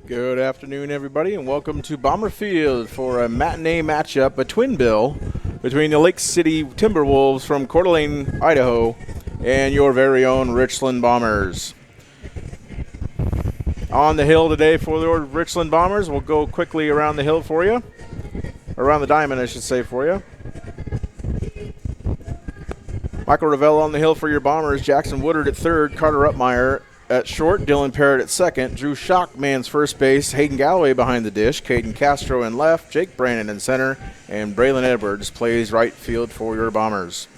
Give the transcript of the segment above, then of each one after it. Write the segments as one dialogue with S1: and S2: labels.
S1: Good afternoon, everybody, and welcome to Bomber Field for a matinee matchup, a twin bill, between the Lake City Timberwolves from Coeur d'Alene, Idaho, and your very own Richland Bombers. On the hill today for the Richland Bombers, we'll go quickly around the hill for you. Around the diamond, I should say, for you. Michael Ravel on the hill for your Bombers. Jackson Woodard at third. Carter Upmeyer at short. Dylan Parrott at second. Drew Schock mans first base. Hayden Galloway behind the dish. Caden Castro in left. Jake Brandon in center. And Braylon Edwards plays right field for your Bombers.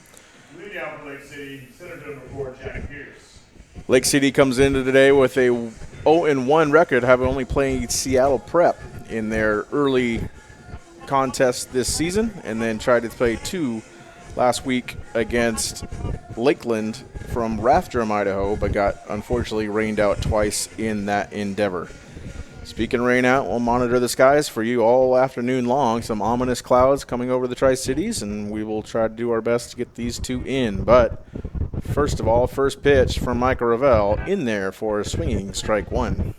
S2: Lead out for Lake City, center fielder for Jack Pierce.
S1: Lake City comes into today with a 0-1 record, having only played Seattle Prep in their early contest this season, and then tried to play two last week against Lakeland from Rathdrum, Idaho, but got unfortunately rained out twice in that endeavor. Speaking of rain out, we'll monitor the skies for you all afternoon long. Some ominous clouds coming over the Tri-Cities, and we will try to do our best to get these two in. But first of all, first pitch from Michael Ravel in there for a swinging strike one.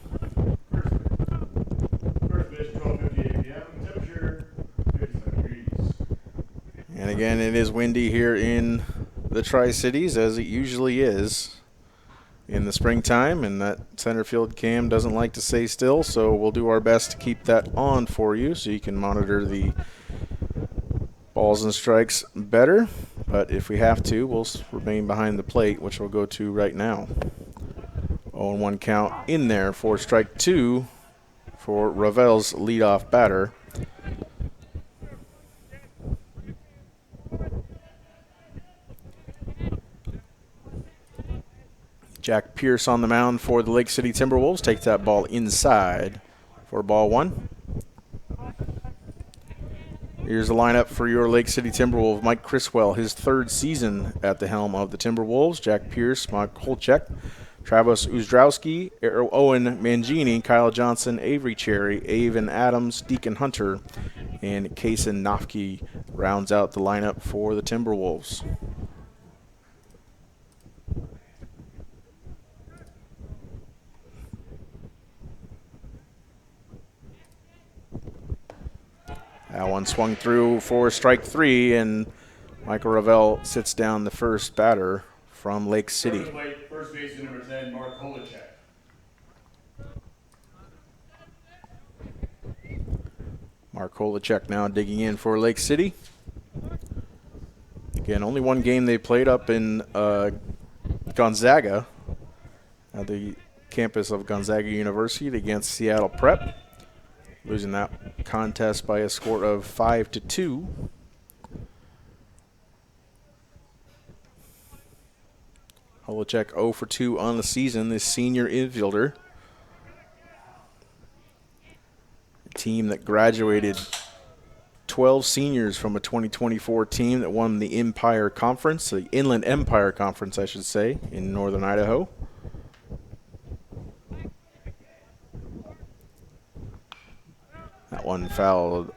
S2: First pitch, 12:58 p.m. Temperature 57 degrees.
S1: And again, it is windy here in the Tri-Cities, as it usually is in the springtime, and that center field cam doesn't like to stay still, so we'll do our best to keep that on for you so you can monitor the balls and strikes better. But if we have to, we'll remain behind the plate, which we'll go to right now. 0-1 count in there for strike two for Ravel's leadoff batter. Jack Pierce on the mound for the Lake City Timberwolves. Takes that ball inside for ball one. Here's the lineup for your Lake City Timberwolves. Mike Criswell, his third season at the helm of the Timberwolves. Jack Pierce, Mark Holchek, Travis Uzdrowski, Owen Mangini, Kyle Johnson, Avery Cherry, Avon Adams, Deacon Hunter, and Kaysen Nofke rounds out the lineup for the Timberwolves. That one swung through for strike three, and Michael Ravel sits down the first batter from Lake City.
S2: First baseman number 10, Mark Holacek.
S1: Mark Holacek now digging in for Lake City. Again, only one game they played up in Gonzaga, at the campus of Gonzaga University against Seattle Prep, losing that contest by a score of 5-2. Holacek 0 for 2 on the season, this senior infielder. A team that graduated 12 seniors from a 2024 team that won the Empire Conference, the Inland Empire Conference, I should say, in northern Idaho. That one fouled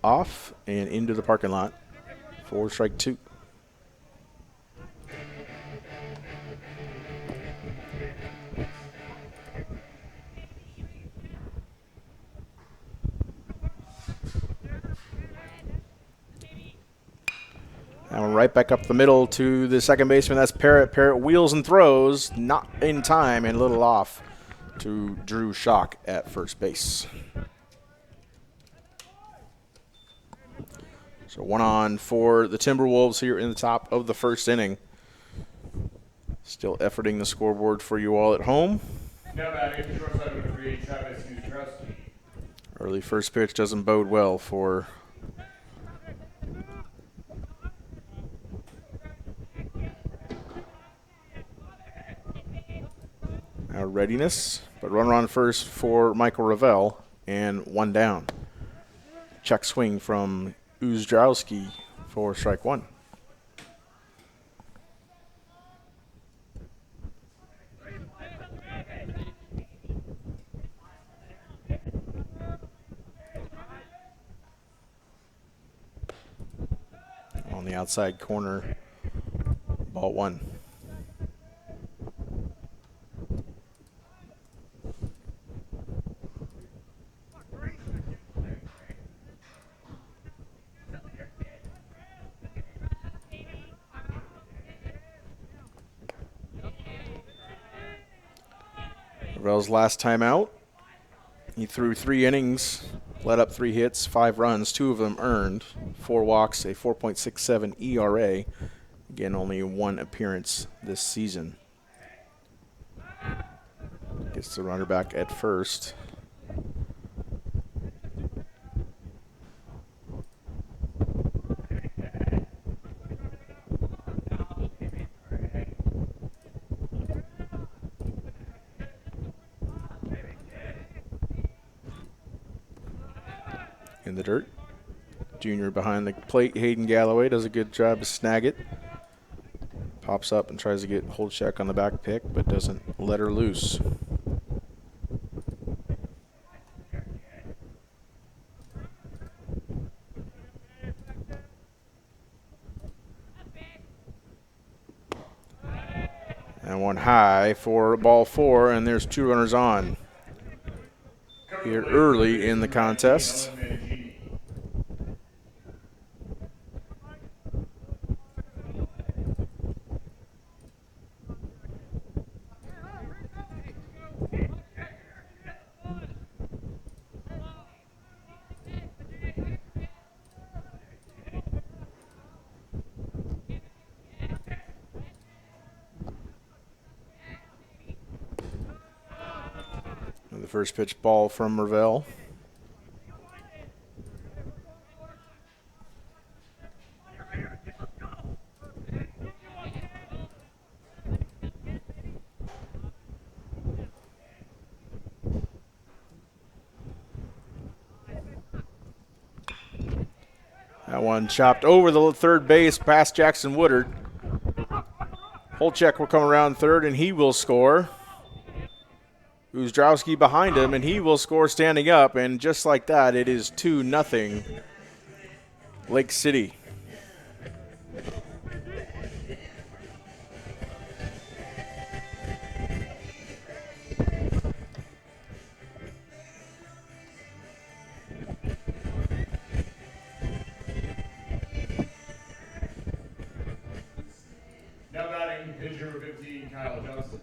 S1: off and into the parking lot for strike two. That one right back up the middle to the second baseman. That's Parrott. Parrott wheels and throws, not in time, and a little off to Drew Schock at first base. So one on for the Timberwolves here in the top of the first inning. Still efforting the scoreboard for you all at home.
S2: Now batting, shortstop number 3, Travis Uzdrowski.
S1: Early first pitch doesn't bode well for our readiness. But runner on first for Michael Ravel, and one down. Check swing from Uzdrowski for strike one. On the outside corner, ball one. Marvell's last time out, he threw 3 innings, let up 3 hits, 5 runs, 2 of them earned, 4 walks, a 4.67 ERA. Again, only 1 appearance this season. Gets the runner back at first. In the dirt. Junior behind the plate, Hayden Galloway does a good job to snag it. Pops up and tries to get hold check on the back pick, but doesn't let her loose. And one high for ball 4, and there's 2 runners on here early in the contest. The first pitch ball from Marvell. That one chopped over the third base past Jackson Woodard. Holcheck will come around third, and he will score. Uzdrowski behind him, and he will score standing up. And just like that, it is 2-0 Lake City.
S2: Now batting, pitcher number 15, Kyle Johnson.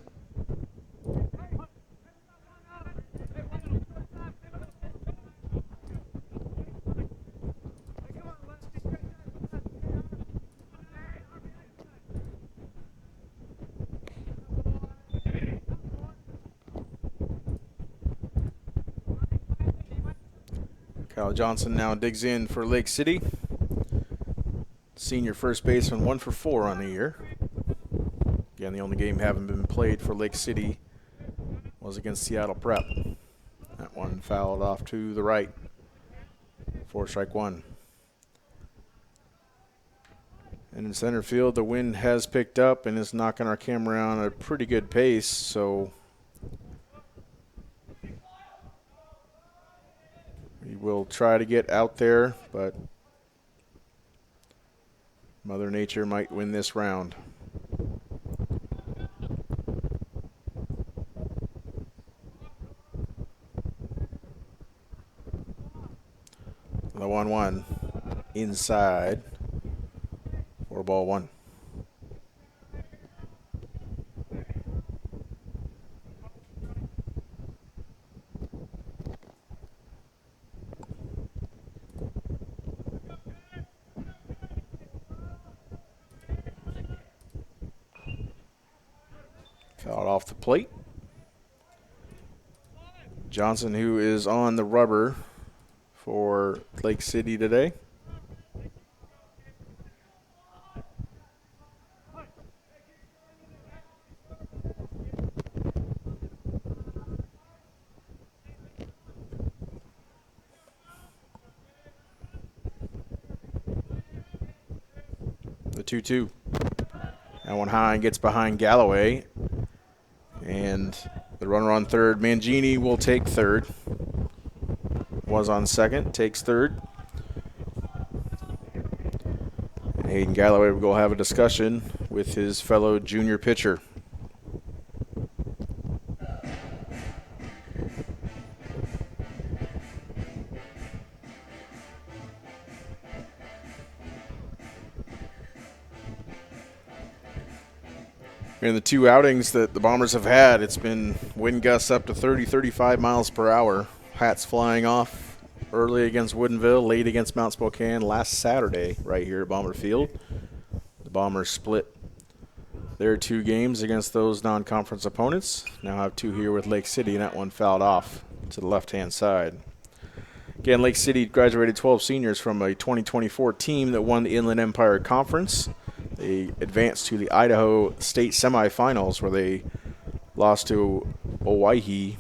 S1: Kyle Johnson now digs in for Lake City. Senior first baseman, 1 for 4 on the year. Again, the only game having been played for Lake City was against Seattle Prep. That one fouled off to the right for strike 1. And in center field, the wind has picked up and is knocking our camera on at a pretty good pace, so we will try to get out there, but Mother Nature might win this round. The 1-1 inside for ball 1. Fouled off the plate. Johnson, who is on the rubber for Lake City today. The 2-2. That one high and gets behind Galloway. And the runner on third, Mangini, will take third. Was on second, takes third. And Hayden Galloway will go have a discussion with his fellow junior pitcher. In the two outings that the Bombers have had, it's been wind gusts up to 30, 35 miles per hour. Hats flying off early against Woodinville, late against Mount Spokane last Saturday right here at Bomber Field. The Bombers split their two games against those non-conference opponents. Now have two here with Lake City, and that one fouled off to the left-hand side. Again, Lake City graduated 12 seniors from a 2024 team that won the Inland Empire Conference. They advanced to the Idaho State semifinals, where they lost to Owyhee,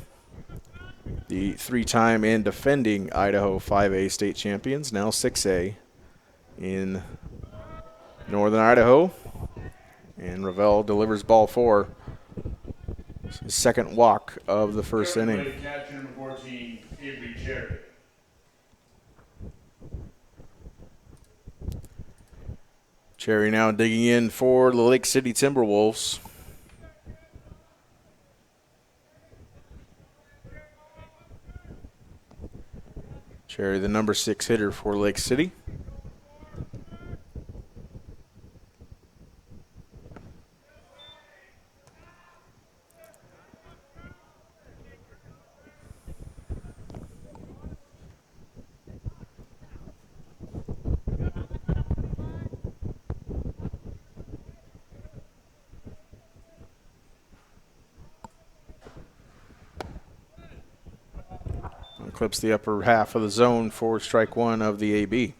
S1: the three-time and defending Idaho 5A state champions, now 6A in northern Idaho. And Ravel delivers ball four. His second walk of the first inning.
S2: Catcher number 14, Avery Cherry.
S1: Cherry now digging in for the Lake City Timberwolves. Cherry, the number 6 hitter for Lake City. Clips the upper half of the zone for strike one of the AB.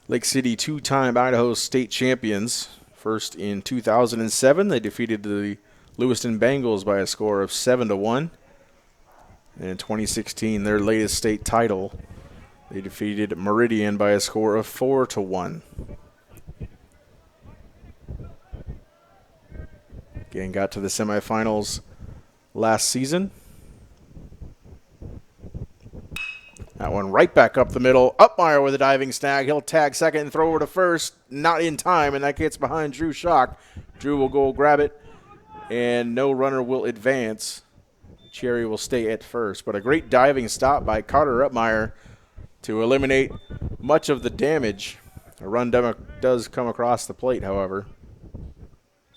S1: Lake City, two-time Idaho state champions. First in 2007, they defeated the Lewiston Bengals by a score of 7-1. And in 2016, their latest state title, they defeated Meridian by a score of 4-1. Again, got to the semifinals last season. That one right back up the middle. Upmeyer with a diving snag. He'll tag second and throw over to first. Not in time, and that gets behind Drew Schock. Drew will go grab it, and no runner will advance. Cherry will stay at first, but a great diving stop by Carter Upmeyer to eliminate much of the damage. A run does come across the plate, however.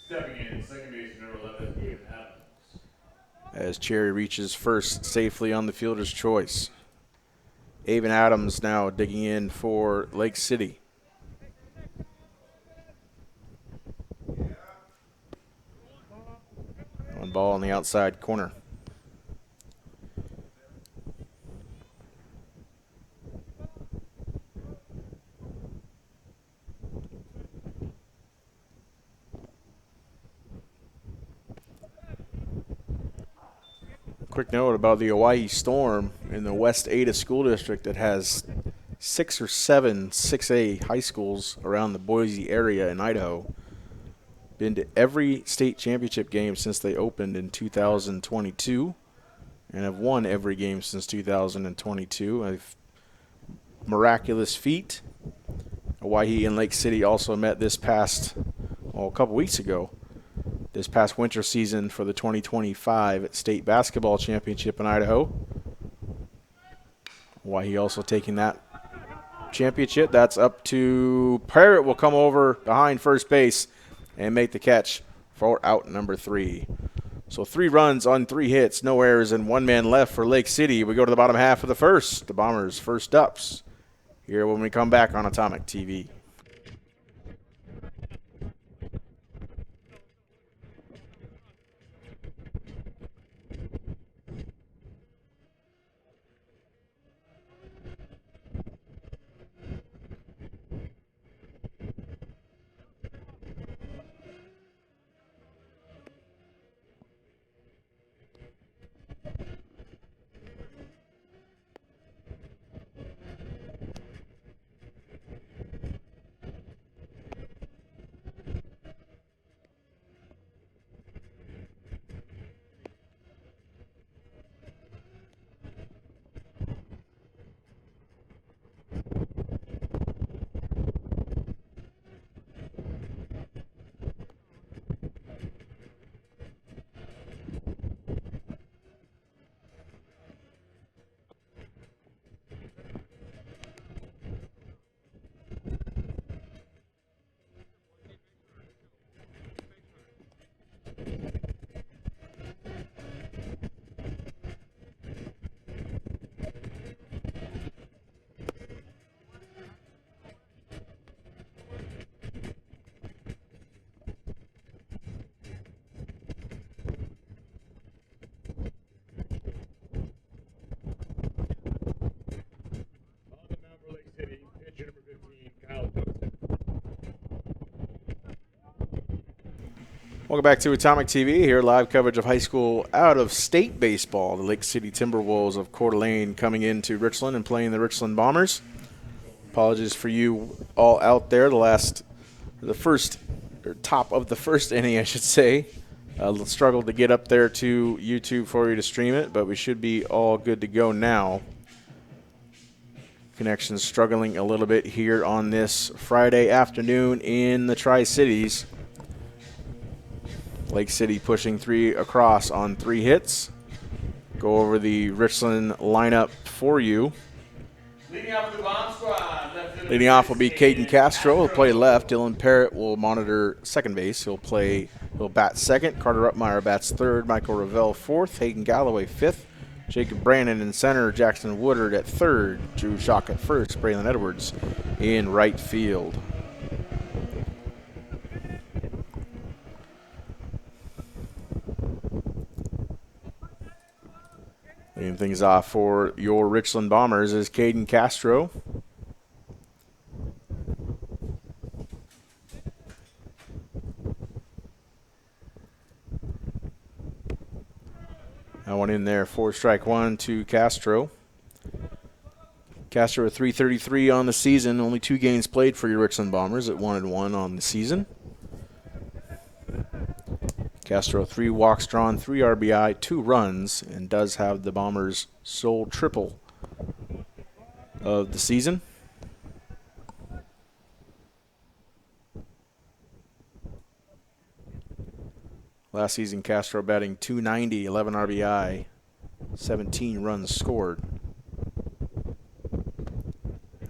S2: Stepping in, second baseman number 11, David Adams.
S1: As Cherry reaches first safely on the fielder's choice. Avon Adams now digging in for Lake City. One ball on the outside corner. Quick note about the Owyhee Storm in the West Ada School District that has 6 or 7 6A high schools around the Boise area in Idaho. Been to every state championship game since they opened in 2022 and have won every game since 2022. A miraculous feat. Owyhee and Lake City also met this past, a couple weeks ago. This past winter season for the 2025 State Basketball Championship in Idaho. Owyhee also taking that championship. That's up to Parrott. Will come over behind first base and make the catch for out number 3. So 3 runs on 3 hits, no errors, and 1 man left for Lake City. We go to the bottom half of the first. The Bombers first ups here when we come back on Atomic TV. Welcome back to Atomic TV. Here, live coverage of high school out-of-state baseball. The Lake City Timberwolves of Coeur d'Alene coming into Richland and playing the Richland Bombers. Apologies for you all out there. Top of the first inning, I should say. Struggled to get up there to YouTube for you to stream it, but we should be all good to go now. Connections struggling a little bit here on this Friday afternoon in the Tri-Cities. Lake City pushing 3 across on 3 hits. Go over the Richland lineup for you.
S2: Leading off the bomb squad.
S1: Leading off will be Caden Castro. He'll play left. Dylan Parrott will monitor second base. He'll bat second. Carter Upmeyer bats third. Michael Ravel fourth. Hayden Galloway fifth. Jacob Brandon in center. Jackson Woodard at third. Drew Schock at first. Braylon Edwards in right field. Leading things off for your Richland Bombers is Caden Castro. That one in there for strike one to Castro. Castro with .333 on the season. Only 2 games played for your Richland Bombers at 1-1 on the season. Castro 3 walks drawn, 3 RBI, 2 runs, and does have the Bombers' sole triple of the season. Last season, Castro batting .290, 11 RBI, 17 runs scored.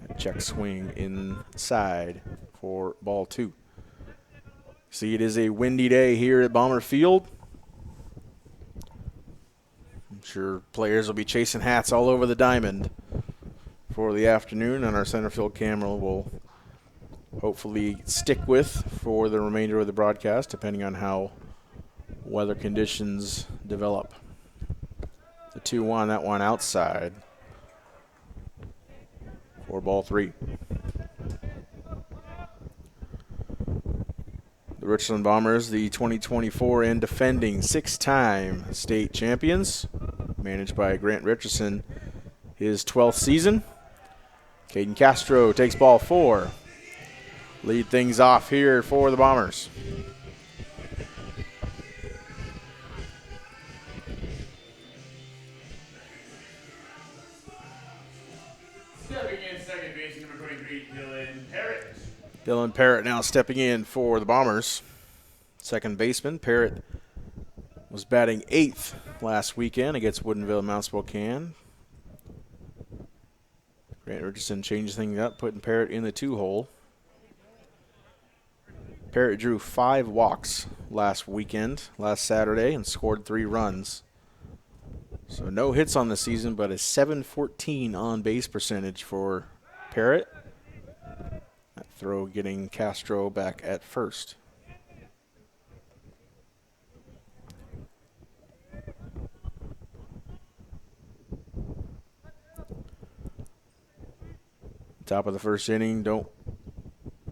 S1: A check swing inside for ball 2. See, it is a windy day here at Bomber Field. I'm sure players will be chasing hats all over the diamond for the afternoon, and our center field camera will hopefully stick with for the remainder of the broadcast, depending on how weather conditions develop. The 2-1, that one outside for ball 3. The Richland Bombers, the 2024 and defending 6-time state champions, managed by Grant Richardson, his 12th season. Caden Castro takes ball 4. Lead things off here for the Bombers.
S2: Stepping in second base, number 23, Dylan Parrott.
S1: Dylan Parrott now stepping in for the Bombers. Second baseman. Parrott was batting 8th last weekend against Woodinville and Mount Spokane. Grant Richardson changed things up, putting Parrott in the 2-hole. Parrott drew 5 walks last Saturday, and scored 3 runs. So no hits on the season, but a .714 on-base percentage for Parrott. That throw getting Castro back at first. Top of the first inning. Don't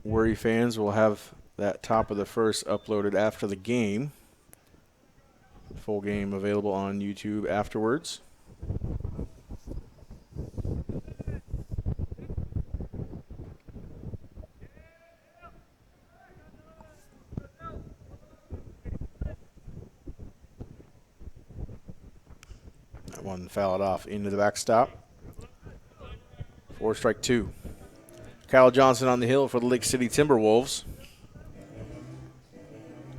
S1: worry, fans. We'll have that top of the first uploaded after the game. Full game available on YouTube afterwards. That one fouled off into the backstop. 4 strike 2. Kyle Johnson on the hill for the Lake City Timberwolves.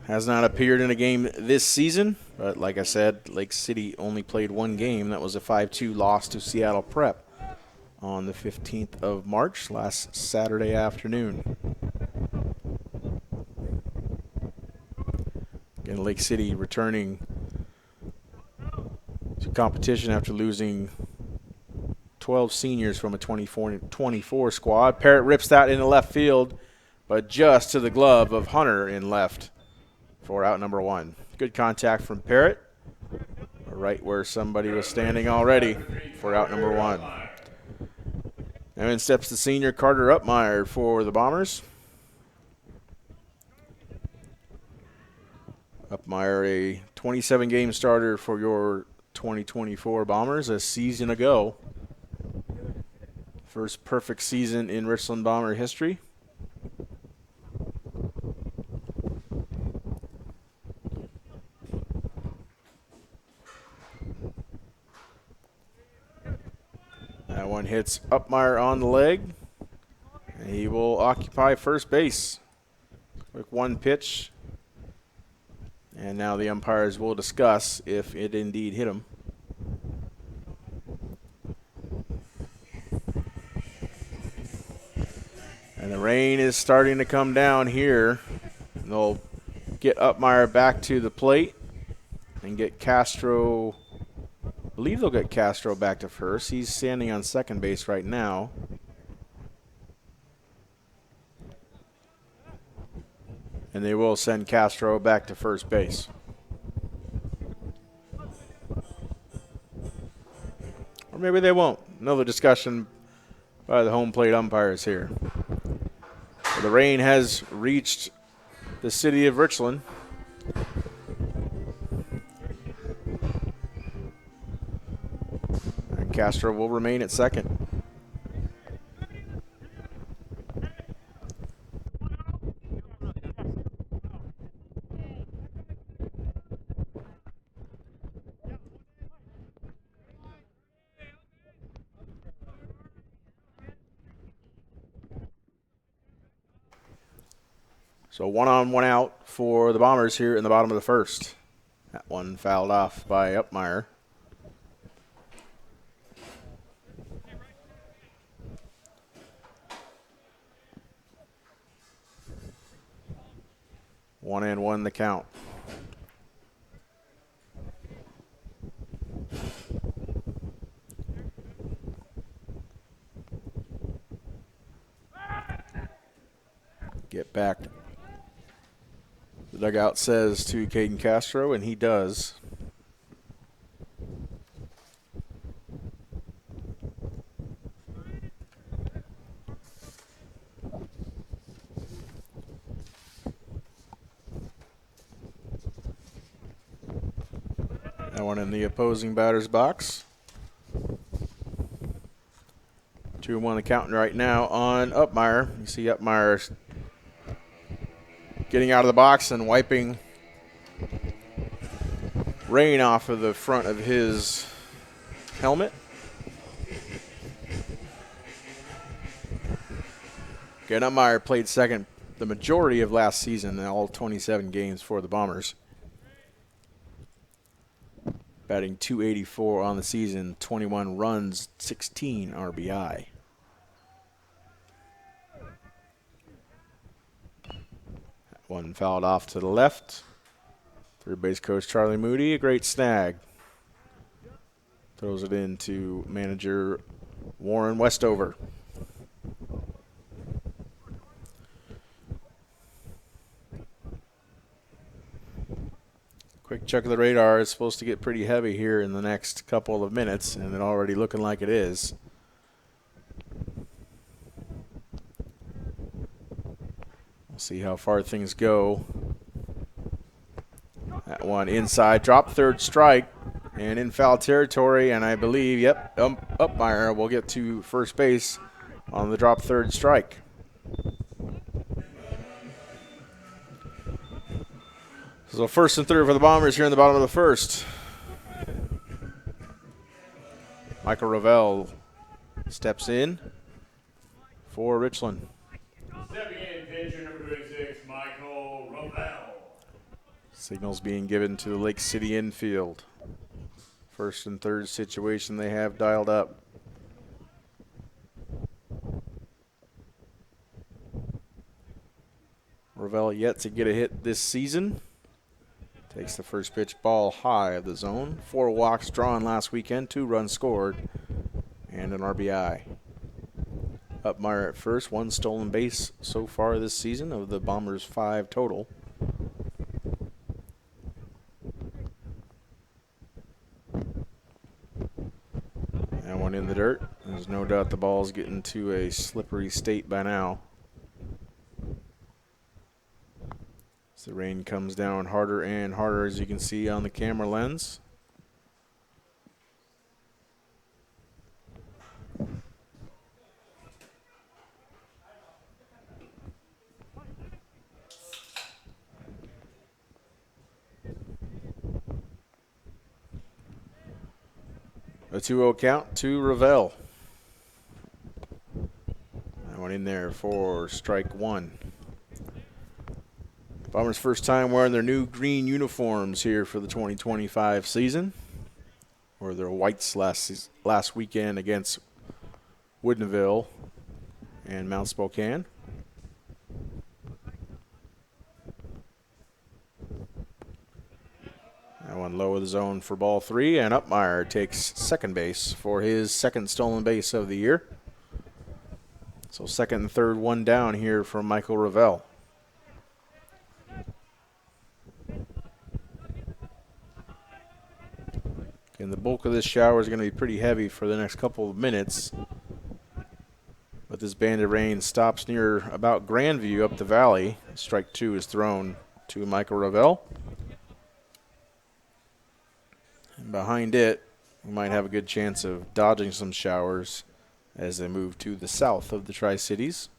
S1: Has not appeared in a game this season, but like I said, Lake City only played 1 game. That was a 5-2 loss to Seattle Prep on the 15th of March, last Saturday afternoon. Again, Lake City returning to competition after losing 12 seniors from a 24 squad. Parrott rips that into left field, but just to the glove of Hunter in left for out number 1. Good contact from Parrott, right where somebody was standing already for out number 1. And in steps the senior Carter Upmeyer for the Bombers. Upmeyer, a 27-game starter for your 2024 Bombers a season ago. First perfect season in Richland Bomber history. That one hits Upmeyer on the leg. And he will occupy first base. Quick one pitch. And now the umpires will discuss if it indeed hit him. And the rain is starting to come down here. They'll get Upmeyer back to the plate and get Castro. I believe they'll get Castro back to first. He's standing on second base right now. And they will send Castro back to first base. Or maybe they won't. Another discussion by the home plate umpires here. The rain has reached the city of Richland. And Castro will remain at second. So 1 on, 1 out for the Bombers here in the bottom of the first. That one fouled off by Upmeyer. One and one the count. Get back. The dugout says to Caden Castro, and he does. That one in the opposing batter's box. 2-1 the count right now on Upmeyer. You see Upmeyer getting out of the box and wiping rain off of the front of his helmet. Again, Upmeyer played second the majority of last season in all 27 games for the Bombers. Batting .284 on the season, 21 runs, 16 RBI. One fouled off to the left. Third base coach Charlie Moody, a great snag. Throws it in to manager Warren Westover. Quick check of the radar. It's supposed to get pretty heavy here in the next couple of minutes, and it already looking like it is. We'll see how far things go. That one inside, drop third strike, and in foul territory, and I believe, yep, Upmeyer will get to first base on the drop third strike. So first and third for the Bombers here in the bottom of the first. Michael Ravel steps in for Richland.
S2: Stepping in, pitcher number 26, Michael Ravel.
S1: Signals being given to the Lake City infield. First and third situation they have dialed up. Ravel yet to get a hit this season. Takes the first pitch, ball high of the zone. 4 walks drawn last weekend, 2 runs scored, and an RBI. Upmeyer at first, 1 stolen base so far this season of the Bombers' 5 total. That one in the dirt. There's no doubt the ball's getting to a slippery state by now. The rain comes down harder and harder, as you can see on the camera lens. A 2-0 count to Ravel. That one in there for strike one. Bombers' first time wearing their new green uniforms here for the 2025 season. Wore their whites last weekend against Woodinville and Mount Spokane. That one low of the zone for ball three, and Upmeyer takes second base for his second stolen base of the year. So second and third, one down here from Michael Ravel. And the bulk of this shower is going to be pretty heavy for the next couple of minutes. But this band of rain stops near about Grandview up the valley. Strike two is thrown to Michael Ravel. And behind it, we might have a good chance of dodging some showers as they move to the south of the Tri-Cities.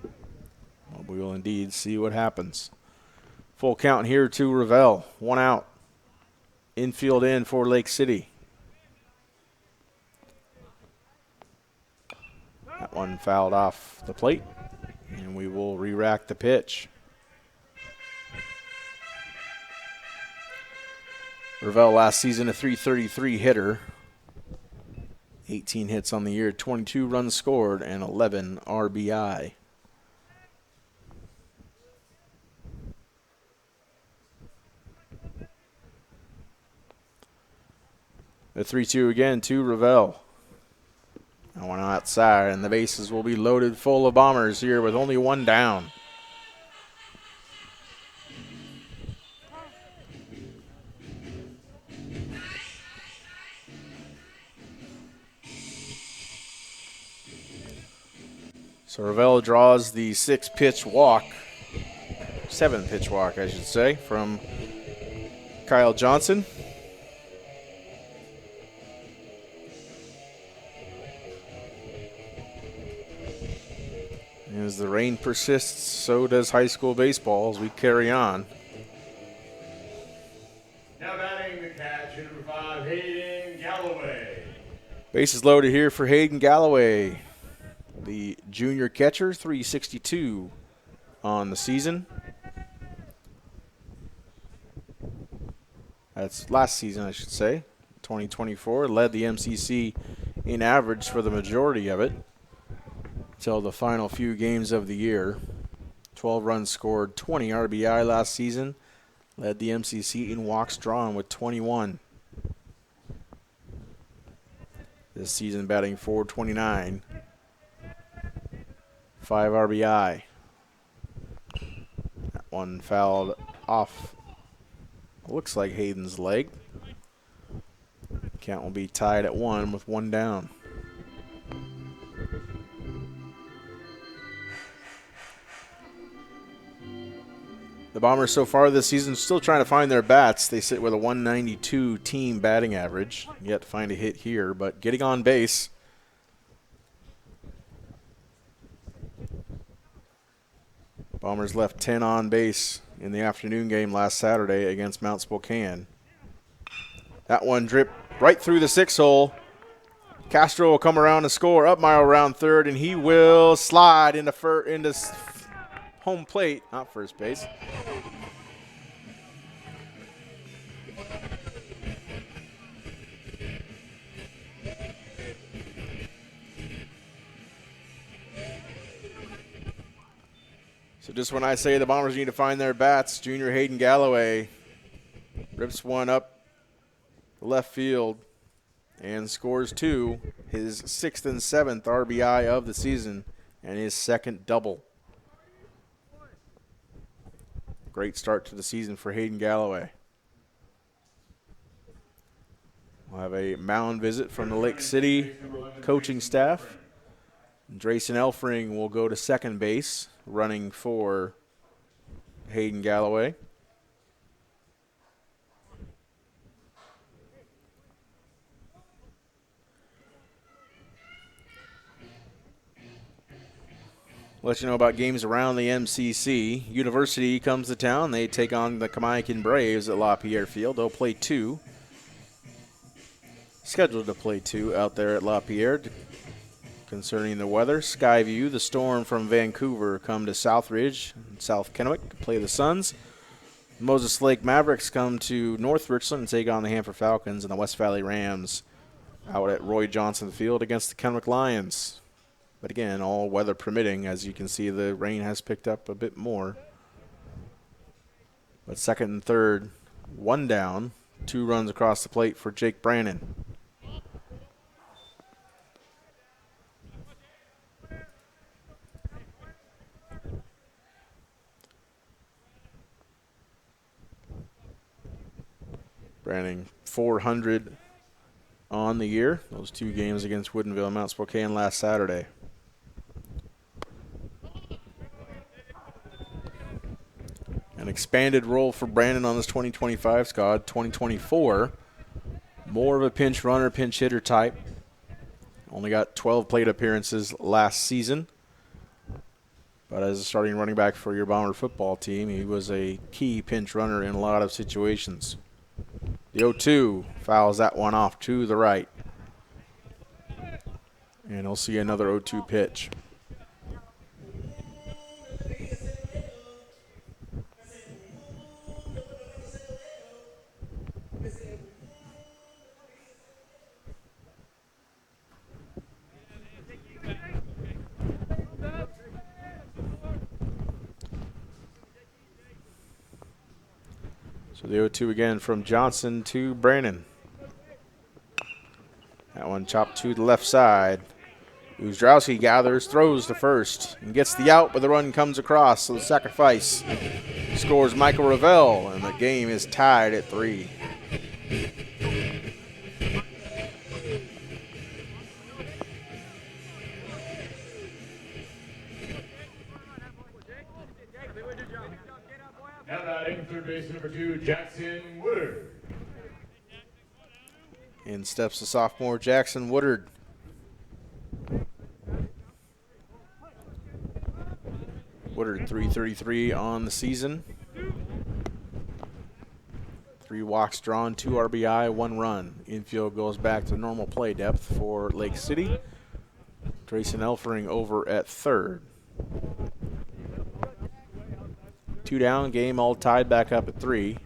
S1: Well, we will indeed see what happens. Full count here to Ravel. One out. Infield in for Lake City. That one fouled off the plate, and we will re-rack the pitch. Ravel last season a .333 hitter. 18 hits on the year, 22 runs scored, and 11 RBI. The 3-2 again to Ravel. That one outside, and the bases will be loaded full of Bombers here with only one down. So Ravel draws the 7-pitch walk, I should say, from Kyle Johnson. As the rain persists, so does high school baseball as we carry on.
S2: Now batting the catch, number 5, Hayden Galloway.
S1: Bases loaded here for Hayden Galloway, the junior catcher, .362 on the season. That's last season, I should say. 2024 led the MCC in average for the majority of it until the final few games of the year. 12 runs scored, 20 RBI last season. Led the MCC in walks drawn with 21. This season batting .429. 5 RBI. That one fouled off. Looks like Hayden's leg. Count will be tied at 1 with 1 down. The Bombers so far this season still trying to find their bats. They sit with a .192 team batting average. Yet to find a hit here, but getting on base. Bombers left 10 on base in the afternoon game last Saturday against Mount Spokane. That one dripped right through the 6-hole. Castro will come around and score. Upmeyer around third, and he will slide into home plate, not first base. So just when I say the Bombers need to find their bats, junior Hayden Galloway rips one up the left field and scores 2, his 6th and 7th RBI of the season and his second double. Great start to the season for Hayden Galloway. We'll have a mound visit from the Lake City coaching staff. Drayson Elfring will go to second base running for Hayden Galloway. Let you know about games around the MCC. University comes to town. They take on the Kamaikan Braves at LaPierre Field. They'll play 2. Scheduled to play 2 out there at LaPierre. Concerning the weather, Skyview, the Storm from Vancouver, come to Southridge, South Kennewick, to play the Suns. Moses Lake Mavericks come to North Richland and take on the Hanford Falcons, and the West Valley Rams out at Roy Johnson Field against the Kennewick Lions. But again, all weather permitting. As you can see, the rain has picked up a bit more. But second and third, 1 down, 2 runs across the plate for Jake Brannon. Brannon 400 on the year. Those 2 games against Woodinville and Mount Spokane last Saturday. An expanded role for Brandon on this 2025 squad. 2024, more of a pinch runner, pinch hitter type. Only got 12 plate appearances last season. But as a starting running back for your Bomber football team, he was a key pinch runner in a lot of situations. The 0-2 fouls that one off to the right. And he'll see another 0-2 pitch. So the 0-2 again from Johnson to Brannon. That one chopped to the left side. Uzdrowski gathers, throws to first, and gets the out, but the run comes across. So the sacrifice scores Michael Ravel, and the game is tied at 3.
S2: Now batting third base number 2, Jackson Woodard.
S1: In steps the sophomore Jackson Woodard. Woodard 333 on the season. 3 walks drawn, 2 RBI, 1 run. Infield goes back to normal play depth for Lake City. Grayson Elfering over at third. 2 down, game all tied back up at 3.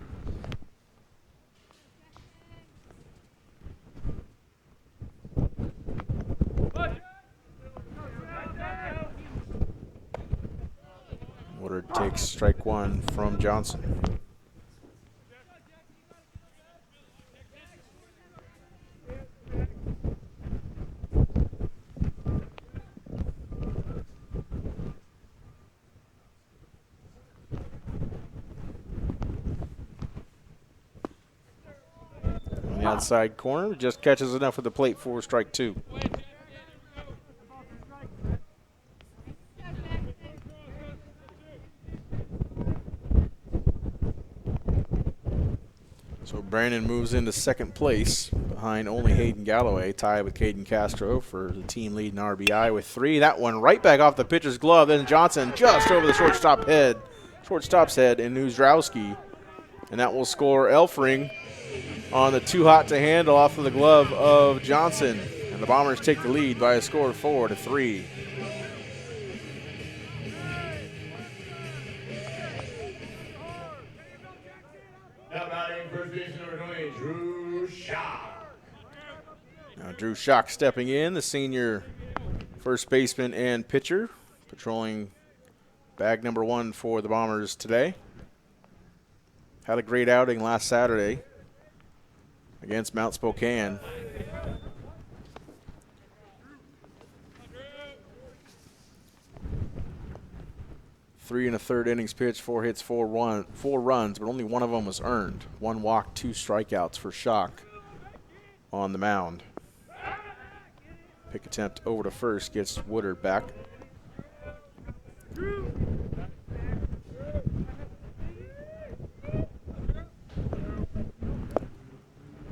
S1: Woodard takes strike 1 from Johnson. On the outside corner, just catches enough of the plate for strike 2. So Brandon moves into second place behind only Hayden Galloway, tied with Caden Castro for the team lead in RBI with 3. That one right back off the pitcher's glove. Then Johnson just over the shortstop's head in Uzdrowski. And that will score Elfring on the too hot to handle off of the glove of Johnson. And the Bombers take the lead by a score of 4-3.
S2: Now batting first base number 20, Drew Shaw.
S1: Now Drew Schock stepping in, the senior first baseman and pitcher, patrolling bag number 1 for the Bombers today. Had a great outing last Saturday against Mount Spokane. Three and a third innings pitched, 4 hits, 4 runs, but only one of them was earned. 1 walk, 2 strikeouts for Schock on the mound. Pick attempt over to first gets Woodard back.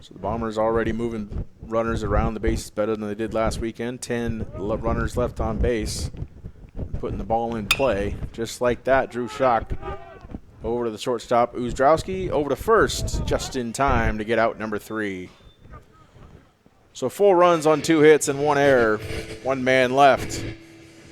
S1: So the Bombers already moving runners around the bases better than they did last weekend. 10 runners left on base. Putting the ball in play. Just like that, Drew Schock over to the shortstop, Uzdrowski, over to first, just in time to get out number 3. So 4 runs on 2 hits and 1 error. 1 man left.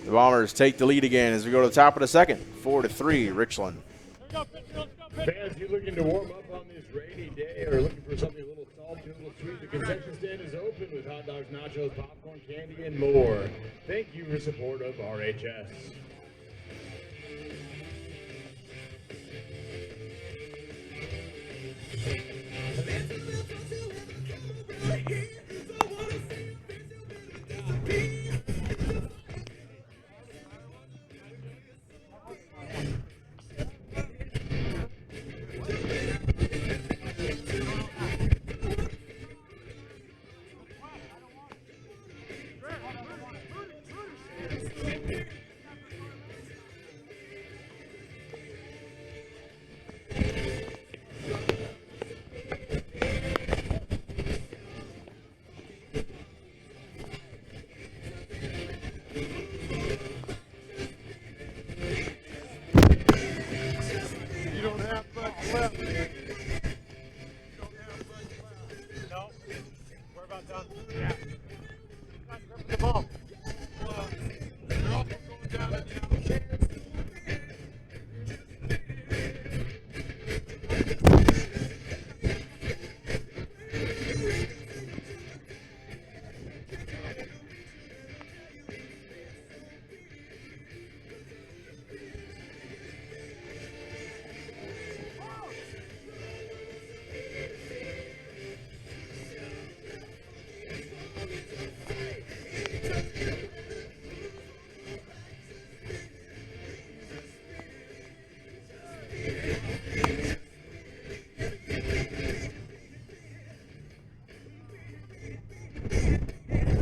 S1: The Bombers take the lead again as we go to the top of the second. 4-3, Richland.
S2: Fans, you looking to warm up on this rainy day or looking for something a little salty, a little sweet? The concession stand is open with hot dogs, nachos, popcorn, candy, and more. Thank you for support of RHS.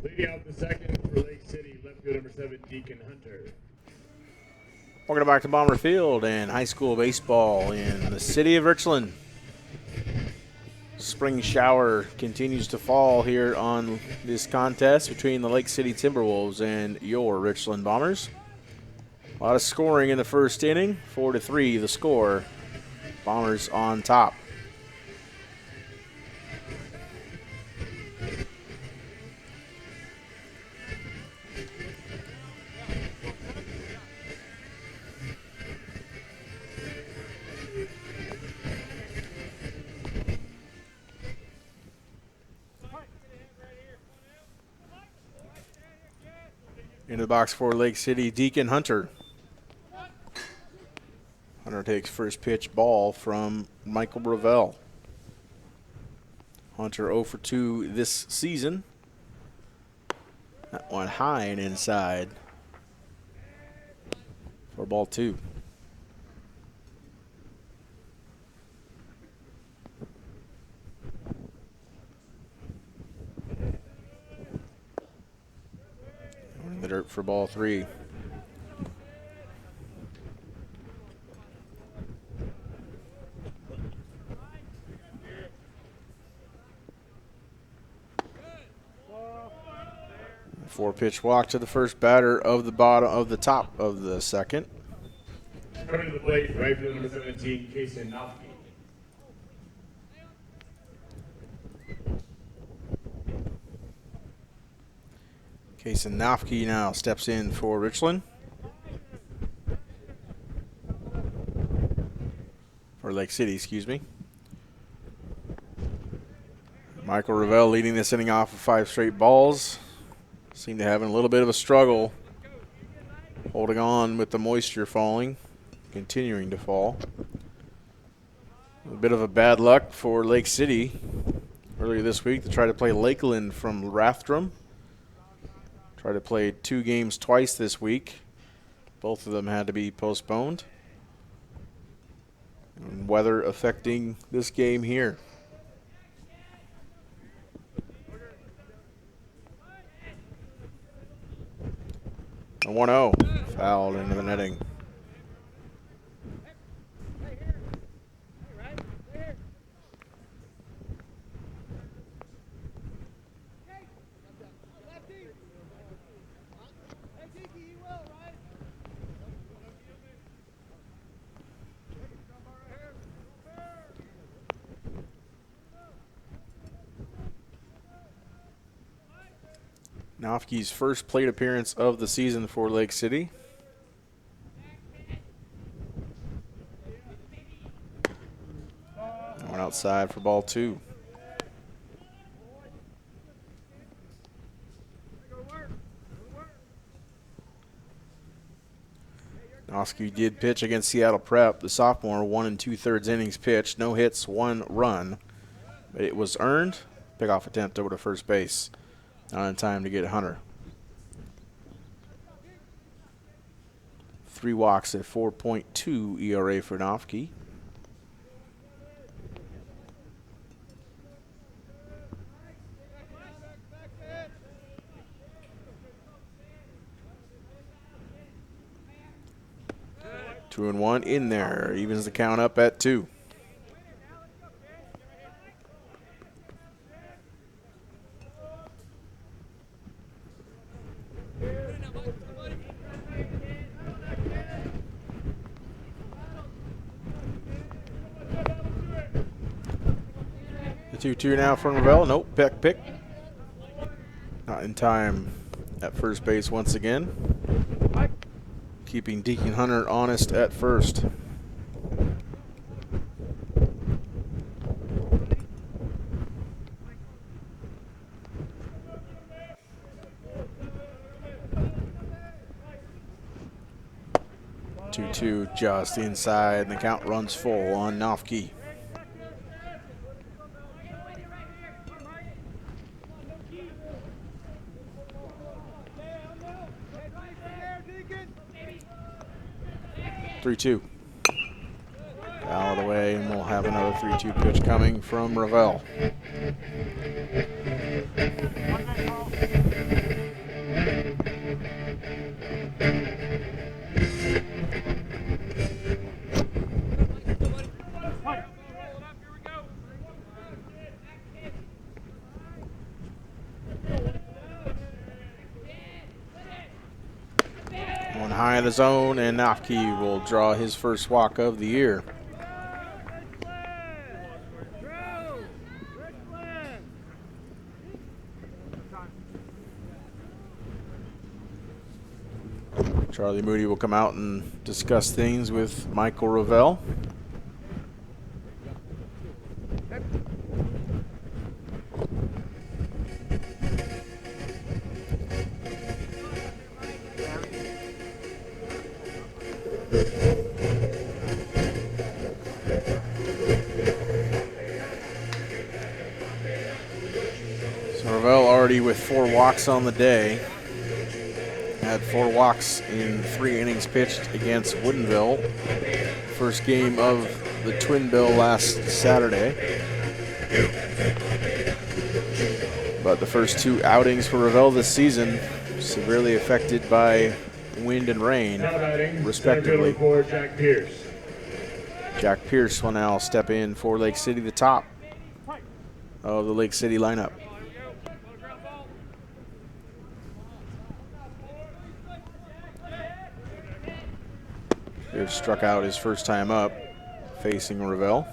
S2: Leading out the second for Lake City, left field number 7, Deacon Hunter.
S1: Welcome back to Bomber Field and high school baseball in the city of Richland. Spring shower continues to fall here on this contest between the Lake City Timberwolves and your Richland Bombers. A lot of scoring in the first inning, 4-3 the score. Bombers on top. Into the box for Lake City, Deacon Hunter. Hunter takes first pitch ball from Michael Ravel. Hunter 0 for 2 this season. That one high and inside for ball 2. In the dirt for ball 3. Four-pitch walk to the first batter of the bottom of the top of the second.
S2: Coming to the plate, right field number 17, Kason Nofke.
S1: Kason Nofke now steps in for Richland. For Lake City, excuse me. Michael Ravel leading this inning off with 5 straight balls. Seem to having a little bit of a struggle holding on with the moisture falling, continuing to fall. A bit of a bad luck for Lake City earlier this week to try to play Lakeland from Rathdrum. Tried to play 2 games twice this week. Both of them had to be postponed. And weather affecting this game here. A 1-0 fouled into the netting. Nofke's first plate appearance of the season for Lake City. And one outside for ball 2. Nofke did pitch against Seattle Prep. The sophomore, 1 2/3 innings pitched, no hits, 1 run. But it was earned. Pickoff attempt over to first base. Not in time to get Hunter. 3 walks at 4.2 ERA for Nofke. Two and one in there. Evens the count up at 2. The 2-2 now from Ravel. Nope, pick. Not in time at first base once again. Keeping Deacon Hunter honest at first. Two just inside, and the count runs full on Nofke. Three-two. Out of the way, and we'll have another 3-2 pitch coming from Ravel. One high in the zone, and Nofke will draw his first walk of the year. Charlie Moody will come out and discuss things with Michael Ravel. So Ravel already with 4 walks on the day. Had 4 walks in 3 innings pitched against Woodinville. First game of the Twin Bill last Saturday. But the first 2 outings for Ravel this season severely affected by wind and rain, respectively. Jack Pierce will now step in for Lake City, the top of the Lake City lineup. Pierce struck out his first time up, facing Ravel.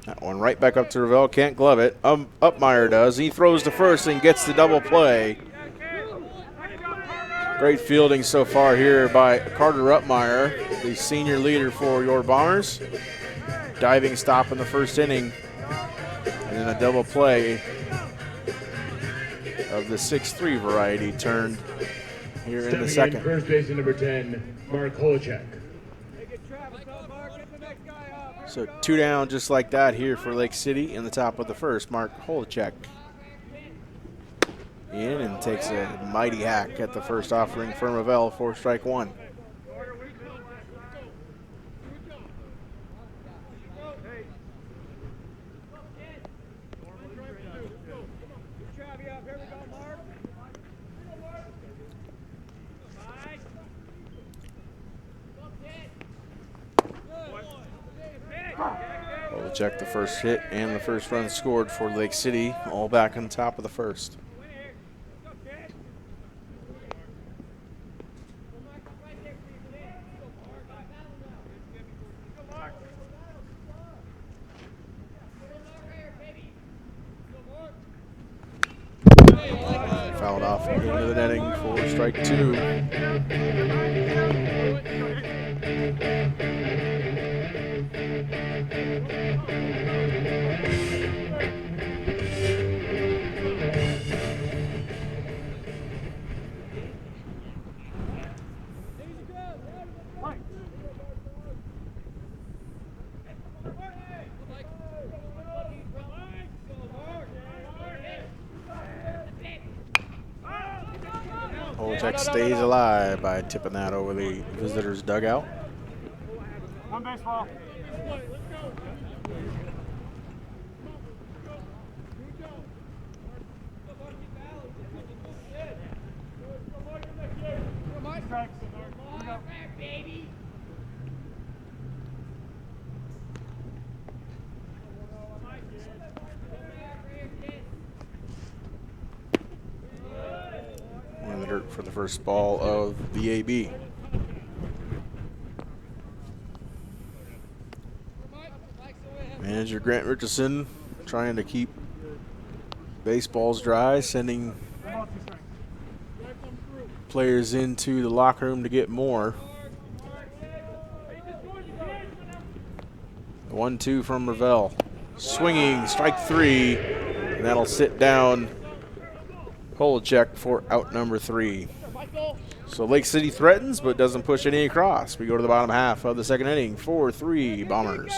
S1: That one right back up to Ravel. Can't glove it. Upmeyer does. He throws to first and gets the double play. Great fielding so far here by Carter Upmeyer, the senior leader for your Bombers. Diving stop in the first inning, and then a double play of the 6-3 variety turned here in the second.
S2: First baseman number 10, Mark Holacek.
S1: So 2 down just like that here for Lake City in the top of the first. Mark Holacek in and takes a mighty hack at the first offering from Ravel for strike 1. Check the first hit and the first run scored for Lake City, all back on top of the first. Fouled off into the netting for strike 2. Check stays alive by tipping that over the visitors' dugout.
S3: One baseball.
S1: In the dirt for the first ball of the AB. Manager Grant Richardson trying to keep baseballs dry, sending players into the locker room to get more. The 1-2 from Ravel. Swinging, strike 3, and that'll sit down Polacek for out number 3. So Lake City threatens but doesn't push any across. We go to the bottom half of the second inning. 4-3 Bombers.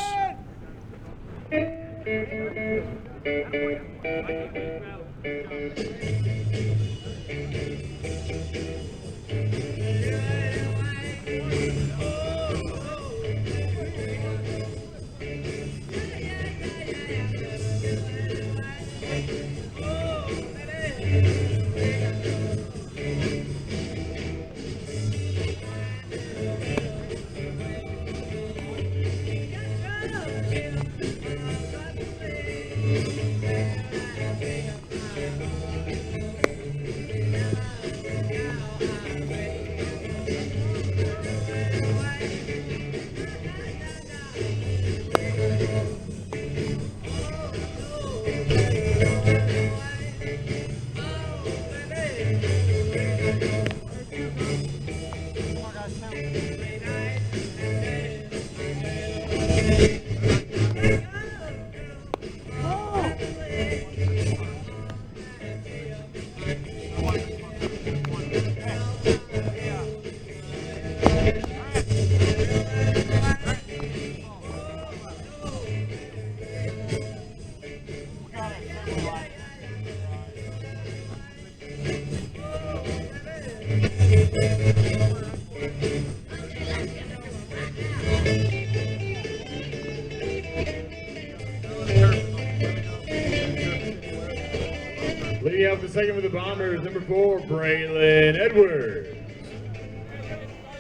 S2: Leading up the second for the Bombers, number 4, Braylon Edwards.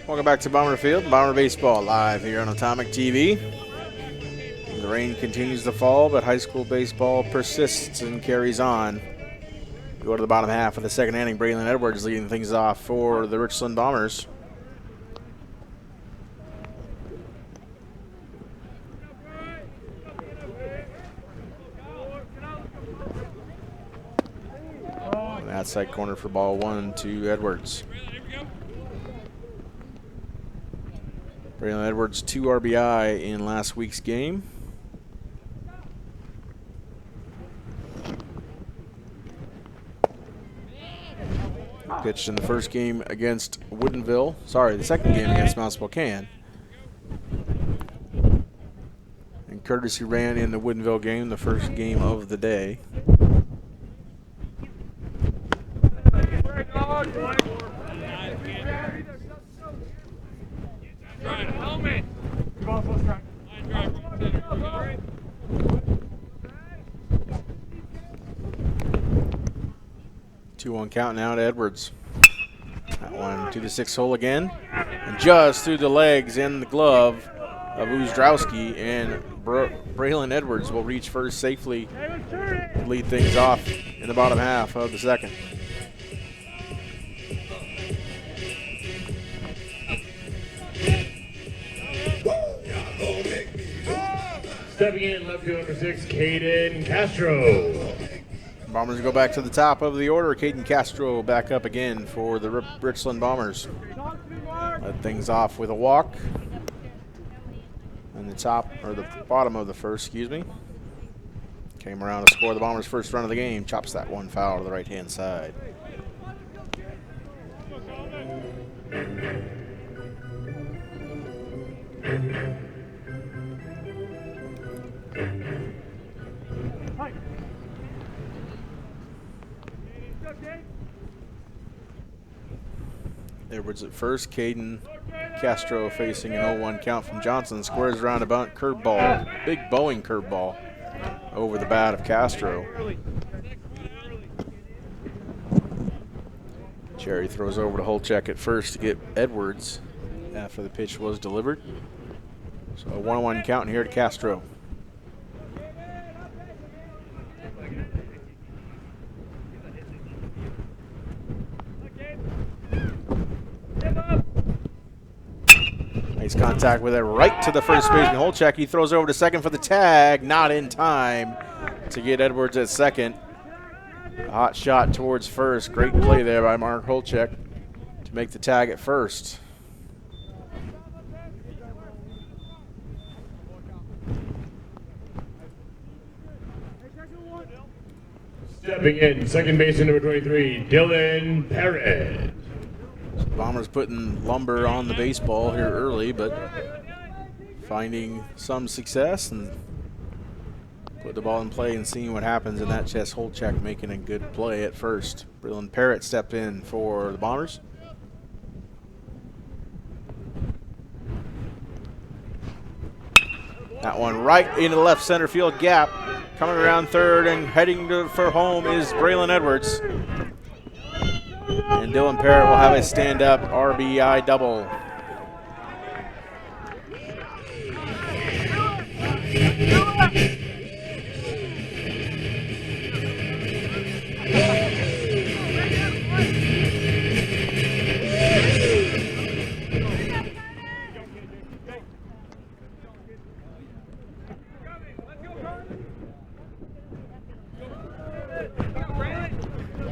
S1: Welcome back to Bomber Field. Bomber Baseball live here on Atomic TV. The rain continues to fall, but high school baseball persists and carries on. We go to the bottom half of the second inning. Braylon Edwards leading things off for the Richland Bombers. Outside corner for ball 1 to Edwards. Braylon Edwards 2 RBI in last week's game. Pitched in the first game against Woodinville. Sorry, the second game against Mount Spokane. And courtesy ran in the Woodinville game, the first game of the day. Two-one count now to Edwards. That one to the 6th hole again, and just through the legs and the glove of Uzdrowski, and Braylon Edwards will reach first safely to lead things off in the bottom half of the second.
S2: Stepping in, left field number 6, Caden Castro.
S1: Bombers go back to the top of the order. Caden Castro back up again for the Richland Bombers. Led things off with a walk in the top, or the bottom of the first, excuse me. Came around to score the Bombers' first run of the game. Chops that one foul to the right-hand side. Edwards at first. Caden Castro facing an 0-1 count from Johnson. Squares around a bunt curveball. Big Boeing curveball over the bat of Castro. Cherry throws over to Holcheck at first to get Edwards after the pitch was delivered. So a 1-1 count here to Castro. Makes contact with it right to the first baseman Holcheck. He throws over to second for the tag. Not in time to get Edwards at second. A hot shot towards first. Great play there by Mark Holcheck to make the tag at first.
S2: Stepping in, second baseman number 23, Dylan Parrott.
S1: Bombers putting lumber on the baseball here early, but finding some success and put the ball in play and seeing what happens in that chest. Holcheck making a good play at first. Dylan Parrott stepped in for the Bombers. That one right into the left center field gap. Coming around third and heading for home is Braylon Edwards. And Dylan Parrott will have a stand-up RBI double.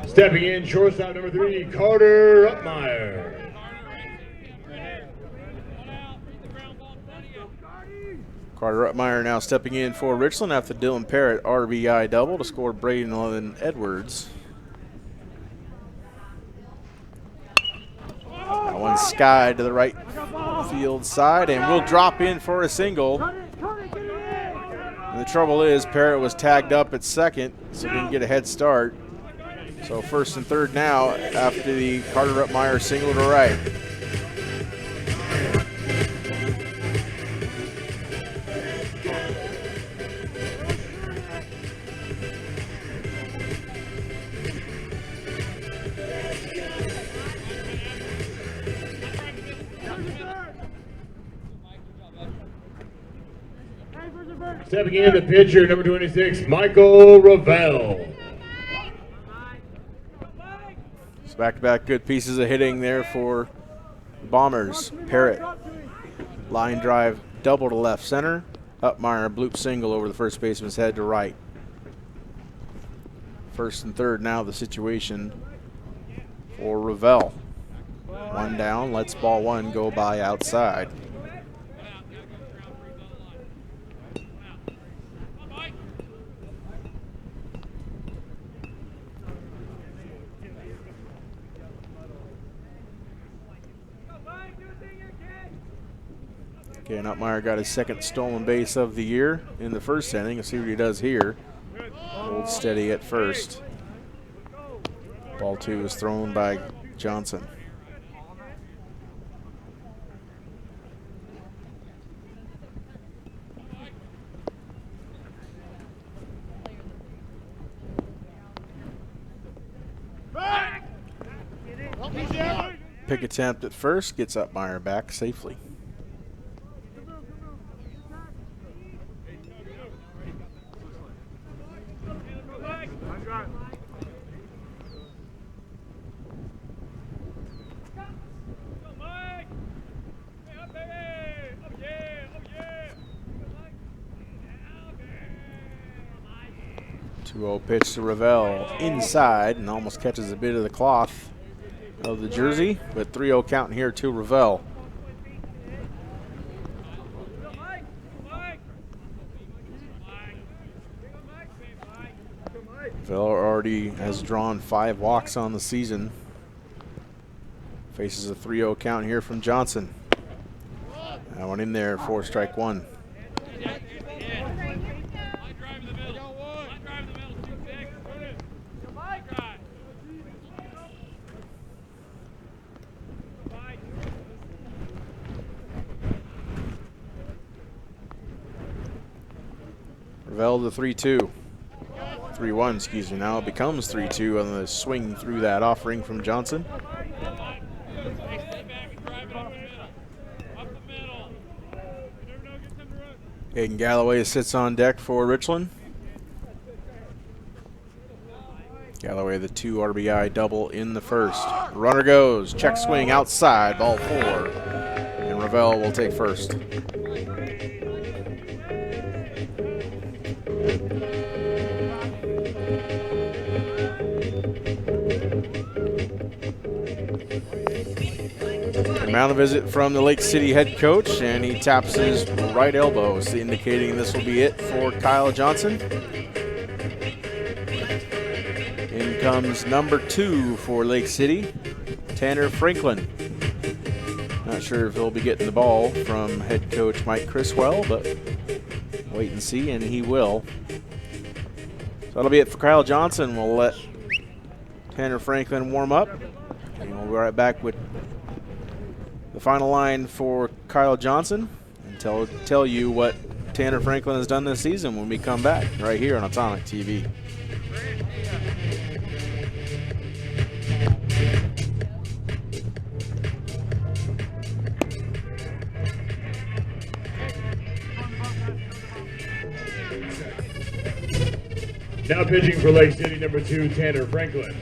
S2: Stepping in, shortstop number 3, Carter Ruppmeyer.
S1: Carter Ruppmeyer now stepping in for Richland after Dylan Parrott RBI double to score Braylon Edwards. That one skied to the right field side and will drop in for a single. And the trouble is Parrott was tagged up at second, so he didn't get a head start. So first and third now after the Carter Ruppmeyer single to right.
S2: Stepping in, the pitcher, number 26, Michael Ravel.
S1: So back-to-back good pieces of hitting there for Bombers. Parrott, line drive, double to left center. Ruppmeyer, a bloop single over the first baseman's head to right. First and third now the situation for Ravel. One down, lets ball one go by outside. Okay, Ruppmeyer got his second stolen base of the year in the first inning. Let's see what he does here. Holds steady at first. Ball two is thrown by Johnson. Pick attempt at first, gets Ruppmeyer back safely. 2-0 pitch to Ravel inside and almost catches a bit of the cloth of the jersey, but 3-0 count here to Ravel. Ravel already has drawn 5 walks on the season. Faces a 3-0 count here from Johnson. That one in there for strike 1. Ravel to 3-2. 3-1, excuse me. Now it becomes 3-2 on the swing through that offering from Johnson. Aiden Galloway sits on deck for Richland. Galloway the 2 RBI double in the first. Runner goes, check swing outside, ball 4. And Ravel will take first. Mound visit from the Lake City head coach, and he taps his right elbow, indicating this will be it for Kyle Johnson. In comes number 2 for Lake City, Tanner Franklin. Not sure if he'll be getting the ball from head coach Mike Criswell, but wait and see, and he will. So that'll be it for Kyle Johnson. We'll let Tanner Franklin warm up, and we'll be right back with the final line for Kyle Johnson and tell you what Tanner Franklin has done this season when we come back right here on Atomic TV.
S2: Now pitching for Lake City, number 2, Tanner Franklin.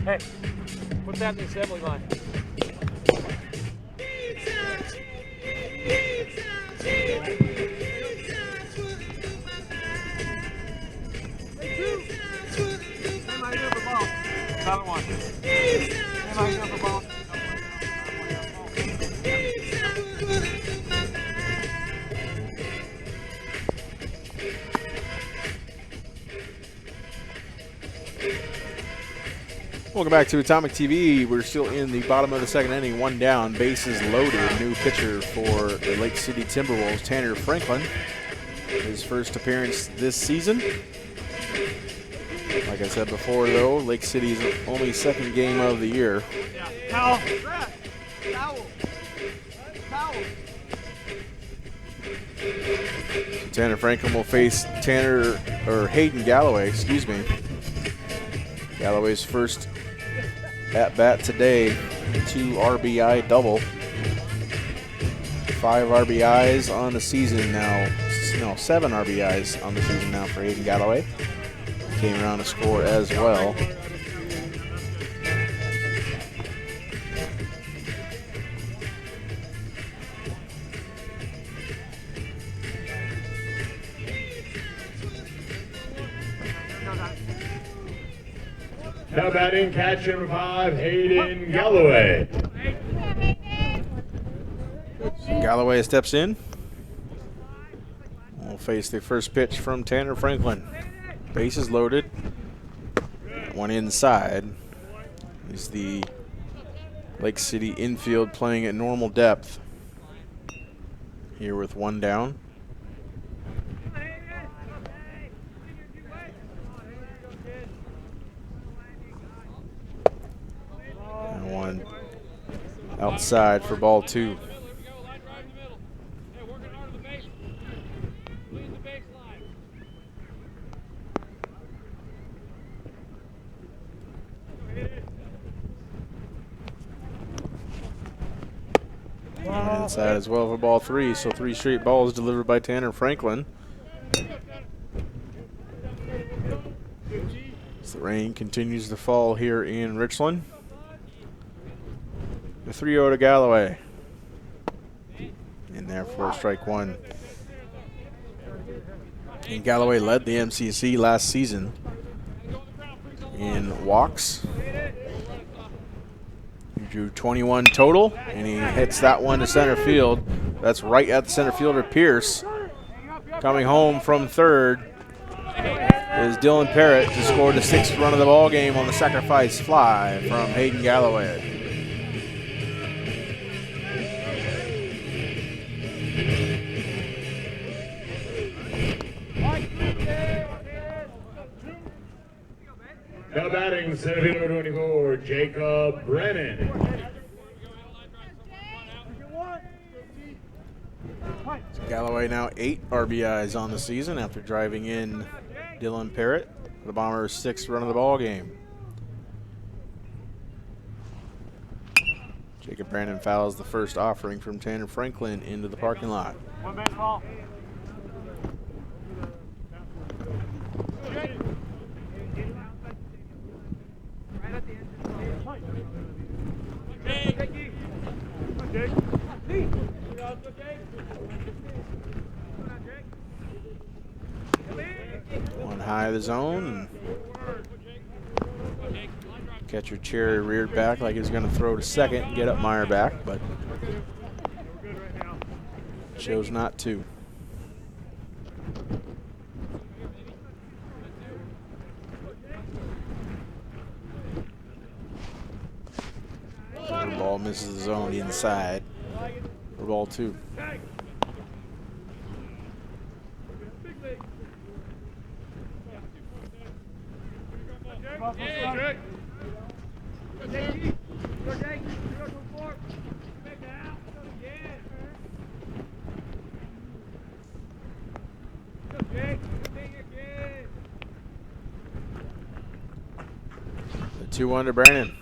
S3: Hey, put that in the assembly line. Another one.
S1: Welcome back to Atomic TV. We're still in the bottom of the second inning, 1 down, bases loaded. New pitcher for the Lake City Timberwolves, Tanner Franklin. His first appearance this season. Like I said before, though, Lake City's only second game of the year.
S3: Towel.
S1: Tanner Franklin will face Hayden Galloway, excuse me. Galloway's first at bat today, 2 RBI double. 5 RBIs on the season now. No, 7 RBIs on the season now for Hayden Galloway. Came around to score as well.
S2: Now batting, catcher number 5, Hayden Galloway.
S1: Galloway steps in. We'll face the first pitch from Tanner Franklin. Bases loaded. 1 inside. Is the Lake City infield playing at normal depth. Here with 1 down. And 1 outside for ball 2. And inside as well for ball 3. So 3 straight balls delivered by Tanner Franklin. As the rain continues to fall here in Richland. The 3-0 to Galloway. In there for strike 1. And Galloway led the MCC last season in walks. He drew 21 total, and he hits that one to center field. That's right at the center fielder, Pierce. Coming home from third is Dylan Parrott to score the 6th run of the ball game on the sacrifice fly from Hayden Galloway.
S2: Now batting, center fielder 24, Jacob Brennan.
S1: So Galloway now 8 RBIs on the season after driving in Dylan Parrott for the Bombers' 6th run of the ball game. Jacob Brandon fouls the first offering from Tanner Franklin into the parking lot.
S3: One baseball.
S1: One high of the zone. Catcher Cherry reared back like he was going to throw to second and get up Meyer back, but chose not to. The ball misses the zone inside for ball 2. The 2-1 to Brandon.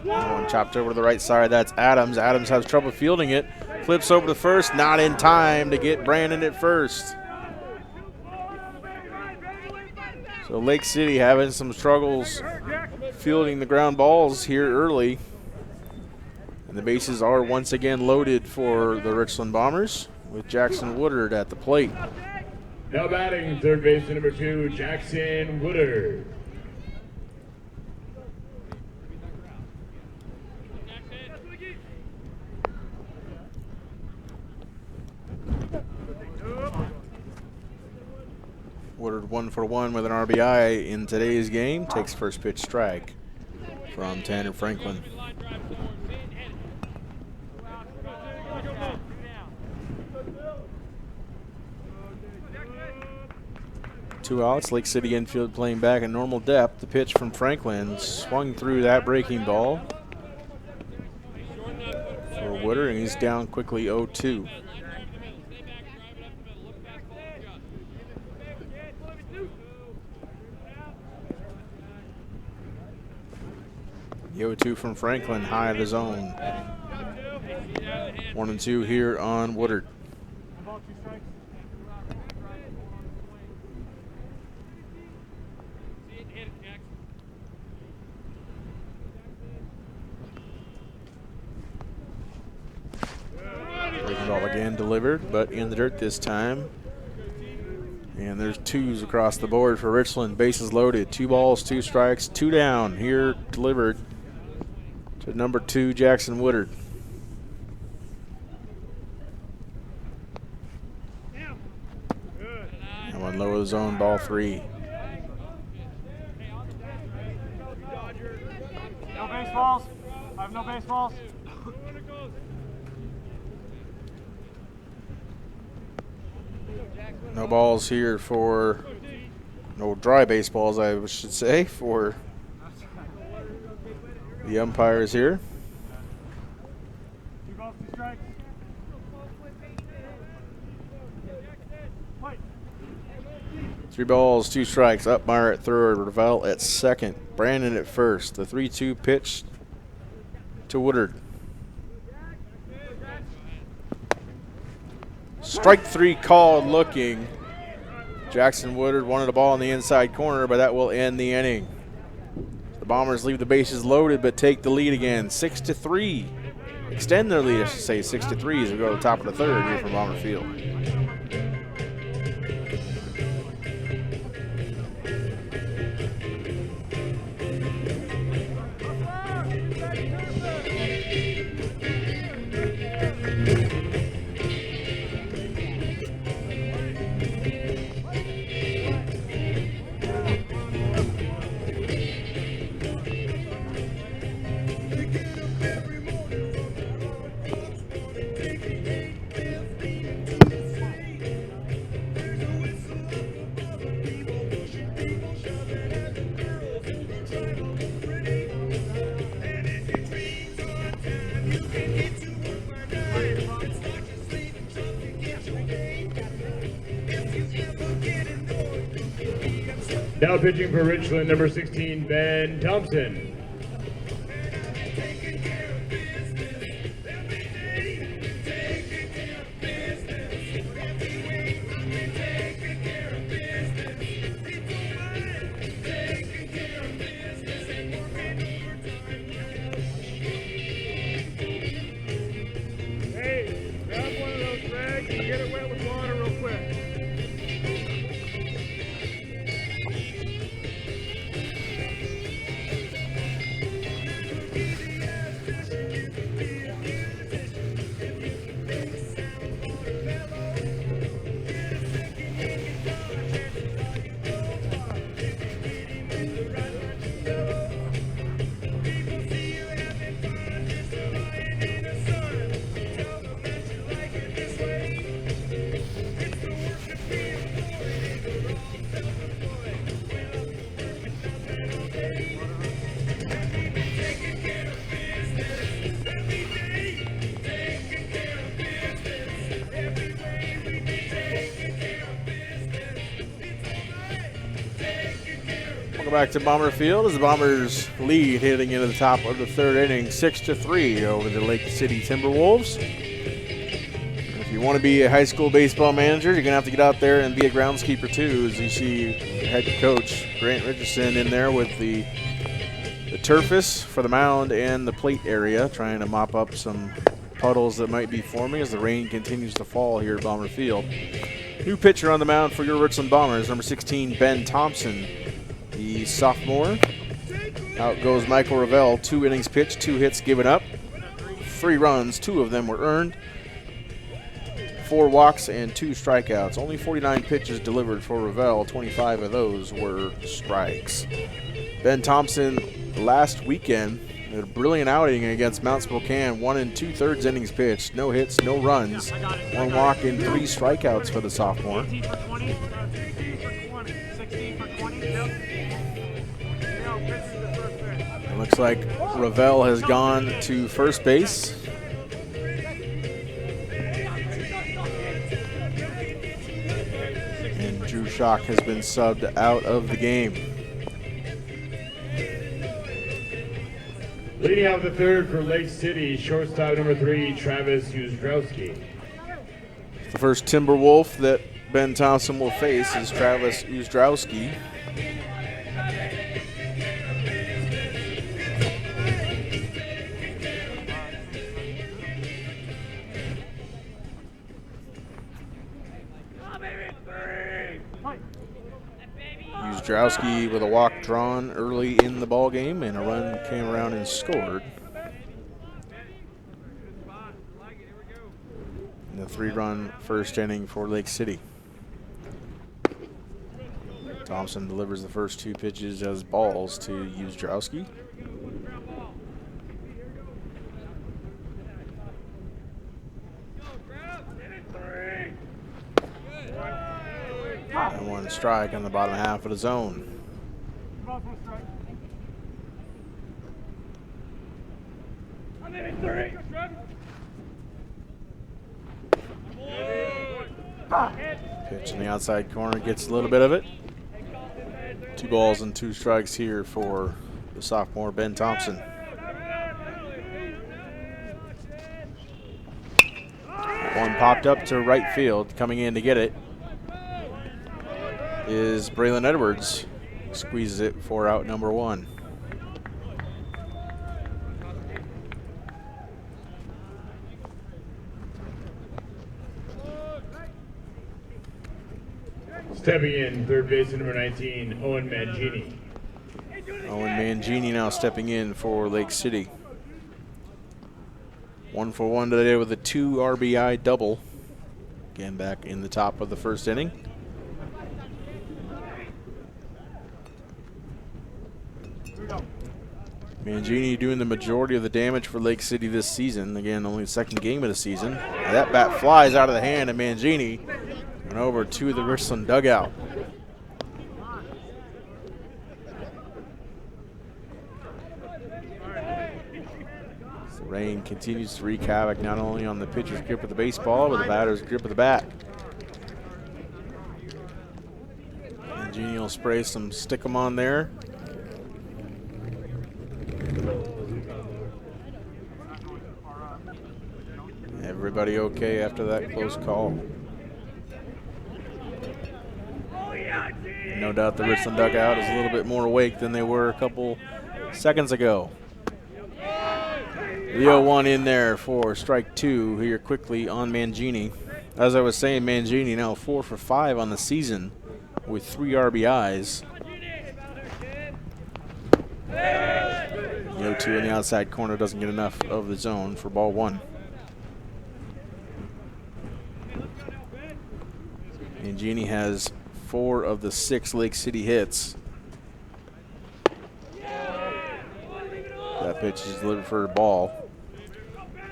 S1: One chopped over to the right side. That's Adams. Adams has trouble fielding it. Flips over to first. Not in time to get Brandon at first. So Lake City having some struggles fielding the ground balls here early. And the bases are once again loaded for the Richland Bombers with Jackson Woodard at the plate.
S2: Now batting, third baseman number 2, Jackson Woodard.
S1: Woodard 1 for 1 with an RBI in today's game. Takes first pitch strike from Tanner Franklin. Two outs. Lake City infield playing back at normal depth. The pitch from Franklin swung through that breaking ball for Woodard, and he's down quickly 0-2. The 0-2 from Franklin, high of the zone. 1-2 here on Woodard. Breaking ball again delivered, but in the dirt this time. And there's 2s across the board for Richland. Bases loaded. 2 balls, 2 strikes, 2 down. Here delivered to number 2, Jackson Woodard. And one low of the zone, ball 3.
S3: No baseballs. I have no baseballs.
S1: No balls here for, no dry baseballs, I should say, for the umpires here.
S3: 2 balls, 2 strikes.
S1: 3 balls, 2 strikes. Upmeyer at third, Ravel at second, Brandon at first. The 3-2 pitch to Woodard. Strike 3 called looking. Jackson Woodard wanted a ball in the inside corner, but that will end the inning. The Bombers leave the bases loaded, but take the lead again, 6-3. Extend their lead, I should say, 6-3 as we go to the top of the third here from Bomber Field.
S2: Now pitching for Richland, number 16, Ben Thompson.
S3: Hey, grab one of those rags and get it wet with water real quick.
S1: Welcome back to Bomber Field as the Bombers lead heading into the top of the third inning, 6-3 over the Lake City Timberwolves. If you want to be a high school baseball manager, you're going to have to get out there and be a groundskeeper too, as you see head coach Grant Richardson in there with the turfus for the mound and the plate area, trying to mop up some puddles that might be forming as the rain continues to fall here at Bomber Field. New pitcher on the mound for your Richland Bombers, number 16, Ben Thompson, the sophomore. Out goes Michael Ravel, 2 innings pitched, 2 hits given up, 3 runs, 2 of them were earned, 4 walks and 2 strikeouts. Only 49 pitches delivered for Ravel, 25 of those were strikes. Ben Thompson last weekend had a brilliant outing against Mount Spokane, 1 2/3 innings pitched, no hits, no runs, 1 walk and 3 strikeouts for the sophomore.
S3: 18 for 20, 16 for 20, 16 for 20.
S1: It looks like Ravel has gone to first base. And Drew Schock has been subbed out of the game.
S2: Leading out the third for Lake City, shortstop number 3, Travis Uzdrowski.
S1: The first Timberwolf that Ben Thompson will face is Travis Uzdrowski. Uzdrowski with a walk drawn early in the ball game, and a run came around and scored. In the 3-run first inning for Lake City. Thompson delivers the first 2 pitches as balls to Uzdrowski. And 1 strike on the bottom half of the zone. Pitch in the outside corner, gets a little bit of it. 2 balls and 2 strikes here for the sophomore Ben Thompson. 1 and popped up to right field. Coming in to get it is Braylon Edwards. Squeezes it for out number 1.
S2: Stepping in, third baseman number 19, Owen Mangini.
S1: Owen Mangini now stepping in for Lake City. 1 for 1 today with a 2 RBI double. Again, back in the top of the first inning. Mangini doing the majority of the damage for Lake City this season. Again, only the second game of the season. And that bat flies out of the hand of Mangini and over to the Richland dugout. The rain continues to wreak havoc not only on the pitcher's grip of the baseball, but the batter's grip of the bat. Mangini will spray some stick-em on there. Everybody okay after that close call? No doubt the Richland dugout is a little bit more awake than they were a couple seconds ago. The 0-1 in there for strike 2 here quickly on Mangini. As I was saying, Mangini now 4 for 5 on the season with 3 RBIs. The 0-2 in the outside corner doesn't get enough of the zone for ball 1. Mangini has 4 of the 6 Lake City hits. That pitch is delivered for a ball.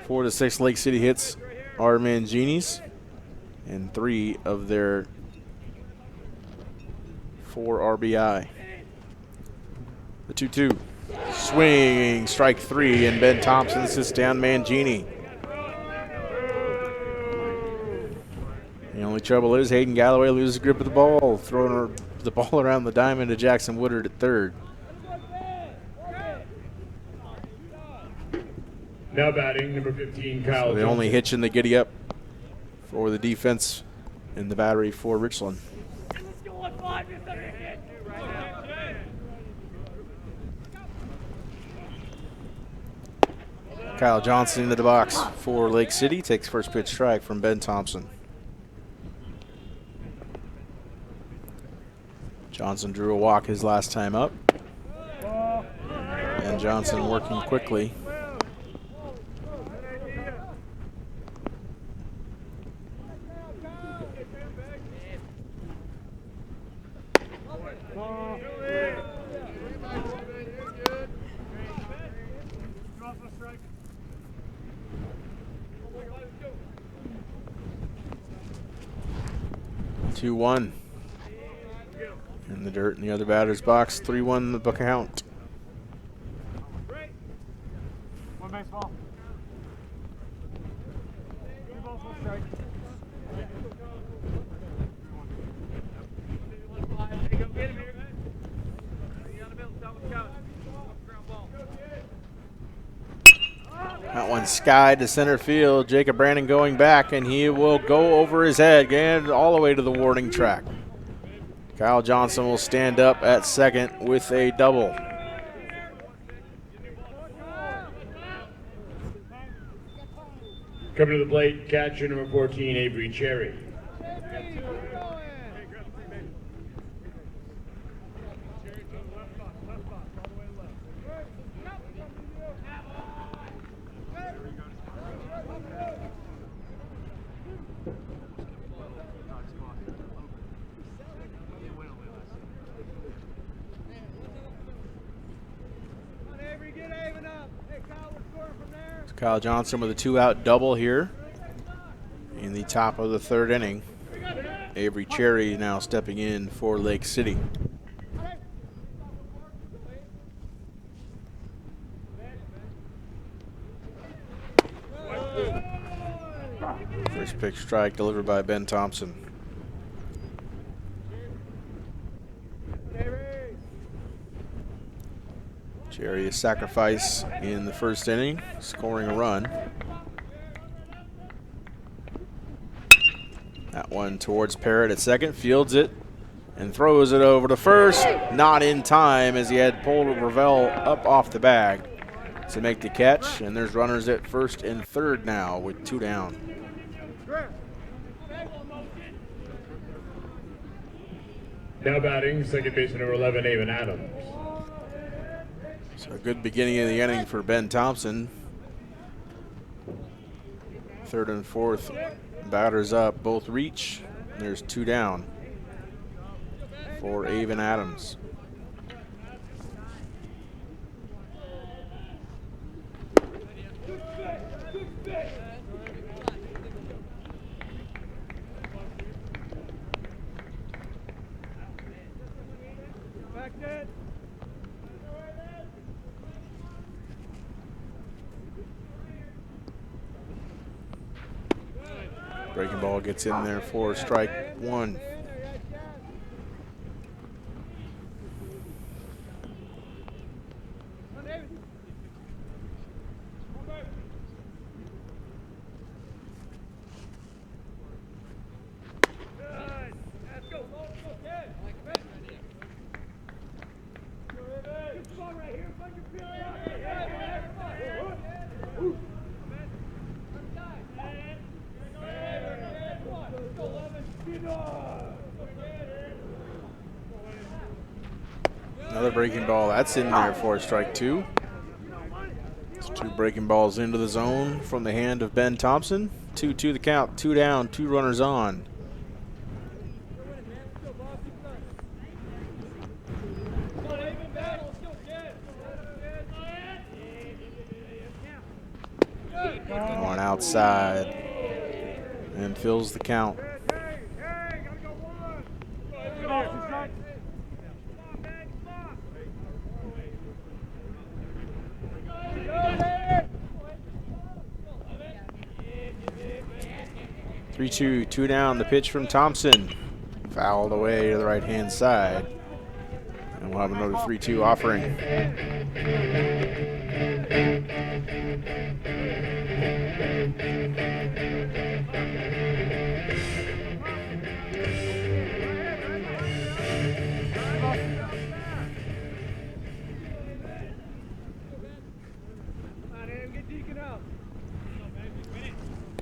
S1: 4 of the 6 Lake City hits are Mangini's, and 3 of their 4 RBI. The 2-2. Swing, strike 3, and Ben Thompson sits down Mangini. The only trouble is Hayden Galloway loses grip of the ball, throwing the ball around the diamond to Jackson Woodard at third.
S2: Now batting, number 15, Kyle
S1: So the only hitch in the giddy up for the defense in the battery for Richland. Kyle Johnson into the box for Lake City, takes first pitch strike from Ben Thompson. Johnson drew a walk his last time up. And Johnson working quickly. Two one. In the dirt in the other batter's box. 3-1 the book count.
S3: One baseball.
S1: That one skied to center field. Jacob Brandon going back, and he will go over his head again all the way to the warning track. Kyle Johnson will stand up at second with a double.
S2: Coming to the plate, catcher number 14, Avery Cherry.
S1: Kyle Johnson with a 2-out double here in the top of the third inning. Avery Cherry now stepping in for Lake City. First pitch strike delivered by Ben Thompson. Cherry a sacrifice in the first inning, scoring a run. That one towards Parrott at second, fields it and throws it over to first. Not in time as he had pulled Ravel up off the bag to make the catch. And there's runners at first and third now with 2 down.
S2: Now batting, second baseman number 11, Avon Adams.
S1: So a good beginning of the inning for Ben Thompson. Third and fourth batters up, both reach. There's 2 down for Avon Adams. Breaking ball gets in there for strike 1. Another breaking ball, that's in there for strike 2. It's 2 breaking balls into the zone from the hand of Ben Thompson. 2-2 the count, 2 down, 2 runners on. Going outside and fills the count. Three-two, 2 down. The pitch from Thompson, fouled away to the right-hand side, and we'll have another 3-2 offering.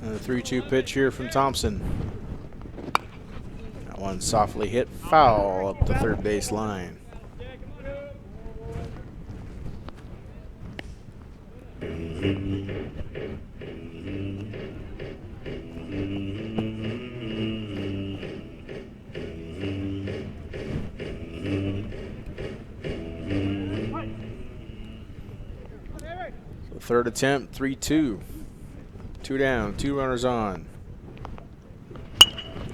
S1: And the 3-2 pitch here from Thompson. That one softly hit foul up the third base line. So third attempt, 3-2. 2 down, 2 runners on.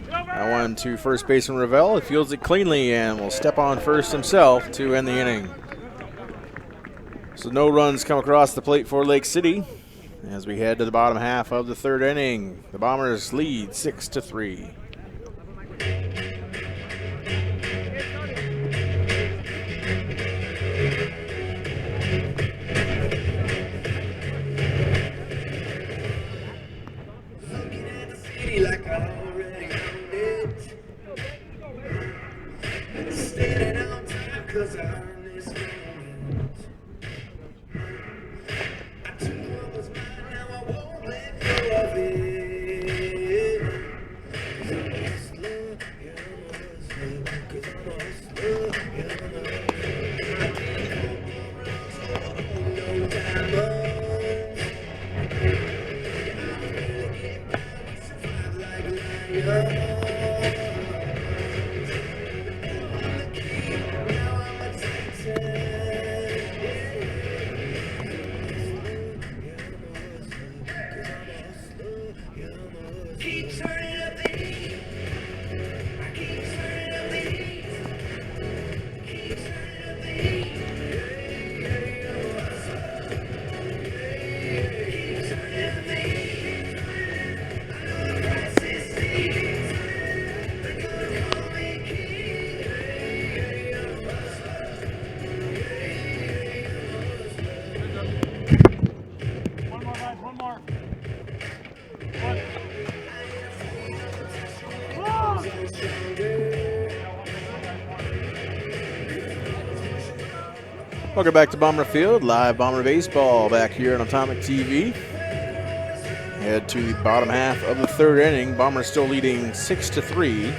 S1: That one to first baseman Ravel. He fields it cleanly and will step on first himself to end the inning. So no runs come across the plate for Lake City as we head to the bottom half of the third inning. The Bombers lead 6-3.
S4: Like I already owned it. Standing on time 'cause I earned this moment. I took what was mine, now I won't let go of it. 'Cause I'm a hustler, yeah, I'm a hustler. 'Cause I'm a hustler, yeah, I'm a hustler. I can't hold no diamonds.
S1: Welcome back to Bomber Field, live Bomber Baseball back here on Atomic TV. Head to the bottom half of the third inning. Bombers still leading 6-3.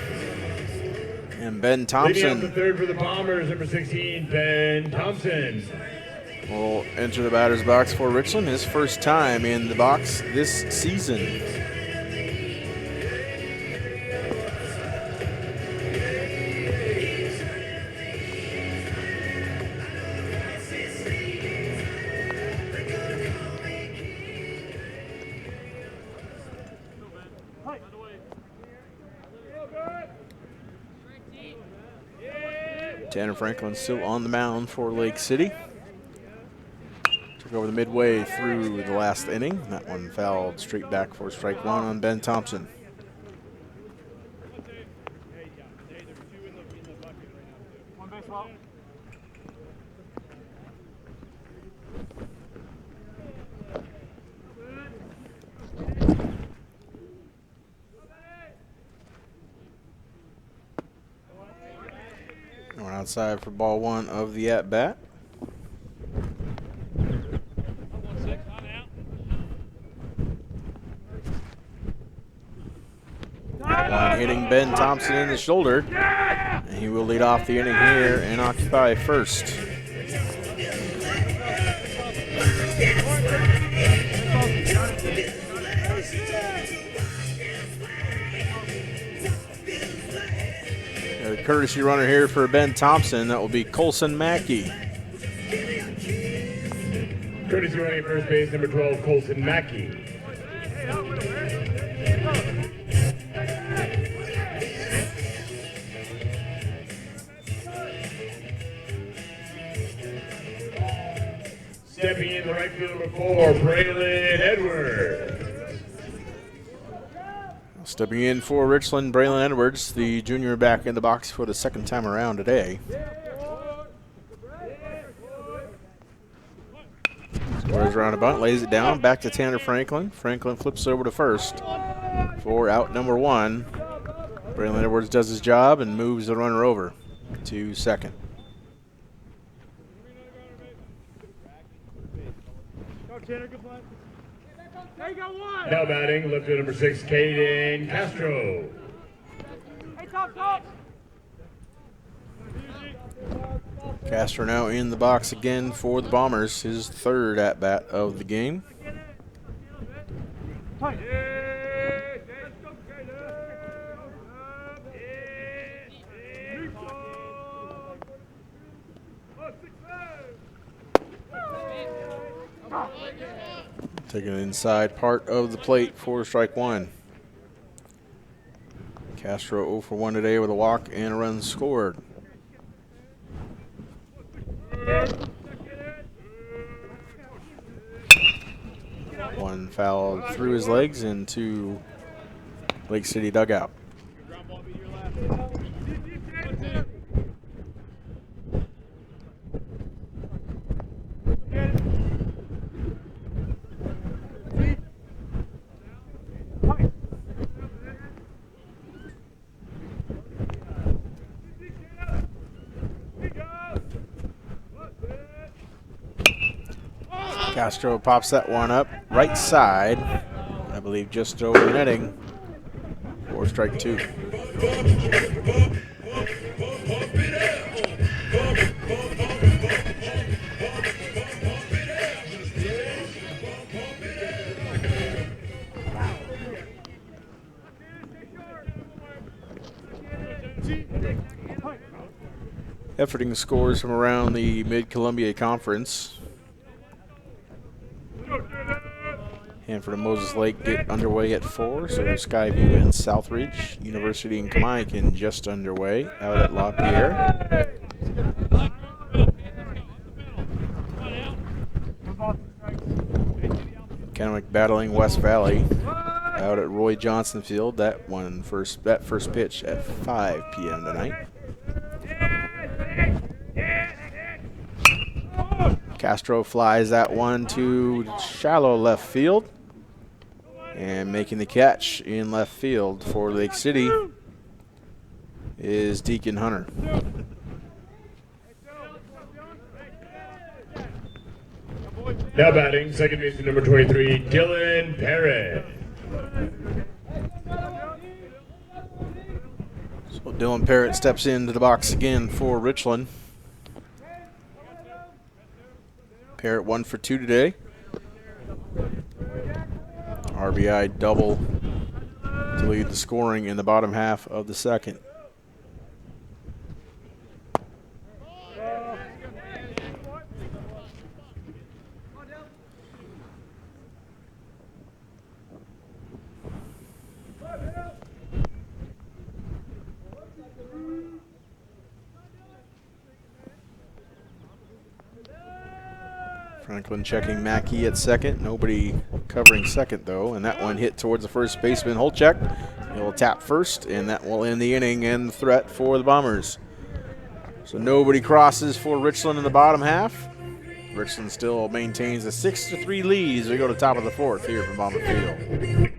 S1: And Ben Thompson
S2: leading up the third for the Bombers, number 16, Ben Thompson.
S1: will enter the batter's box for Richland, his first time in the box this season. Tanner Franklin still on the mound for Lake City. Took over the midway through the last inning. That one fouled straight back for strike one on Ben Thompson.
S3: One baseball.
S1: We're outside for ball one of the at-bat. One hitting Ben Thompson in the shoulder. And he will lead off the inning here and occupy first. Got a courtesy runner here for Ben Thompson. That will be Colson Mackey.
S2: Courtesy running at first base, number 12, Colson Mackey. Stepping in the right field, number 4, Braylon Edwards.
S1: Stepping in for Richland, Braylon Edwards, the junior, back in the box for the second time around today. Scores around a bunt, lays it down, back to Tanner Franklin. Franklin flips over to first for out number one. Braylon Edwards does his job and moves the runner over to second.
S2: Now batting, left field number 6, Caden Castro.
S3: Hey, top.
S1: Castro now in the box again for the Bombers, his third at-bat of the game. Taking an inside part of the plate for strike one. Castro 0 for 1 today with a walk and a run scored. One fouled through his legs into Lake City dugout. Castro pops that one up right side, I believe just over the netting for strike two. Efforting scores from around the Mid-Columbia Conference. Hanford and Moses Lake get underway at 4, so Skyview and Southridge. University and Kamaikan just underway out at LaPierre. Kennewick battling West Valley out at Roy Johnson Field. That first pitch at 5 p.m. tonight. Castro flies that one to shallow left field. And making the catch in left field for Lake City is Deacon Hunter.
S2: Now batting, second baseman number 23, Dylan Parrott.
S1: So Dylan Parrott steps into the box again for Richland. Parrott 1 for 2 today. RBI double to lead the scoring in the bottom half of the second. Franklin checking Mackey at second. Nobody covering second, though. And that one hit towards the first baseman, Holchek. He'll tap first, and that will end the inning and the threat for the Bombers. So nobody crosses for Richland in the bottom half. Richland still maintains a 6-3 lead as we go to the top of the fourth here from Bomber Field.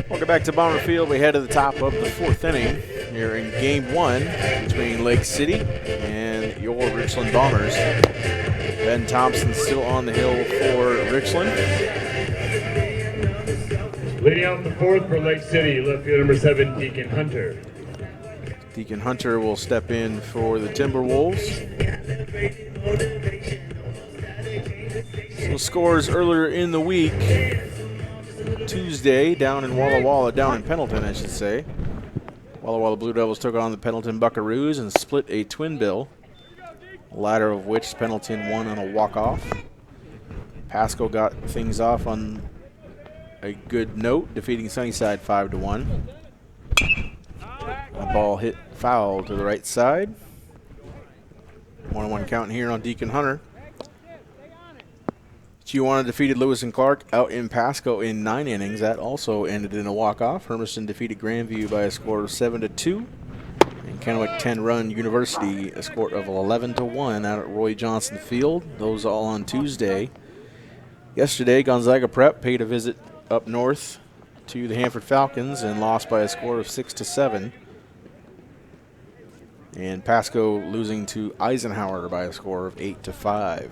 S1: Welcome back to Bomber Field. We head to the top of the fourth inning here in Game 1 between Lake City and your Richland Bombers. Ben Thompson still on the hill for Richland.
S2: Leading off the fourth for Lake City, left field number 7, Deacon Hunter.
S1: Deacon Hunter will step in for the Timberwolves. So scores earlier in the week. Tuesday down in Pendleton, I should say. Walla Walla Blue Devils took on the Pendleton Buckaroos and split a twin bill, the latter of which Pendleton won on a walk-off. Pasco got things off on a good note, defeating Sunnyside 5-1. A ball hit foul to the right side. 1-1 count here on Deacon Hunter. Chihuahua defeated Lewis and Clark out in Pasco in 9 innings. That also ended in a walk-off. Hermiston defeated Grandview by a score of 7-2. And Kennewick 10-run University a score of 11-1 out at Roy Johnson Field. Those all on Tuesday. Yesterday, Gonzaga Prep paid a visit up north to the Hanford Falcons and lost by a score of 6-7. And Pasco losing to Eisenhower by a score of 8-5.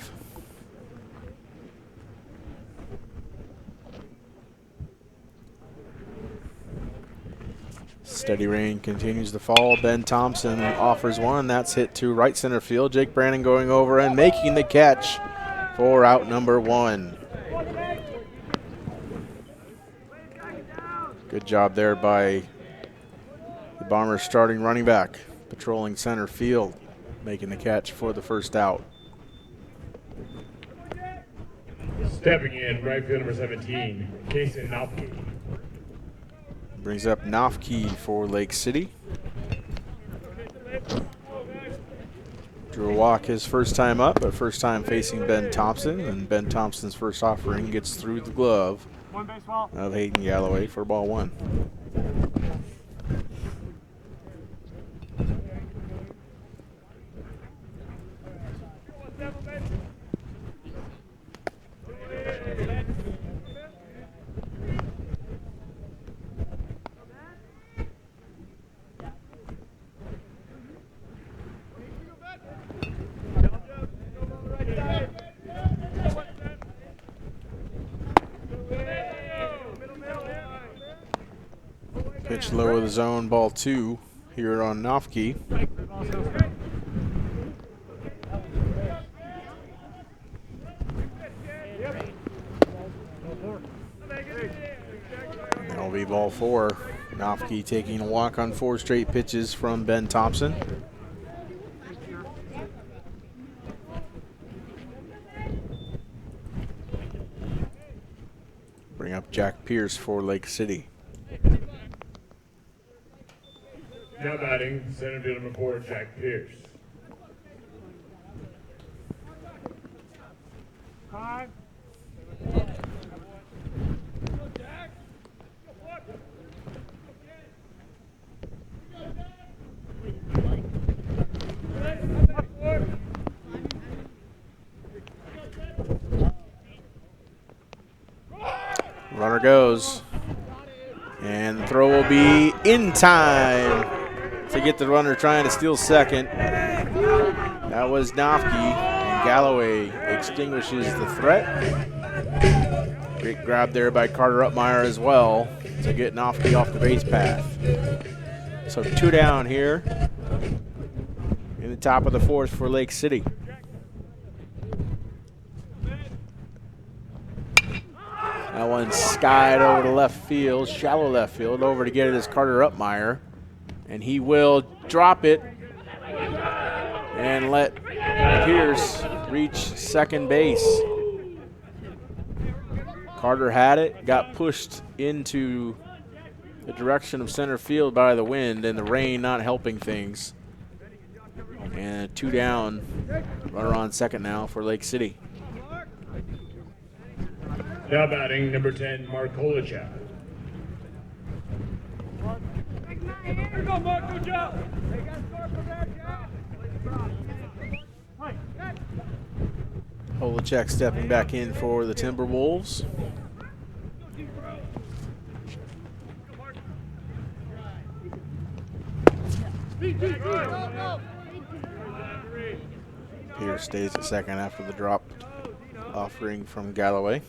S1: Steady rain continues to fall. Ben Thompson offers one. That's hit to right center field. Jake Brannon going over and making the catch for out number 1. Good job there by the Bombers starting running back, patrolling center field, making the catch for the first out.
S2: Stepping in, right field number 17, Kason Nopke.
S1: Brings up Nofke for Lake City. Drew a walk his first time up, but first time facing Ben Thompson, and Ben Thompson's first offering gets through the glove of Hayden Galloway for ball 1. Pitch low of the zone, ball 2 here on Nofke. That'll be ball 4. Nofke taking a walk on 4 straight pitches from Ben Thompson. Bring up Jack Pierce for Lake City.
S2: Now batting, center fielder number 4, Jack Pierce.
S1: Runner goes. And the throw will be in time to get the runner trying to steal second. That was Nofke, and Galloway extinguishes the threat. Great grab there by Carter Upmeyer as well to get Nofke off the base path. So 2 down here in the top of the 4th for Lake City. That one skied over to left field, shallow left field. Over to get it is Carter Upmeyer. And he will drop it and let Pierce reach second base. Carter had it, got pushed into the direction of center field by the wind and the rain not helping things. And 2 down, runner on second now for Lake City.
S2: Now batting, number 10, Mark Holichak.
S3: Here you go, Mark. Good job.
S1: Holichak stepping back in for the Timberwolves. Pierce stays at second after the drop offering from Galloway.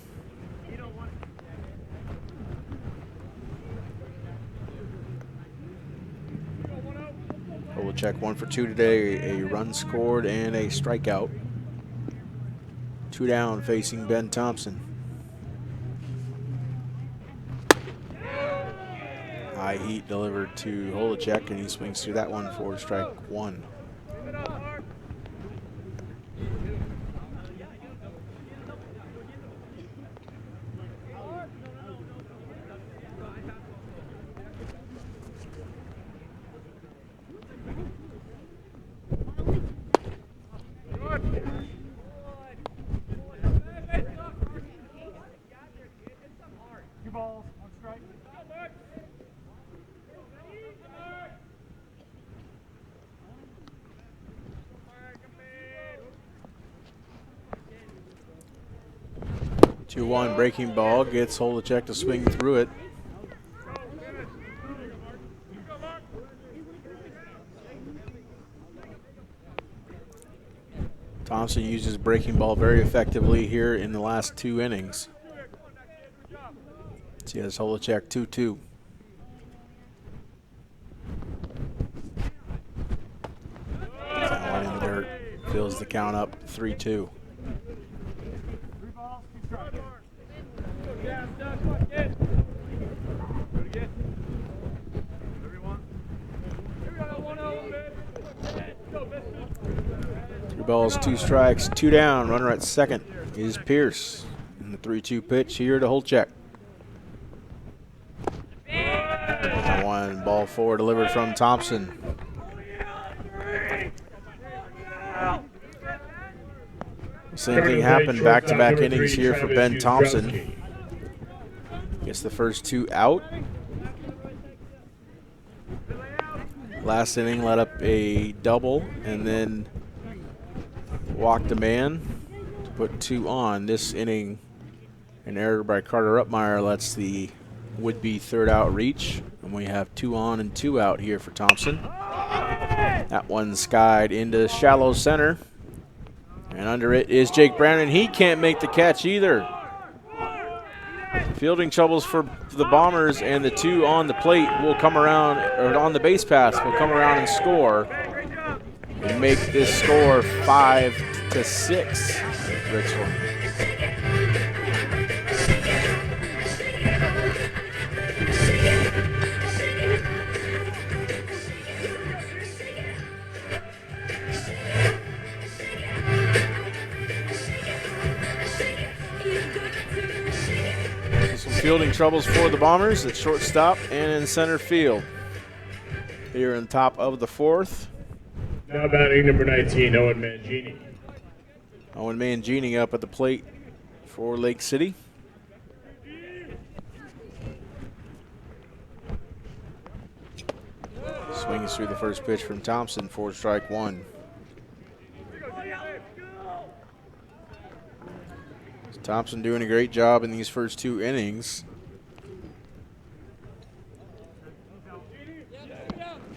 S1: Holichak 1 for 2 today, a run scored and a strikeout. 2 down facing Ben Thompson. High heat delivered to Holichak, and he swings through that one for strike 1.
S3: Balls, 1 strike.
S1: 2-1 breaking ball gets Holichak to swing through it. Thompson uses breaking ball very effectively here in the last 2 innings. See, has Holichak 2-2. That one in the dirt fills the count up 3-2. Three balls, 2 strikes, 2 down. Runner at second is Pierce. And the 3-2 pitch here to Holichak. One ball 4 delivered from Thompson. Same thing happened back-to-back innings here for Ben Thompson. Gets the first 2 out. Last inning let up a double and then walked a man to put 2 on. This inning, an error by Carter Upmeyer lets the would-be 3rd out reach, and we have 2 on and 2 out here for Thompson. That one skied into shallow center, and under it is Jake Brown, and he can't make the catch either. Fielding troubles for the Bombers, and the 2 on the plate will come around, or on the base pass will come around and score and make this score 5-6 Richland. Fielding troubles for the Bombers at shortstop and in center field. Here in the top of the 4th.
S2: Now batting number 19, Owen Mangini.
S1: Owen Mangini up at the plate for Lake City. Swings through the first pitch from Thompson for strike 1. Thompson doing a great job in these first 2 innings.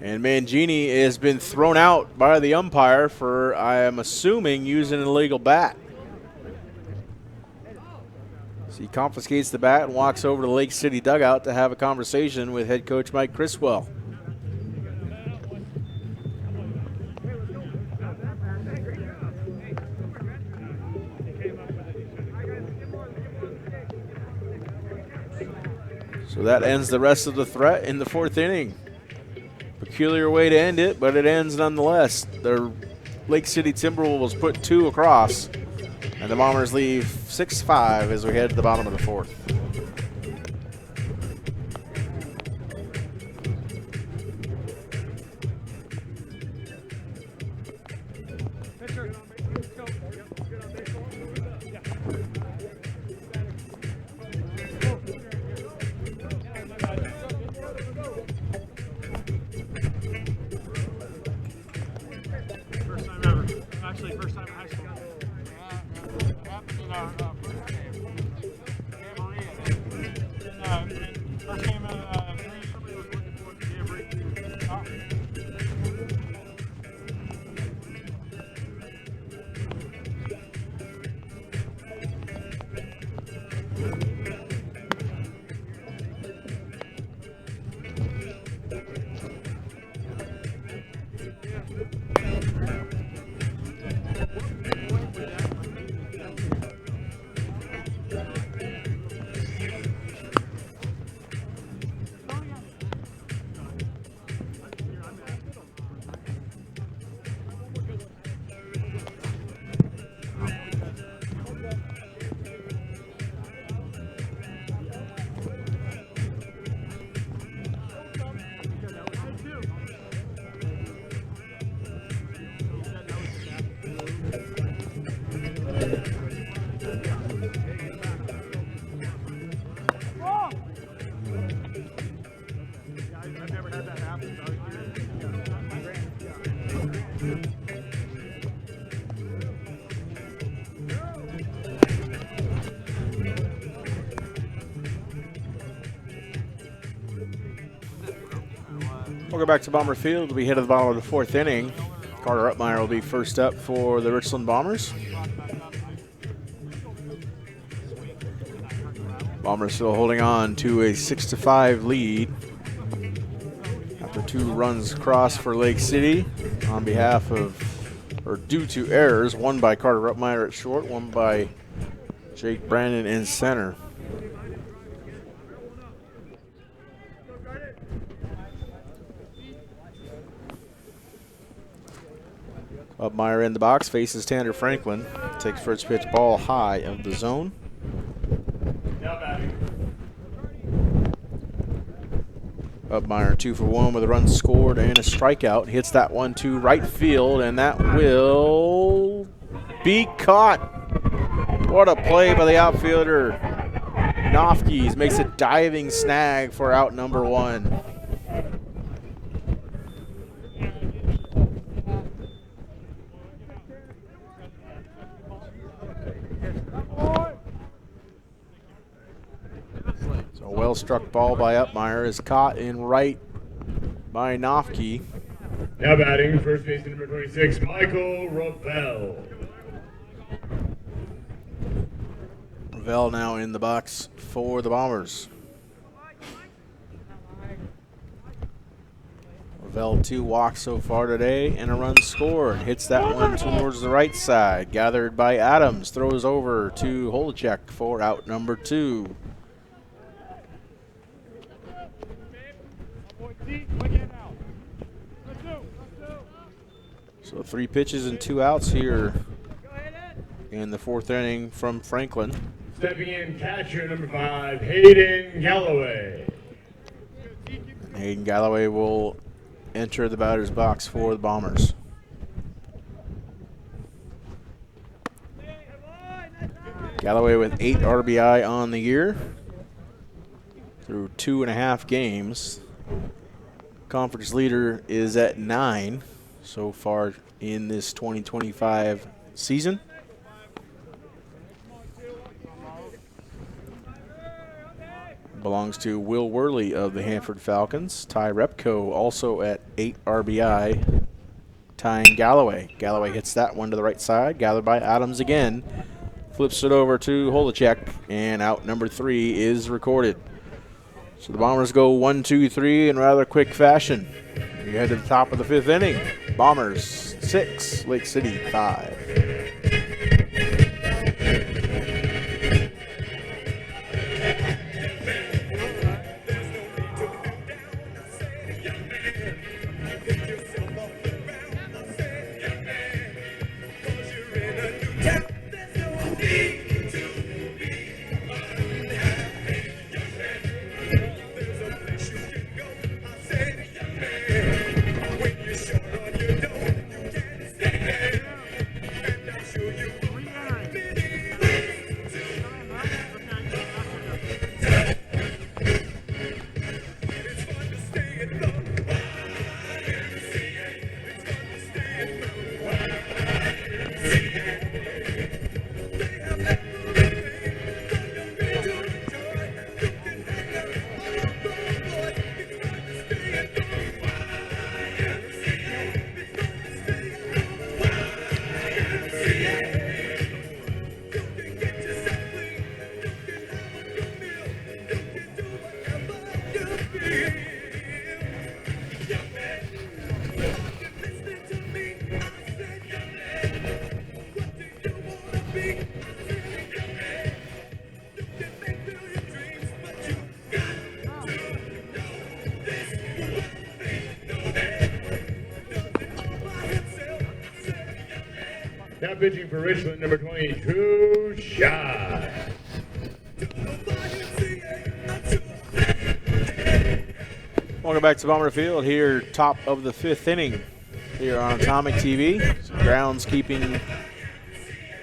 S1: And Mangini has been thrown out by the umpire for, I am assuming, using an illegal bat. So he confiscates the bat and walks over to the Lake City dugout to have a conversation with head coach Mike Criswell. So that ends the rest of the threat in the 4th inning. Peculiar way to end it, but it ends nonetheless. The Lake City Timberwolves put 2 across, and the Bombers leave 6-5 as we head to the bottom of the 4th. We'll go back to Bomber Field. We hit at the bottom of the 4th inning. Carter Uppmeyer will be first up for the Richland Bombers. Bombers still holding on to a 6-5 lead after 2 runs across for Lake City on behalf of, or due to errors, one by Carter Uppmeyer at short, one by Jake Brandon in center. Uppmeyer in the box, faces Tanner Franklin. Takes first pitch, ball high of the zone. Uppmeyer 2 for 1 with a run scored and a strikeout. Hits that one to right field, and that will be caught. What a play by the outfielder. Nofkes makes a diving snag for out number 1. Well-struck ball by Uppmeyer is caught in right by Nofke.
S2: Now batting, first baseman number 26, Michael Ravel.
S1: Lavelle now in the box for the Bombers. Lavelle 2 walks so far today and a run scored. Hits that one towards the right side. Gathered by Adams. Throws over to Holacek for out number 2. So 3 pitches and 2 outs here in the 4th inning from Franklin.
S2: Stepping in, catcher number 5, Hayden Galloway.
S1: Hayden Galloway will enter the batter's box for the Bombers. Galloway with 8 RBI on the year through 2.5 games. Conference leader is at 9 so far in this 2025 season. Belongs to Will Worley of the Hanford Falcons. Ty Repko also at 8 RBI, tying Galloway. Galloway hits that one to the right side, gathered by Adams again. Flips it over to Holacek, and out number 3 is recorded. So the Bombers go 1, 2, 3 in rather quick fashion. We head to the top of the 5th inning. Bombers 6, Lake City 5.
S2: Now pitching for Richland, number 22, Shot.
S1: Welcome back to Bomber Field here, top of the 5th inning here on Atomic TV. Groundskeeping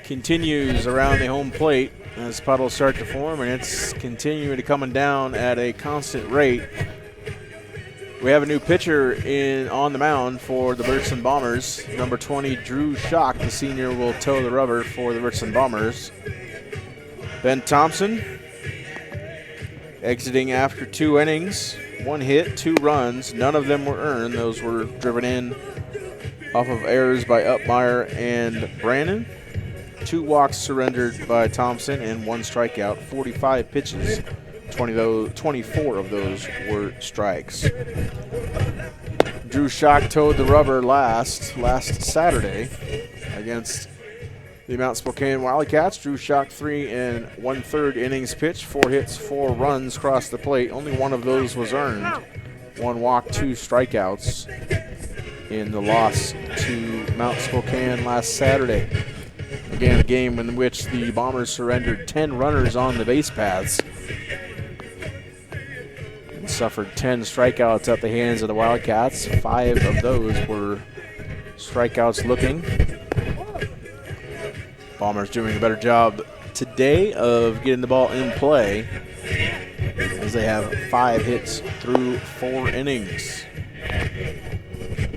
S1: continues around the home plate as puddles start to form, and it's continuing to coming down at a constant rate. We have a new pitcher on the mound for the Richland Bombers. Number 20, Drew Schock, the senior, will toe the rubber for the Richland Bombers. Ben Thompson exiting after 2 innings, 1 hit, 2 runs. None of them were earned. Those were driven in off of errors by Upmeyer and Brandon. 2 walks surrendered by Thompson and 1 strikeout, 45 pitches. 24 of those were strikes. Drew Schock towed the rubber last Saturday against the Mount Spokane Wildcats. Drew Schock 3 1/3 innings pitched, 4 hits, 4 runs crossed the plate. Only 1 of those was earned. 1 walk, 2 strikeouts in the loss to Mount Spokane last Saturday. Again, a game in which the Bombers surrendered 10 runners on the base paths and suffered 10 strikeouts at the hands of the Wildcats. 5 of those were strikeouts looking. Bombers doing a better job today of getting the ball in play as they have 5 hits through 4 innings.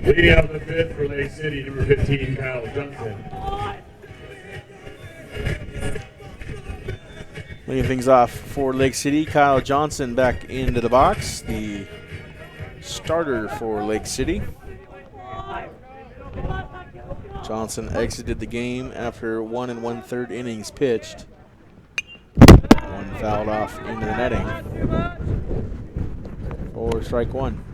S2: Leading out the 5th for Lake City, number 15, Kyle Johnson.
S1: Leading things off for Lake City, Kyle Johnson back into the box, the starter for Lake City. Johnson exited the game after 1 1/3 innings pitched. Fouled off into the netting. For strike one.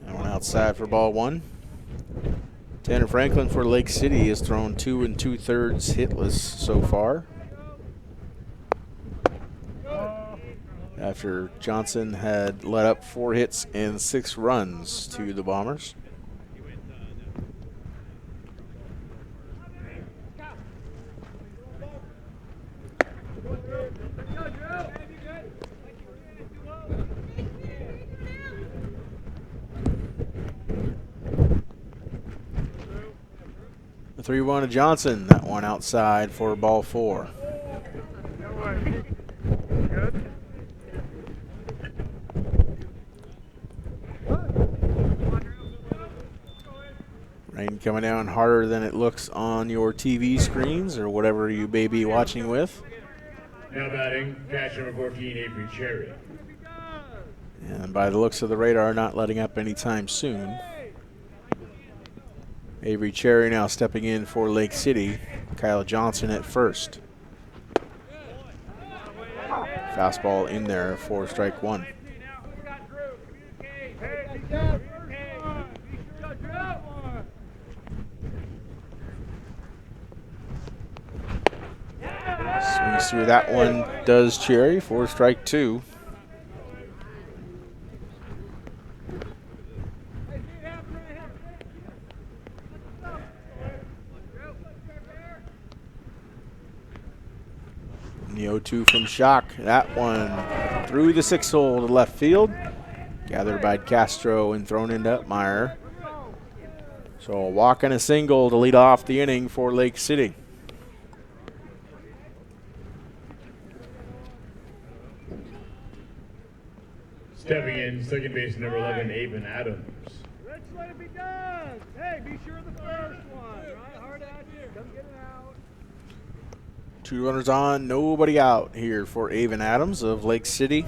S1: That one outside for ball one. Tanner Franklin for Lake City has thrown 2 2/3 hitless so far, after Johnson had let up 4 hits and 6 runs to the Bombers. The 3-1 to Johnson, that one outside for ball 4. Rain coming down harder than it looks on your TV screens or whatever you may be watching with.
S2: Now batting, catch number 14, Avery Cherry.
S1: And by the looks of the radar, not letting up anytime soon. Avery Cherry now stepping in for Lake City. Kyle Johnson at first. Fastball in there for strike one. Swings through that one, does Cherry for strike two. And the 0-2 from Shock. That one through the 6 hole to left field. Gathered by Castro and thrown into Upmeyer. So a walk and a single to lead off the inning for Lake City.
S2: Stepping in, second base number 11, Avon Adams.
S3: Let's let it be done. Hey, be sure of the first one. Right, hard out here. Come get it out.
S1: 2 runners on, nobody out here for Avon Adams of Lake City.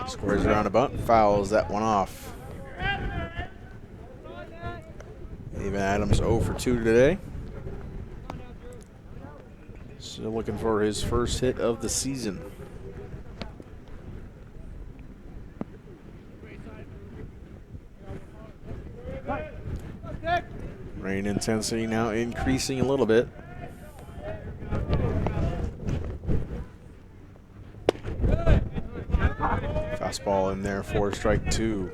S1: Squares around a bunt, fouls that one off. Avon Adams 0 for 2 today. Still looking for his first hit of the season. Rain intensity now increasing a little bit. Fastball in there for strike two.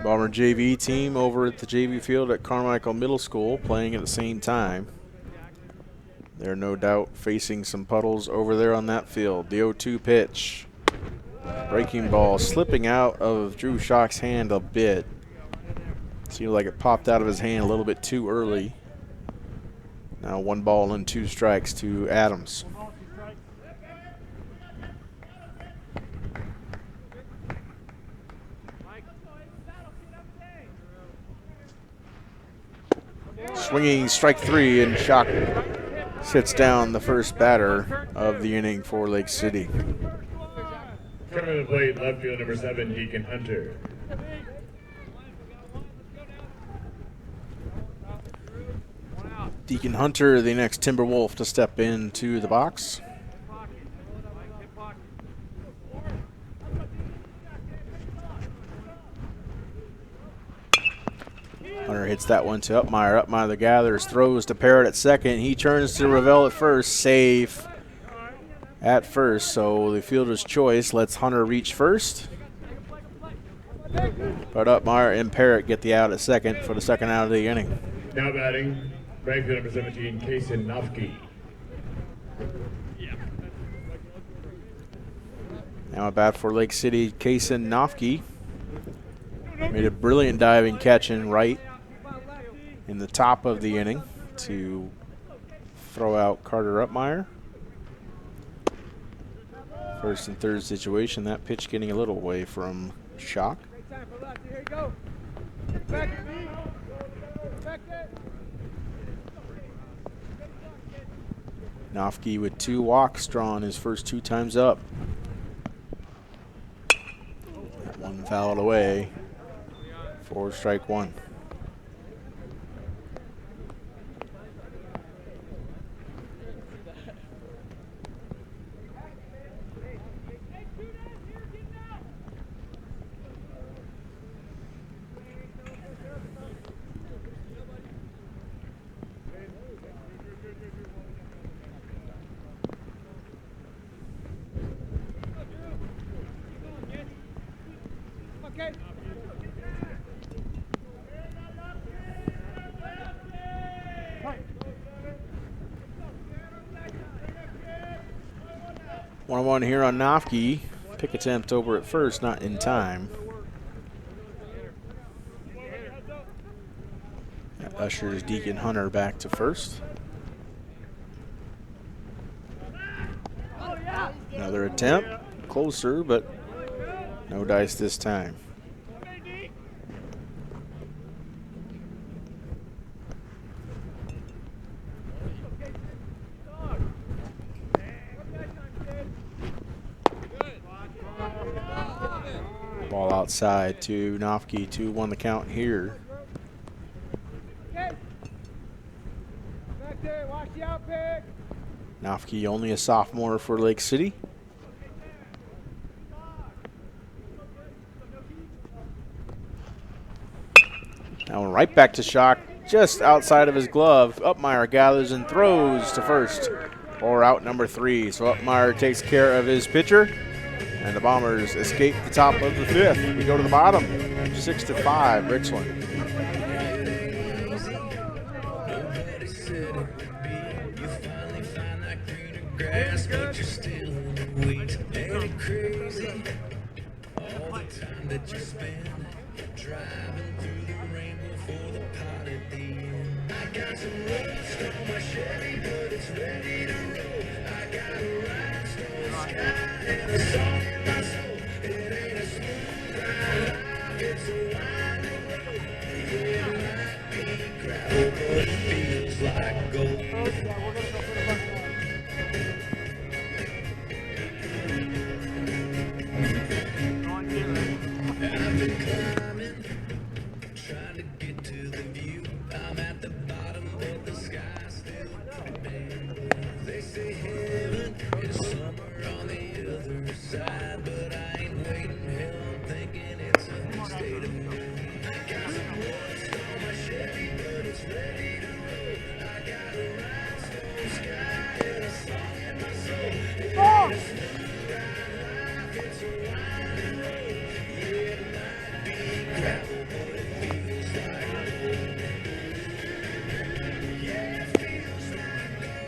S1: Bomber JV team over at the JV field at Carmichael Middle School playing at the same time. They're no doubt facing some puddles over there on that field. The 0-2 pitch. Breaking ball slipping out of Drew Schock's hand a bit. Seemed like it popped out of his hand a little bit too early. Now 1 ball and 2 strikes to Adams. Swinging strike 3, and Schock sits down the first batter of the inning for Lake City.
S2: Coming to the plate, left field number 7, Deacon Hunter.
S1: Deacon Hunter, the next Timberwolf to step into the box. Hunter hits that one to Upmeyer. Upmeyer, the gathers, throws to Parrott at second. He turns to Ravel at first. Safe at first, so the fielder's choice lets Hunter reach first. But Upmeyer and Parrott get the out at second for the second out of the inning.
S2: Now batting, right field number 17, Kason Nofke.
S1: Now a bat for Lake City, Kason Nofke. Made a brilliant diving catch in right in the top of the inning to throw out Carter Upmeyer. First and third situation, that pitch getting a little away from Schock. Nofke with 2 walks drawn his first 2 times up. That one fouled away for strike 1. One here on Nofke. Pick attempt over at first, not in time. That ushers Deacon Hunter back to first. Another attempt, closer, but no dice this time. Ball outside to Nofke, 2-1 the count here. Nofke only a sophomore for Lake City. Now right back to Shock, just outside of his glove. Upmeyer gathers and throws to first for out number 3. So Upmeyer takes care of his pitcher, and the Bombers escape the top of the 5th. We go to the bottom, 6-5, Richland.
S4: Grass, but you're still in the weeds. Ain't it crazy? All the time that you spend driving through the rainbow for the pot at the end. I got some rust on my Chevy, but it's ready to roll. I got a rhinestone sky and a song in my soul. It ain't a smooth ride life, it's a winding road. Yeah, it might be gravel, but it feels like gold. I've been climbing, trying to get to the view. I'm at the bottom, but the sky's still blue. They say heaven is somewhere on the other side, but I ain't waiting. Hell, I'm thinking it's a state of mind. I got some rust on my Chevy, but it's ready to roll. I got a rhinestone sky and a song in my soul. It ain't a smooth ride life, it's a winding road. Yeah, it might be gravel, but it feels like gold. Yeah, it feels like gold.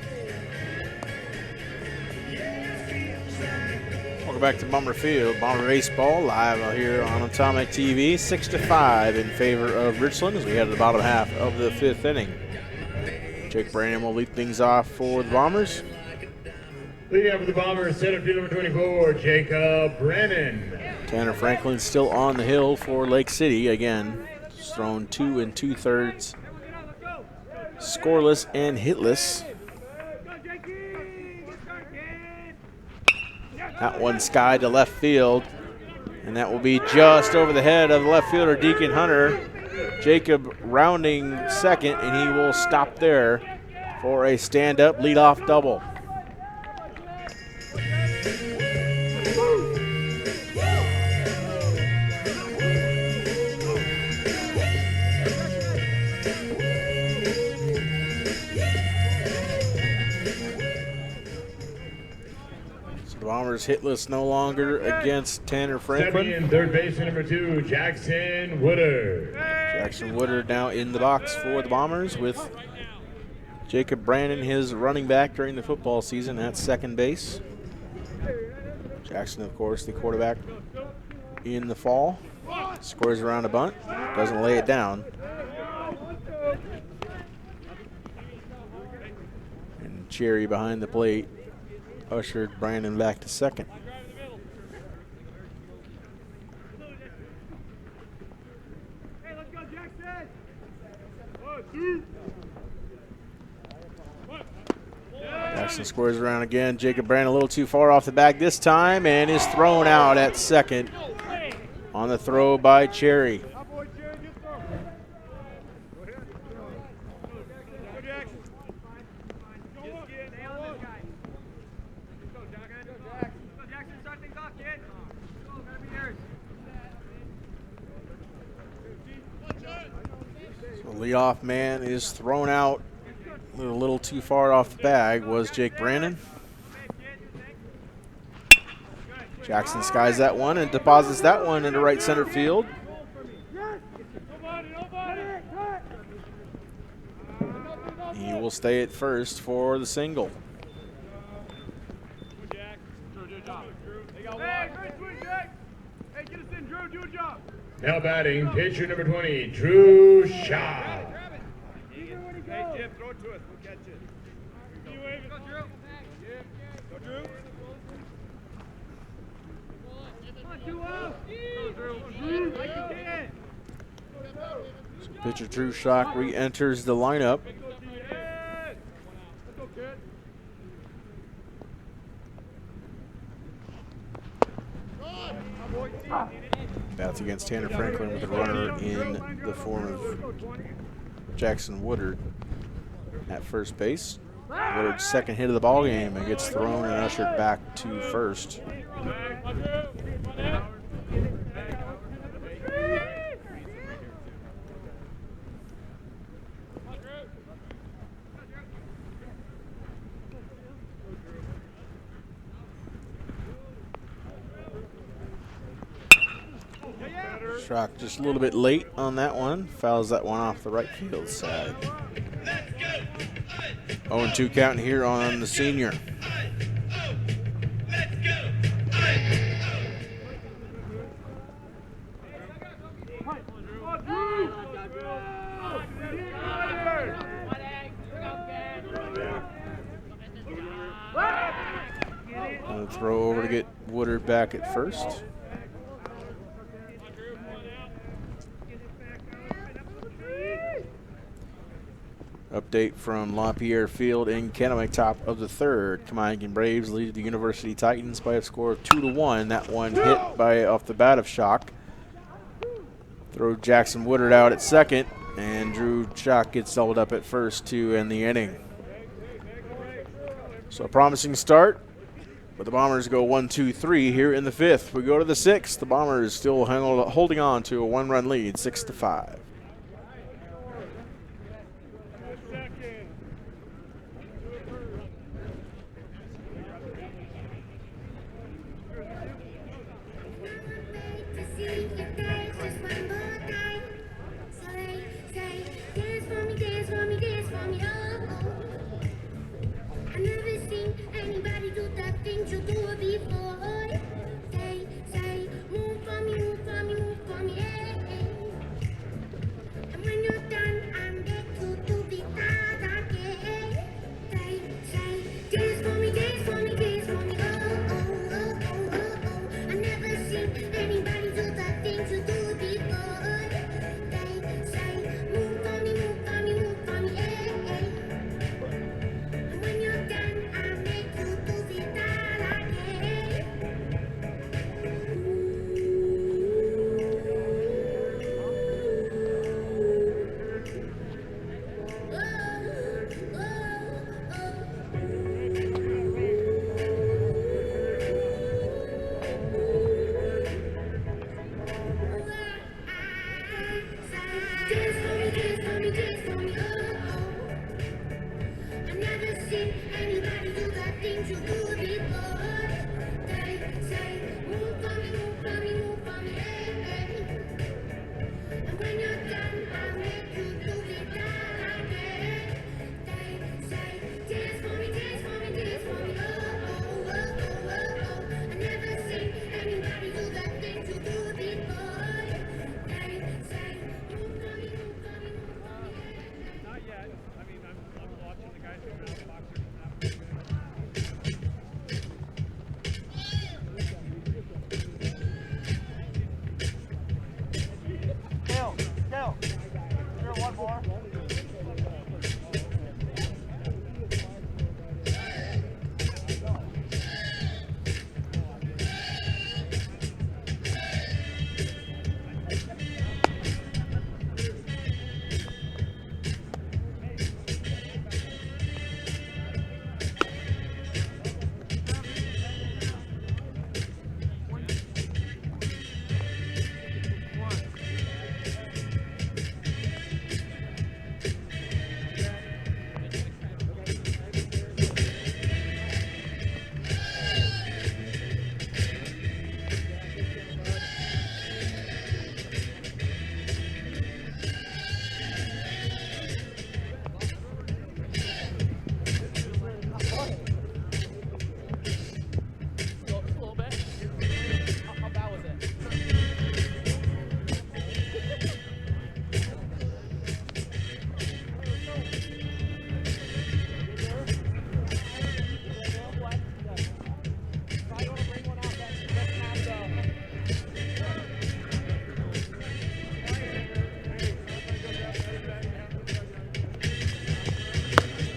S4: Yeah, it feels like gold.
S1: Welcome back to Bomber Field. Bomber Baseball live out here on Atomic TV. 6-5 in favor of Richland as we head to the bottom half of the 5th inning. Jake Brandon will lead things off for the Bombers.
S2: Leading up for the Bombers, center field number 24, Jacob Brennan.
S1: Tanner Franklin still on the hill for Lake City. Again, he's thrown 2 2/3, scoreless and hitless. That one sky to left field, and that will be just over the head of the left fielder, Deacon Hunter. Jacob rounding second, and he will stop there for a stand-up leadoff double. The Bombers hitless no longer against Tanner
S2: Stepping
S1: Franklin.
S2: in third baseman number 2, Jackson Woodard.
S1: Jackson Woodard now in the box for the Bombers with Jacob Brandon, his running back during the football season, at second base. Jackson, of course, the quarterback in the fall. Scores around a bunt, doesn't lay it down. And Cherry behind the plate ushered Brandon back to second. Jackson squares around again. Jacob Brand a little too far off the bag this time and is thrown out at second on the throw by Cherry. So leadoff man is thrown out. A little too far off the bag was Jake Brandon. Jackson skies that one and deposits that one into right center field. He will stay at first for the single.
S2: Now batting, pitcher number 20, Drew Shaw.
S3: Hey, Jim, throw it to us. We'll catch it. Go, Drew. Go, Drew. Come on, 2-0. Go, Drew. I can get it.
S1: So pitcher Drew Schock re-enters the lineup. Bats against Tanner Franklin with a runner in the form of Jackson Woodard at first base. Woodard's second hit of the ball game and gets thrown and ushered back to first. Schock just a little bit late on that one. Fouls that one off the right field side. 0-2 count here on the senior. Throw over to get Woodard back at first. Update from LaPierre Field in Kennewick, top of the third. Kamiakin Braves lead the University Titans by a score of 2-1. That one hit by off the bat of Schock. Throw Jackson Woodard out at second, and Drew Schock gets doubled up at first to end the inning. So a promising start, but the Bombers go 1-2-3 here in the fifth. We go to the sixth. The Bombers still holding on to a one-run lead, 6-5.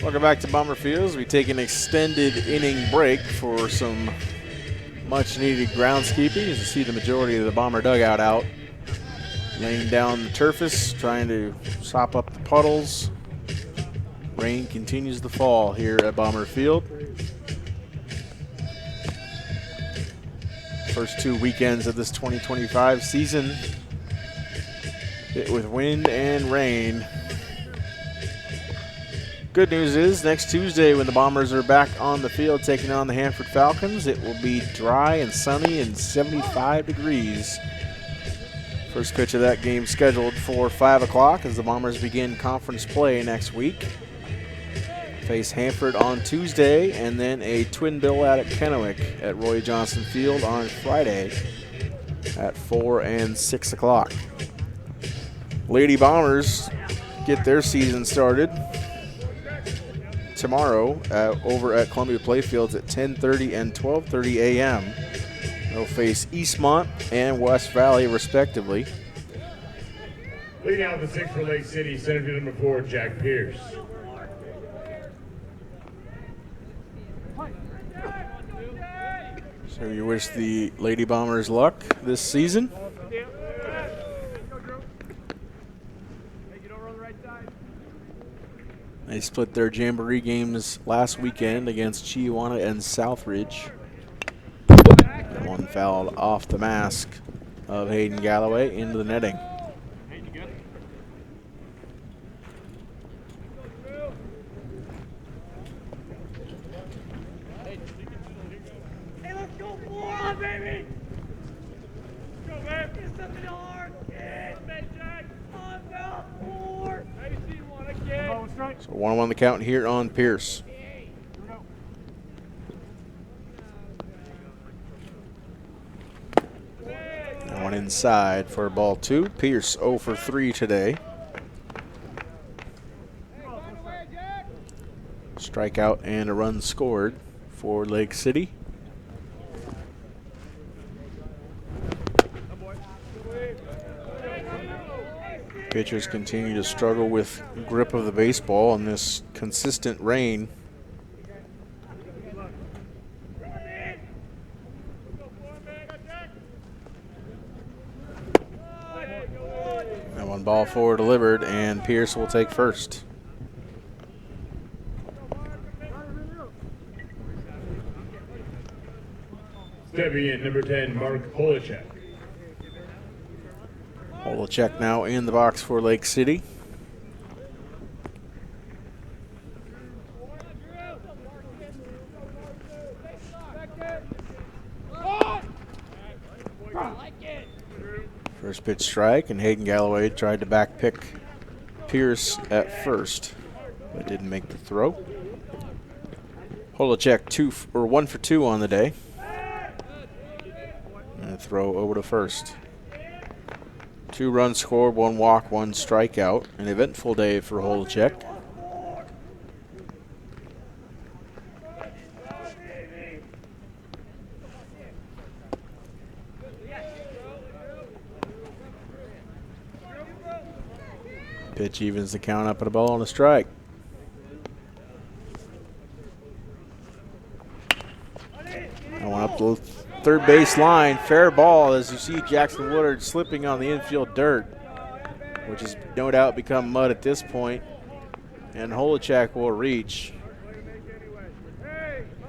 S1: Welcome back to Bomber Fields. We take an extended inning break for some much-needed groundskeeping. As you see the majority of the Bomber dugout out, laying down the turfus, trying to sop up the puddles. Rain continues to fall here at Bomber Field. First 2 weekends of this 2025 season hit with wind and rain. Good news is next Tuesday when the Bombers are back on the field taking on the Hanford Falcons, it will be dry and sunny and 75 degrees. First pitch of that game scheduled for 5 o'clock as the Bombers begin conference play next week. Face Hanford on Tuesday and then a twin billet at Kennewick at Roy Johnson Field on Friday at 4 and 6 o'clock. Lady Bombers get their season started tomorrow over at Columbia Playfields at 10:30 and 12:30 a.m. They'll face Eastmont and West Valley respectively.
S2: Leading out the 6 for Lake City, center field number 4, Jack Pierce.
S1: So you wish the Lady Bombers luck this season. They split their Jamboree games last weekend against Chihuahua and Southridge. And one fouled off the mask of Hayden Galloway into the netting.
S3: Hey, let's go 4 on, baby! Go, man! Get something hard! Get, man, Jack! On, bell, 4! Hey, you seen one again? Oh, strike.
S1: So 1-1 the count here on Pierce. And one inside for ball 2. Pierce 0 for 3 today. Strikeout and a run scored for Lake City. Pitchers continue to struggle with grip of the baseball in this consistent rain. And one ball forward delivered, and Pierce will take first.
S2: Stepping in, number 10, Mark Polachek.
S1: Polachek now in the box for Lake City. First pitch strike, and Hayden Galloway tried to back pick Pierce at first, but didn't make the throw. Polachek 1 for 2 on the day. And a throw over to first. 2 runs scored, 1 walk, 1 strikeout. An eventful day for Holacek. Pitch evens the count up at a ball and a strike. And one up the third base line. Fair ball as you see Jackson Woodard slipping on the infield dirt, which has no doubt become mud at this point. And Holacek will reach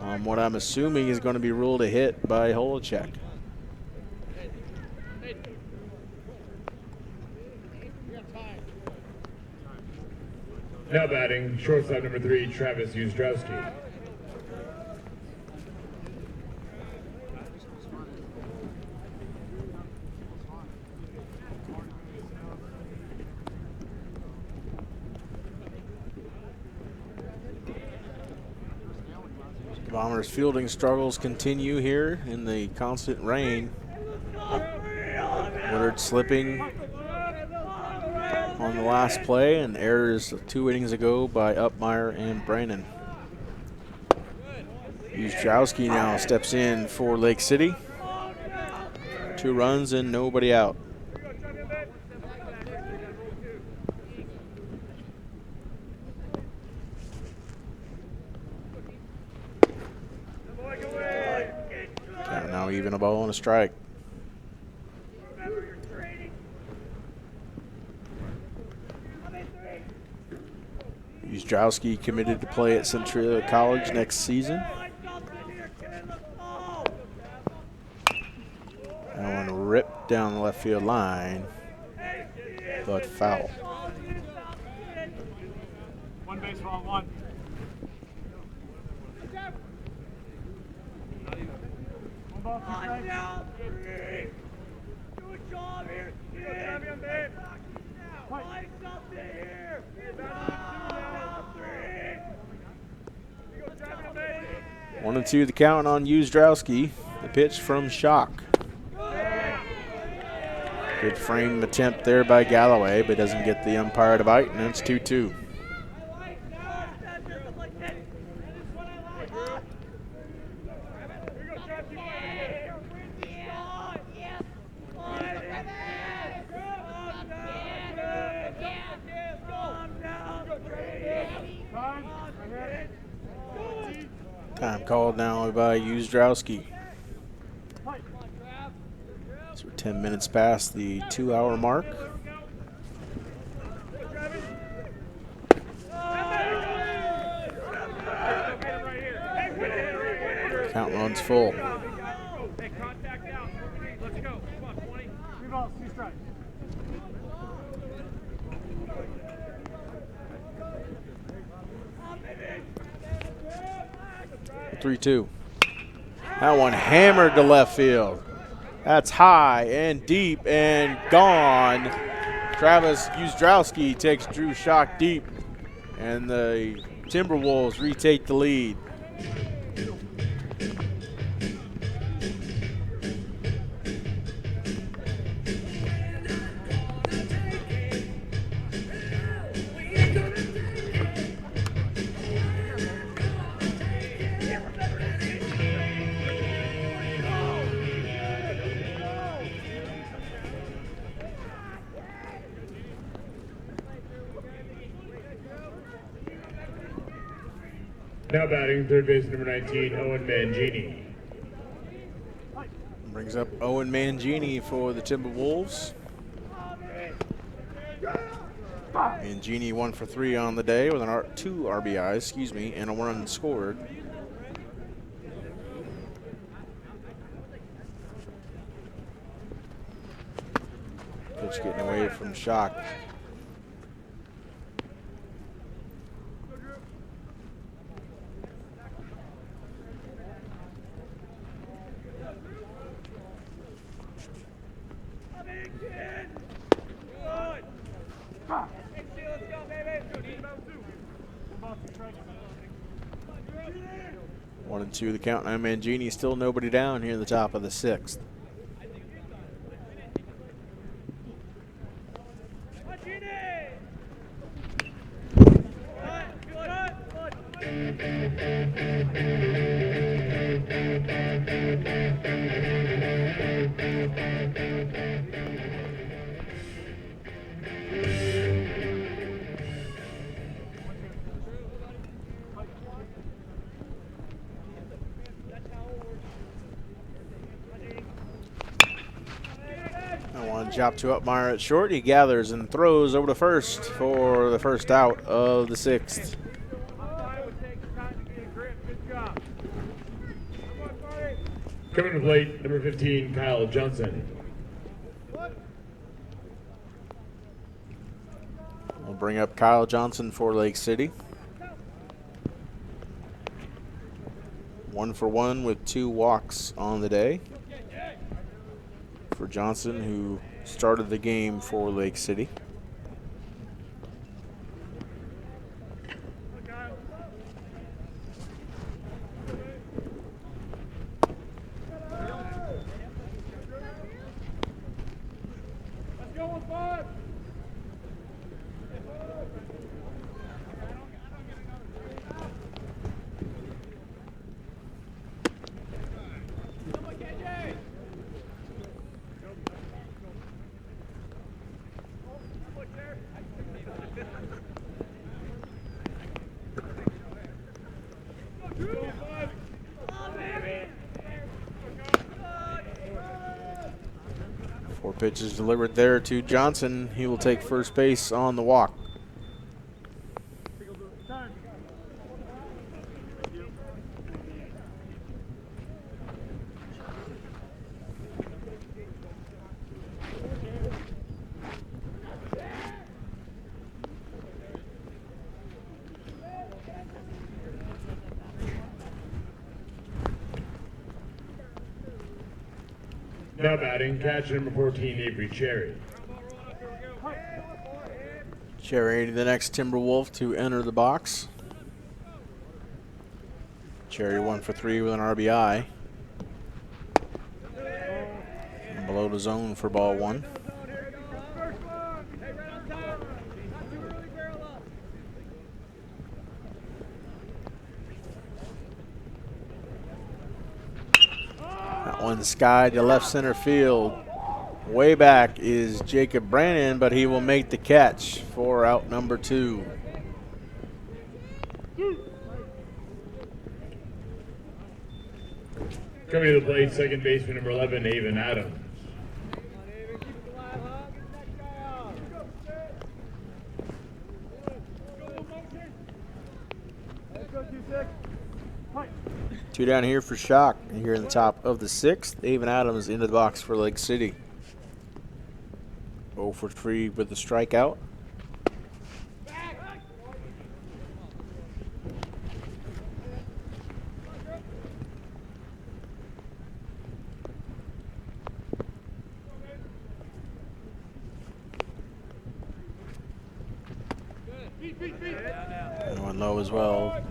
S1: on what I'm assuming is going to be ruled a hit by Holacek.
S2: Now batting, shortstop number 3, Travis Ustrowski.
S1: The Bombers' fielding struggles continue here in the constant rain. Woodard slipping on the last play, and errors 2 innings ago by Upmeyer and Brandon. Ustrowski now steps in for Lake City. 2 runs and nobody out. Taking a ball and a strike.
S3: Remember your training.
S1: Uzdrowski committed to play at Centralia College next season. That one ripped down the left field line, but foul.
S3: One baseball, one. One ball, two strikes. Do a job here, kid. Find something here. Down three.
S1: 1-2 the count on Uzdrowski. The pitch from Shock. Good frame attempt there by Galloway, but doesn't get the umpire to bite, and it's 2-2. Time called now by Uzdrowski. So we're 10 minutes past the 2-hour mark. Count runs full.
S3: Hey, contact out. Let's go. Come on, 20. 3 balls, 2 strikes.
S1: 3-2. That one hammered to left field. That's high and deep and gone. Travis Uzdrowski takes Drew Shock deep, and the Timberwolves retake the lead.
S2: Now batting third base number 19, Owen Mangini.
S1: Brings up Owen Mangini for the Timberwolves. Mangini 1 for 3 on the day with 2 RBIs, and a run scored. Pitch getting away from Shock. One and two the count. Now Mangini still nobody down here in the top of the 6th. Chop to Upmeyer at short. He gathers and throws over to first for the first out of the 6th.
S2: Coming to plate, number 15, Kyle Johnson.
S1: We'll bring up Kyle Johnson for Lake City. 1 for 1 with 2 walks on the day for Johnson, who started the game for Lake City. pitch is delivered there to Johnson. He will take first base on the walk.
S2: Now batting, catcher number 14, Avery Cherry.
S1: Cherry, the next Timberwolf to enter the box. Cherry 1 for 3 with an RBI. And below the zone for ball 1. That one skied to left center field. Way back is Jacob Brannon, but he will make the catch for out number 2.
S2: Coming to the plate, second baseman number 11, Avon Adams.
S1: Two down here for Shock. And here in the top of the 6th, Avon Adams into the box for Lake City. 0 for 3 with the strikeout. And one low as well.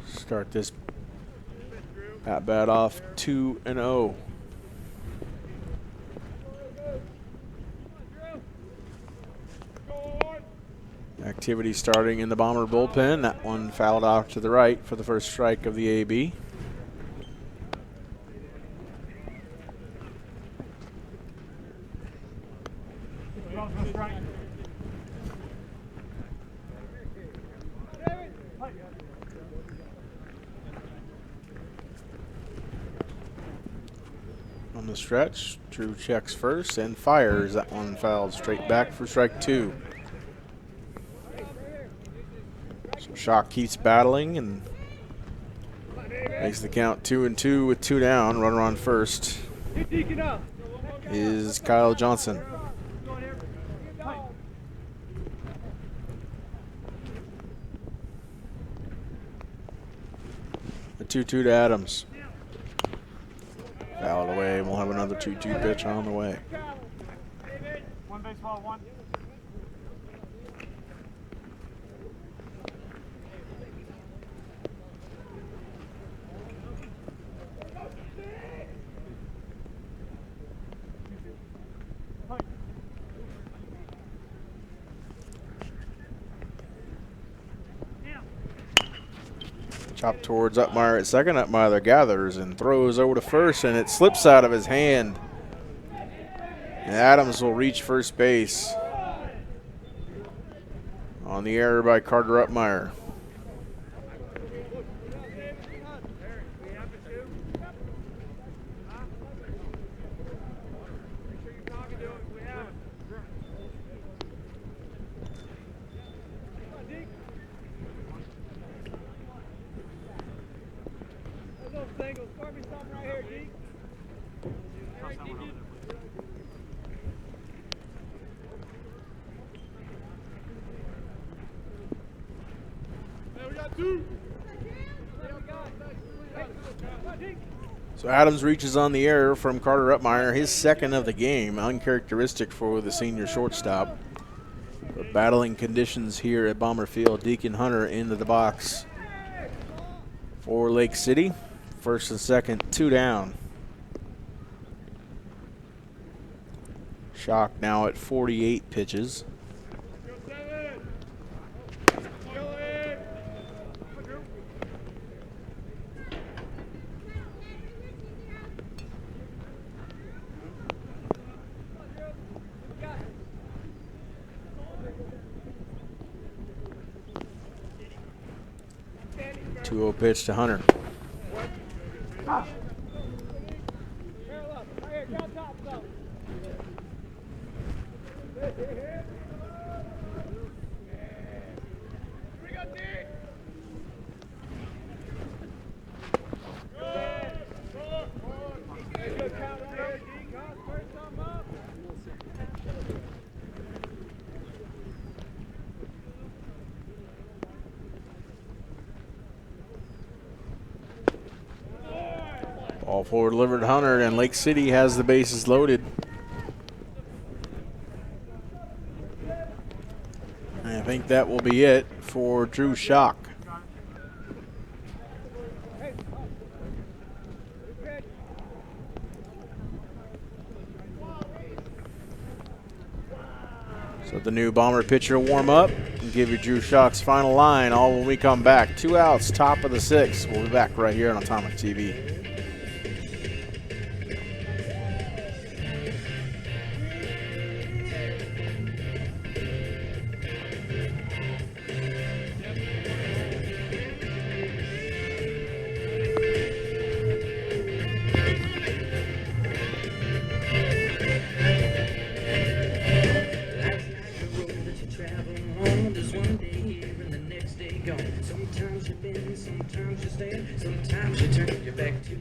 S1: Start this at bat off 2-0. Activity starting in the Bomber bullpen. That one fouled off to the right for the first strike of the AB. On the stretch, Drew checks first and fires. That one fouled straight back for strike 2. So Shock keeps battling and makes the count 2-2 with 2 down. Runner on first is Kyle Johnson. The 2-2 to Adams. Fouled away, and we'll have another 2-2 pitch on the way.
S3: One baseball, one.
S1: Chop towards Upmeyer at second. Upmeyer gathers and throws over to first, and it slips out of his hand. And Adams will reach first base on the error by Carter Upmeyer. So Adams reaches on the error from Carter Upmeyer, his second of the game, uncharacteristic for the senior shortstop. But battling conditions here at Bomber Field. Deacon Hunter into the box for Lake City. First and second, 2 down. Shock now at 48 pitches. Two-0 pitch to Hunter. Ball forward delivered to Hunter, and Lake City has the bases loaded. I think that will be it for Drew Schock. So the new Bomber pitcher will warm up and give you Drew Schock's final line all when we come back. 2 outs, top of the 6th. We'll be back right here on Atomic TV.
S4: Sometimes you bend, sometimes you stand, sometimes you turn your back to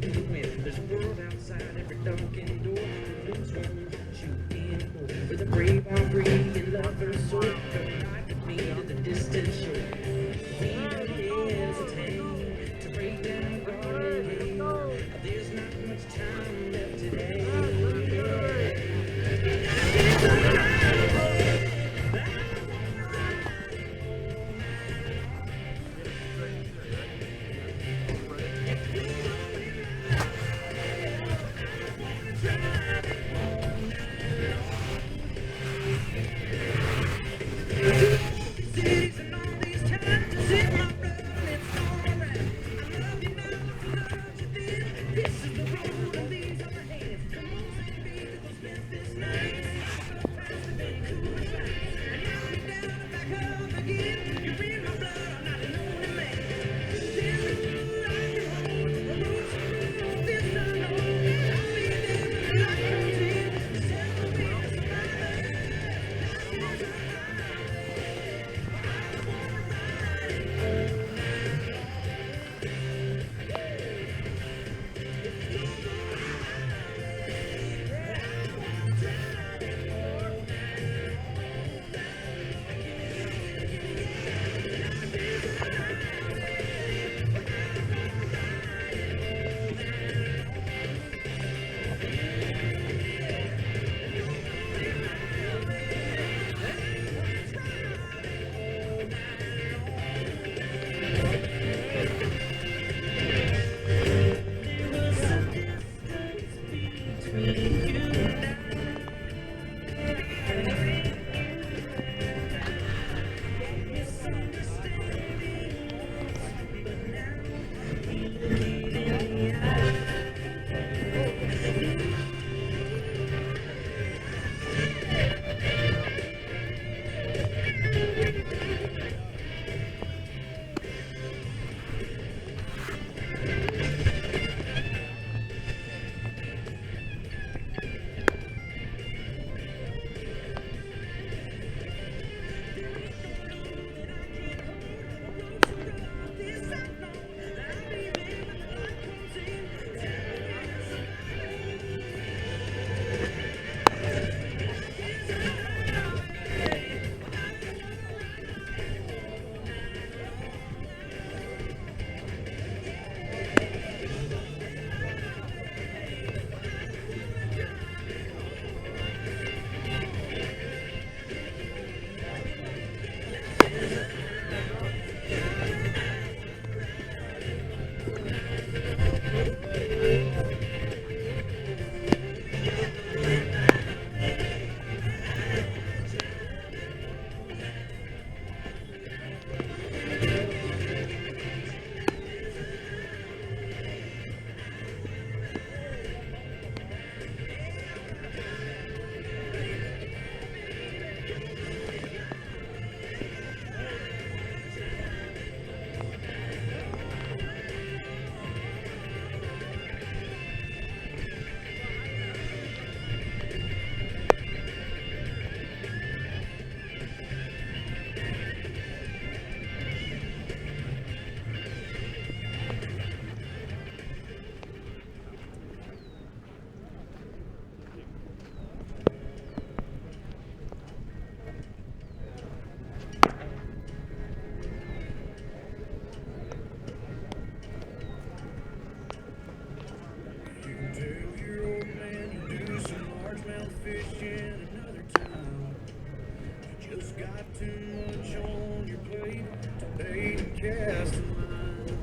S4: got too much on your plate to bait and cast a line.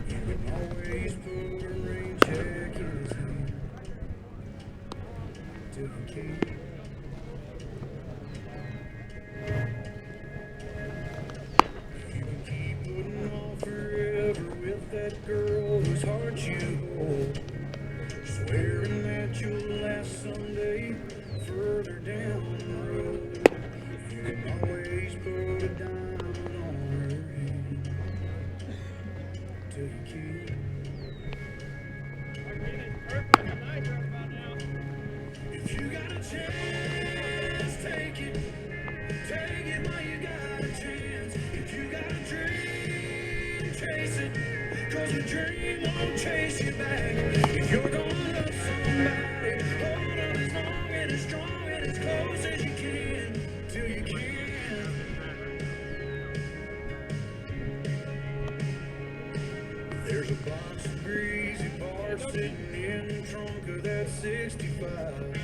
S4: You can always put a rain check in his hand till you can't. You can keep putting off forever with that girl whose heart you hold, swearing that you'll last someday further down the road. You can always put a diamond on her hand till you can't. If you got a chance, take it. Take it while you got a chance. If you got a dream, chase it. 'Cause a dream won't chase you back. If you're gonna love somebody, hold on as long and as strong and as close as you can till you can. There's a box of greasy parts sitting in the trunk of that 65,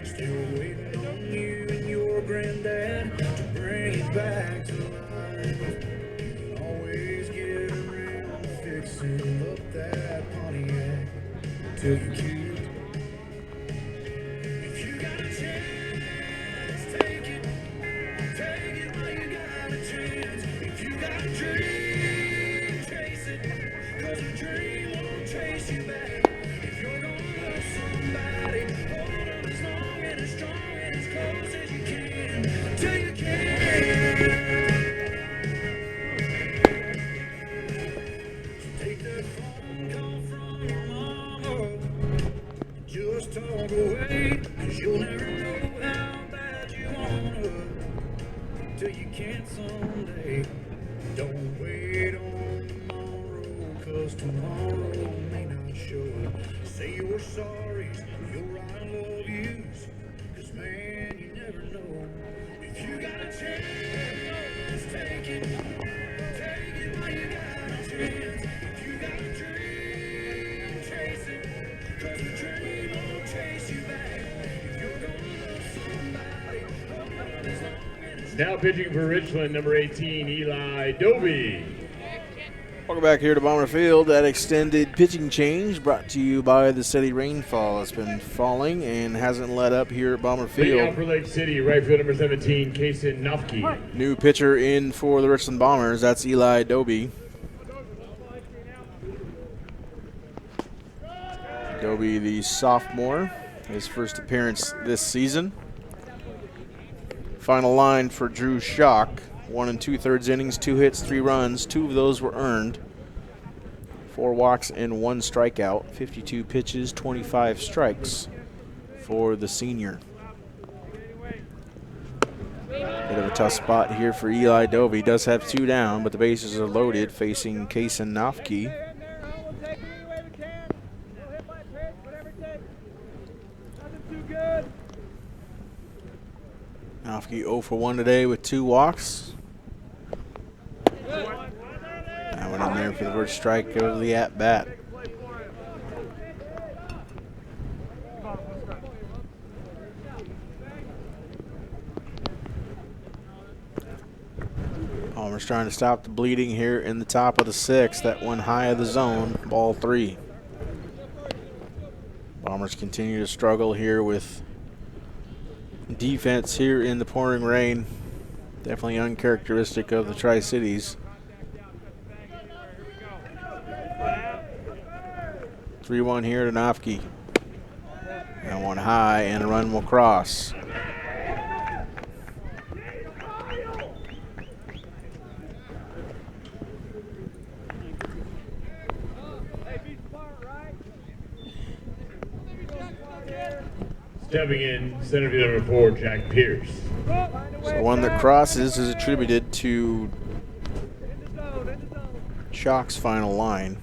S4: still waiting on you and your granddad to bring it back to life. You can always get around fixing up that Pontiac till you can't. If you got a chance, take it. Take it while you got a chance. If you got a dream, chase it. 'Cause a dream won't chase you back. If you're gonna love somebody, hold on as long and as strong and as close as you can till you can. So take that phone call from your mama, just talk away, 'cause you'll never know how bad you want her till you can't someday. Don't wait on tomorrow, 'cause tomorrow may not show. Say your sorries, your I love yous, 'cause man, you never know. If you got a chance, take it. Take it while you got a chance. If you got a dream, chase it. 'Cause the dream won't chase you back. If you're gonna love somebody, hold on as long as
S2: Now pitching for Richland, number 18, Eli Doby.
S1: Welcome back here to Bomber Field. That extended pitching change brought to you by the steady rainfall. It's been falling and hasn't let up here at Bomber
S2: Leading out
S1: Field.
S2: for Lake City, right field number 17, Kason Nofke.
S1: New pitcher in for the Richland Bombers. That's Eli Doby. Doby, the sophomore, his first appearance this season. Final line for Drew Schock. 1 2/3 innings, 2 hits, 3 runs. 2 of those were earned. 4 walks and 1 strikeout. 52 pitches, 25 strikes for the senior. Bit of a tough spot here for Eli Doby. He does have 2 down, but the bases are loaded facing Kason Nofke. Nofke 0 for 1 today with 2 walks. That one in there for the first strike of the at-bat. Palmer's trying to stop the bleeding here in the top of the 6th. That one high of the zone, ball 3. Bombers continue to struggle here with defense here in the pouring rain. Definitely uncharacteristic of the Tri-Cities. 3-1 here to Nofke. And one high, and a run will cross.
S2: Stepping in, center fielder number 4, Jack Pierce.
S1: So the one that crosses is attributed to Schock's final line.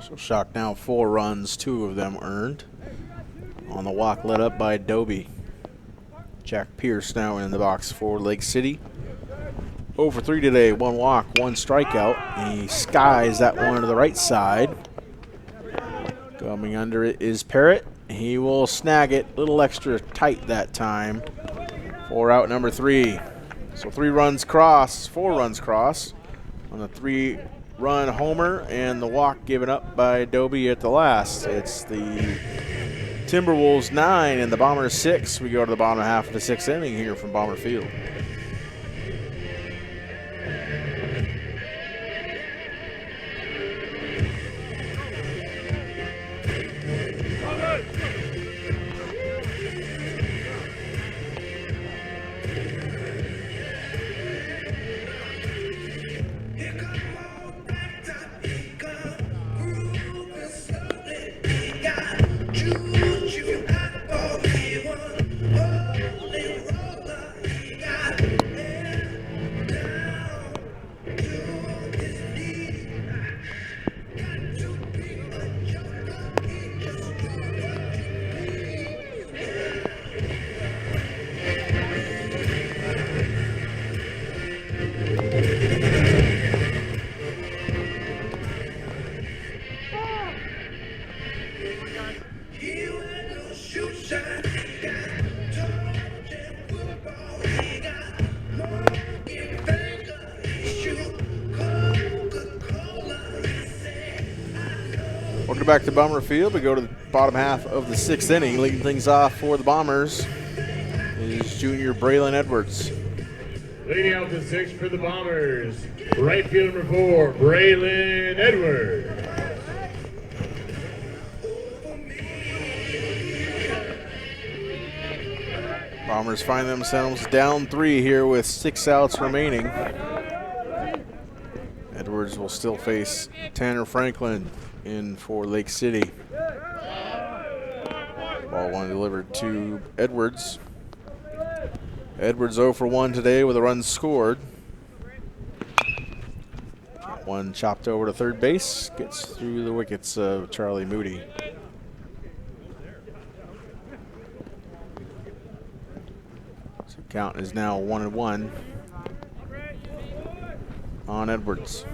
S1: So Schock now 4 runs, 2 of them earned. On the walk led up by Doby. Jack Pierce now in the box for Lake City. 0 for 3 today, 1 walk, 1 strikeout. He skies that one to the right side. Coming under it is Parrott, He will snag it a little extra tight that time for out number 3. So 4 runs cross on a 3-run homer and the walk given up by Dobie at the last. It's the Timberwolves 9 and the Bombers 6. We go to the bottom half of the 6th inning here from Bomber Field. Welcome back to Bomber Field. We go to the bottom half of the 6th inning. Leading things off for the Bombers is junior Braylon Edwards.
S2: Leading out the 6th for the Bombers, right field number 4, Braylon Edwards.
S1: Bombers find themselves down 3 here with 6 outs remaining. Edwards will still face Tanner Franklin in for Lake City. Ball 1 delivered to Edwards. Edwards 0 for 1 today with a run scored. One chopped over to third base, gets through the wickets of Charlie Moody. So count is now 1-1 on Edwards.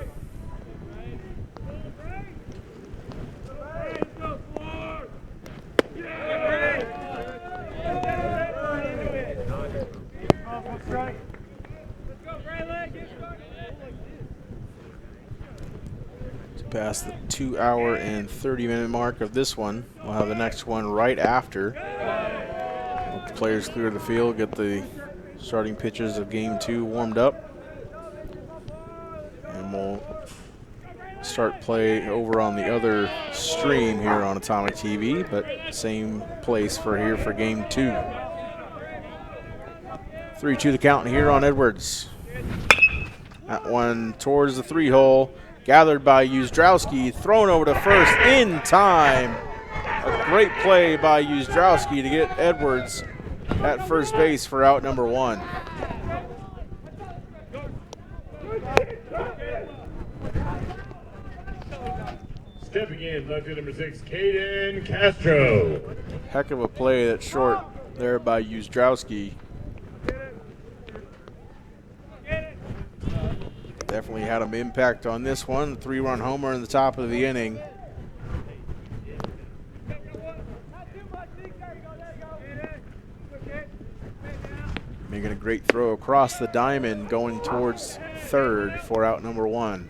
S1: Past the 2-hour and 30-minute mark of this one. We'll have the next one right after. Let the players clear the field, get the starting pitchers of game 2 warmed up. And we'll start play over on the other stream here on Atomic TV, but same place for here for game 2. 3-2 the count here on Edwards. That one towards the 3-hole. Gathered by Uzdrowski, thrown over to first in time. A great play by Uzdrowski to get Edwards at first base for out number 1.
S2: Stepping in, left field number 6, Caden Castro.
S1: Heck of a play that's short there by Uzdrowski. Definitely had an impact on this one. 3-run homer in the top of the inning. Making a great throw across the diamond, going towards third for out number 1.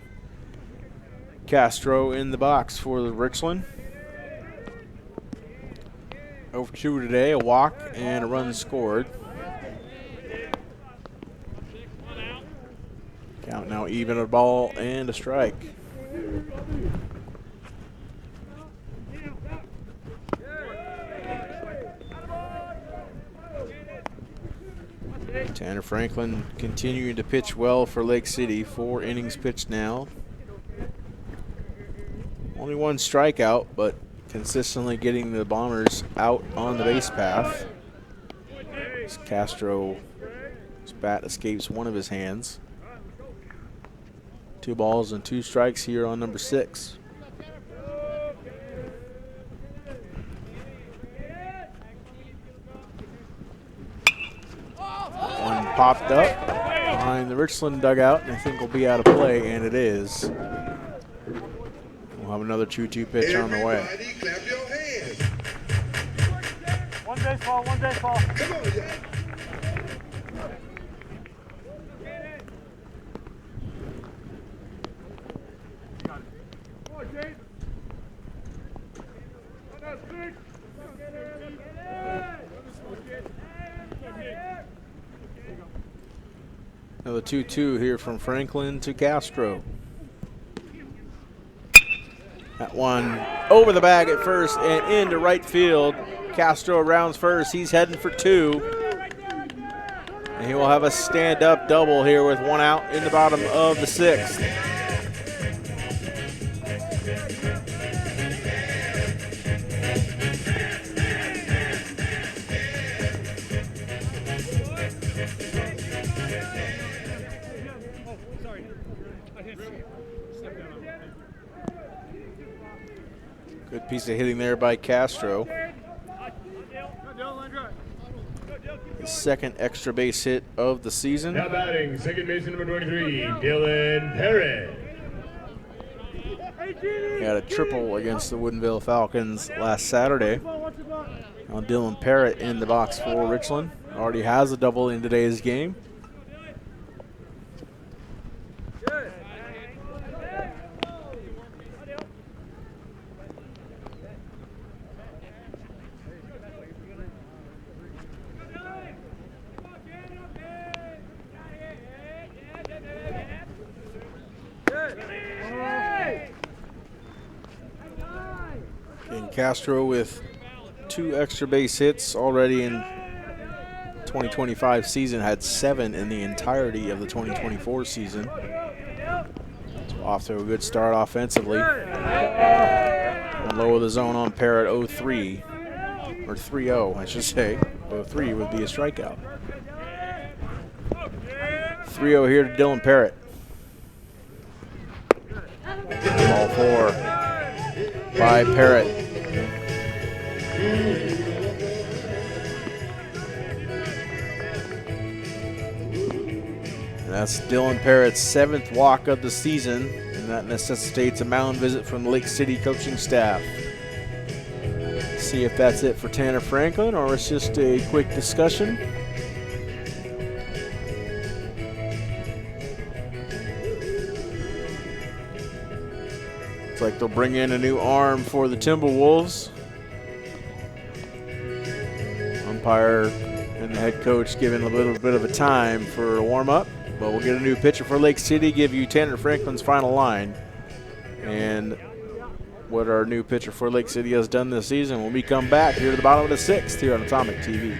S1: Castro in the box for the Richland. 0 for 2 today, a walk and a run scored. Count now even, a ball and a strike. Tanner Franklin continuing to pitch well for Lake City. 4 innings pitched now. Only 1 strikeout, but consistently getting the Bombers out on the base path. As Castro's bat escapes one of his hands. 2 balls and 2 strikes here on number 6. One popped up behind the Richland dugout, and I think will be out of play, and it is. We'll have another 2-2 pitch on the way.
S4: Everybody clap your hands.
S3: baseball, one baseball.
S4: Come on, yeah.
S1: Another 2-2 here from Franklin to Castro. That one over the bag at first and into right field. Castro rounds first. He's heading for 2. And he will have a stand-up double here with 1 out in the bottom of the 6th. Good piece of hitting there by Castro. His second extra base hit of the season.
S2: Now batting, second baseman number 23, Dylan Parrott.
S1: He had a triple against the Woodinville Falcons last Saturday. Now Dylan Parrott in the box for Richland. Already has a double in today's game. And Castro with 2 extra base hits already in 2025 season, had 7 in the entirety of the 2024 season. So off to a good start offensively. And low of the zone on Parrott, 0-3, or 3-0 I should say. 0-3 would be a strikeout. 3-0 here to Dylan Parrott. Ball 4 by Parrott. And that's Dylan Parrott's 7th walk of the season, and that necessitates a mound visit from the Lake City coaching staff. See if that's it for Tanner Franklin, or it's just a quick discussion. Looks like they'll bring in a new arm for the Timberwolves. Umpire and the head coach giving a little bit of a time for a warm-up. But we'll get a new pitcher for Lake City, give you Tanner Franklin's final line. And what our new pitcher for Lake City has done this season when we come back here to the bottom of the 6th here on Atomic TV.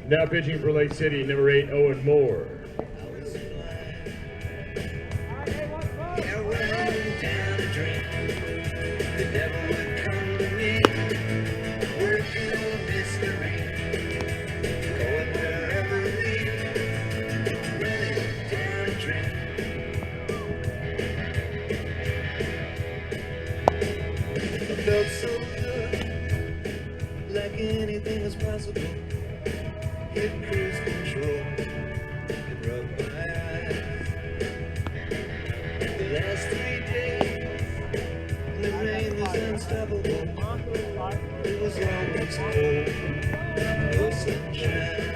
S2: Now pitching for Lake City, number 8, Owen Moore.
S4: Felt so good, like anything was possible. Hit cruise control, it rubbed my eyes. The last 3 days, the rain was unstoppable. It was always cold, no sunshine.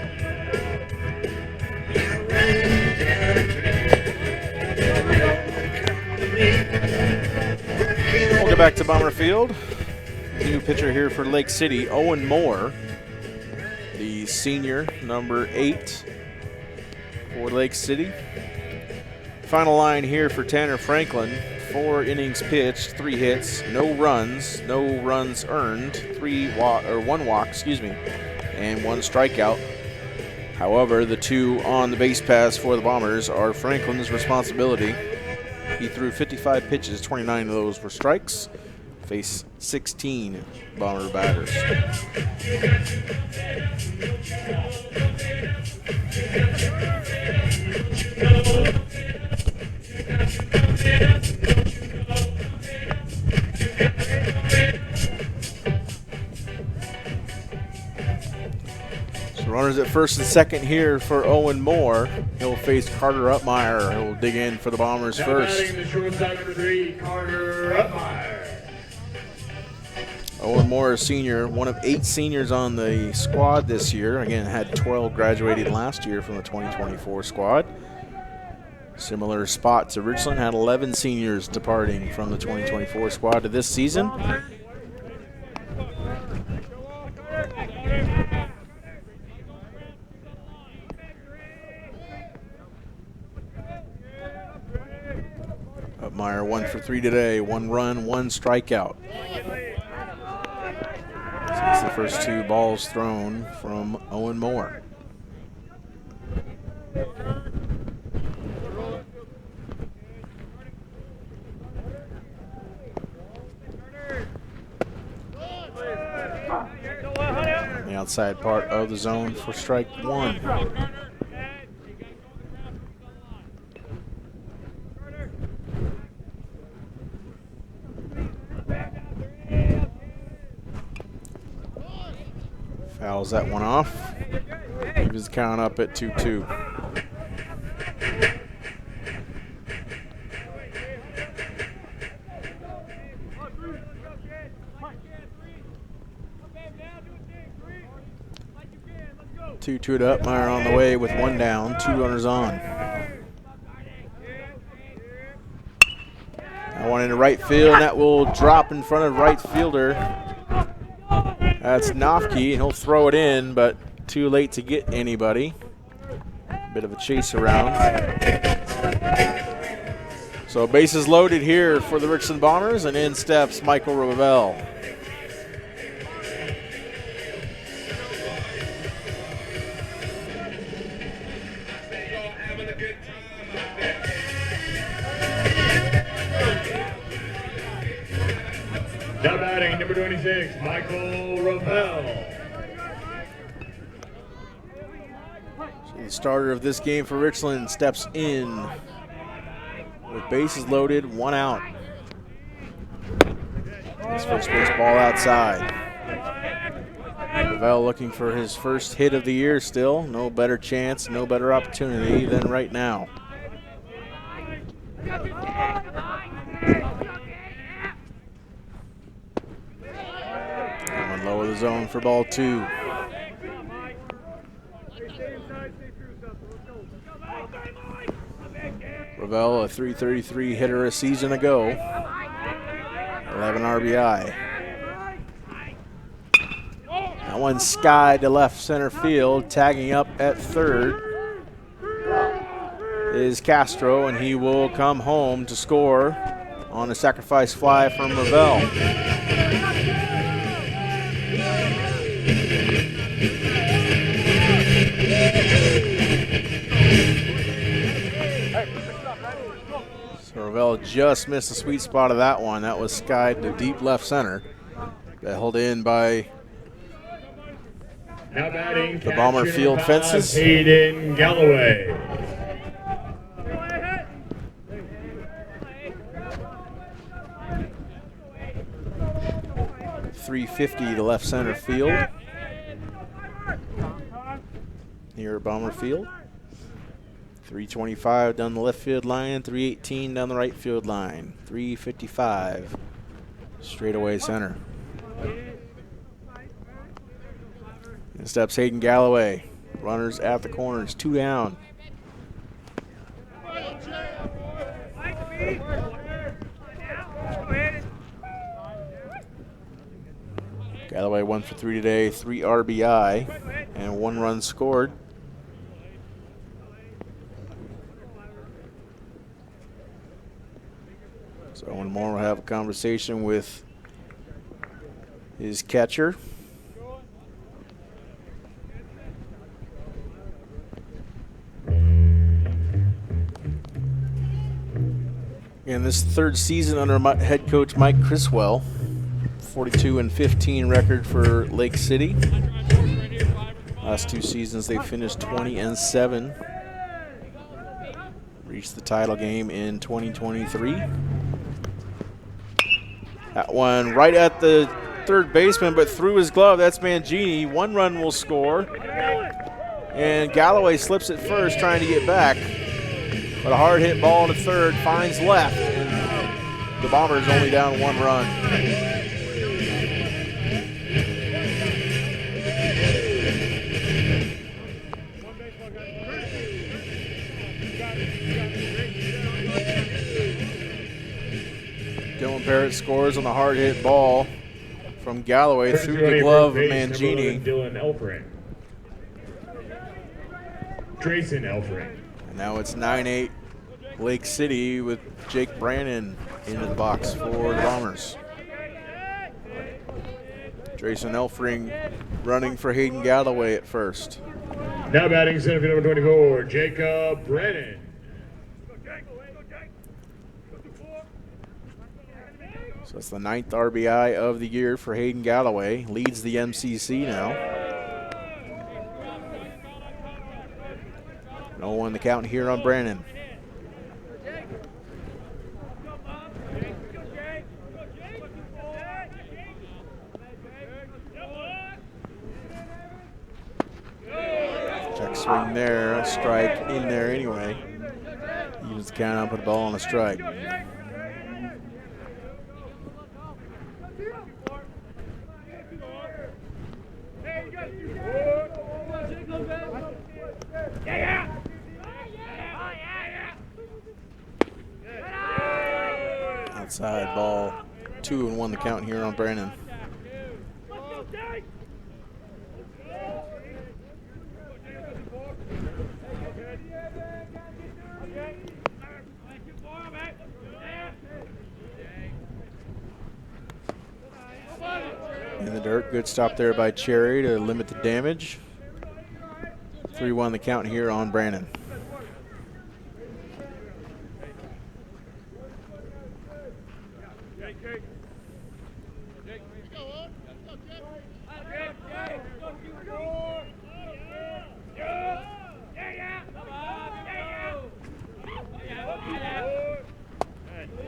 S4: I ran down a dream.
S1: We'll get back to Bomber Field. New pitcher here for Lake City, Owen Moore. The senior, number 8 for Lake City. Final line here for Tanner Franklin. 4 innings pitched, 3 hits, no runs earned, 1 walk, and 1 strikeout. However, the 2 on the base pass for the Bombers are Franklin's responsibility. He threw 55 pitches, 29 of those were strikes. Faced 16 Bomber batters. Runners at first and second here for Owen Moore. He'll face Carter Upmeyer. He'll dig in for the Bombers
S2: Now
S1: first.
S2: batting the shortstop, number 3, Carter Upmeyer.
S1: Owen Moore, a senior, one of 8 seniors on the squad this year. Again, had 12 graduated last year from the 2024 squad. Similar spot to Richland, had 11 seniors departing from the 2024 squad to this season. Upmeyer 1 for 3 today, 1 run, 1 strikeout. That's the first 2 balls thrown from Owen Moore. On the outside part of the zone for strike 1. Fouls that one off. Keeps his count up at 2-2. Two to Upmeyer on the way with 1 down, 2 runners on. That one into right field, and that will drop in front of right fielder. That's Nofke, and he'll throw it in, but too late to get anybody. Bit of a chase around. So bases loaded here for the Richland Bombers, and in steps Michael Ravel.
S2: Now batting, number 26, Michael Ravel.
S1: So the starter of this game for Richland steps in with bases loaded, 1 out. His first base ball outside. Ravel looking for his first hit of the year still. No better chance, no better opportunity than right now. Low of the zone for ball 2. Ravel, a .333 hitter a season ago. 11 RBI. That one skied to left center field. Tagging up at third is Castro, and he will come home to score on a sacrifice fly from Ravel. So Ravel just missed the sweet spot of that one. That was skied to deep left center. Got held in by
S2: Now batting,
S1: the Bomber field fences.
S2: Hayden Galloway.
S1: .350 to left center field here at Bomber Field. 325 down the left field line, 318 down the right field line, 355 straightaway center. In steps Hayden Galloway. Runners at the corners, 2 down. Galloway 1 for 3 today, 3 RBI, and 1 run scored. So Owen Moore will have a conversation with his catcher. And this 3rd season under head coach Mike Criswell. 42-15 record for Lake City. Last 2 seasons they finished 20-7. Reached the title game in 2023. That one right at the third baseman, but through his glove. That's Mangini. 1 run will score. And Galloway slips it first, trying to get back. But a hard hit ball to third finds left. And the Bombers only down 1 run. Dylan Parrott scores on the hard hit ball from Galloway through the glove of Mangini.
S2: Dylan Elfring. Drayson Elfring.
S1: And now it's 9-8 Lake City with Jake Brannon into the box for the Bombers. Drayson Elfring running for Hayden Galloway at first.
S2: Now batting center field number 24, Jacob Brennan.
S1: So that's the 9th RBI of the year for Hayden Galloway. Leads the MCC now. 0-1 the count here on Brannon. Check swing there, a strike in there anyway. Use the count up, put the ball on a strike. Outside ball, 2-1 the count here on Brannon. In the dirt, good stop there by Cherry to limit the damage. 3-1 the count here on Brannon.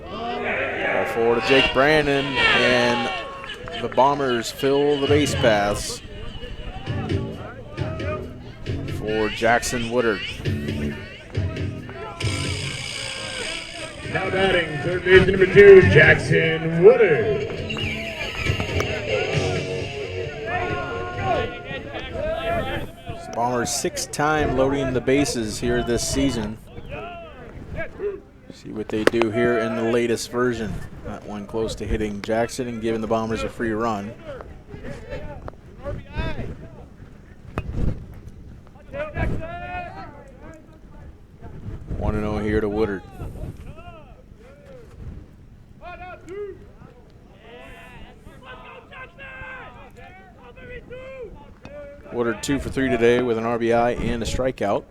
S1: Ball forward to Jake Brannon, and the Bombers fill the base paths for Jackson Woodard.
S2: Now batting third baseman number 2, Jackson Woodard.
S1: Bombers 6th time loading the bases here this season. See what they do here in the latest version. That one close to hitting Jackson and giving the Bombers a free run. 1-0 here to Woodard. Woodard 2 for 3 today with an RBI and a strikeout.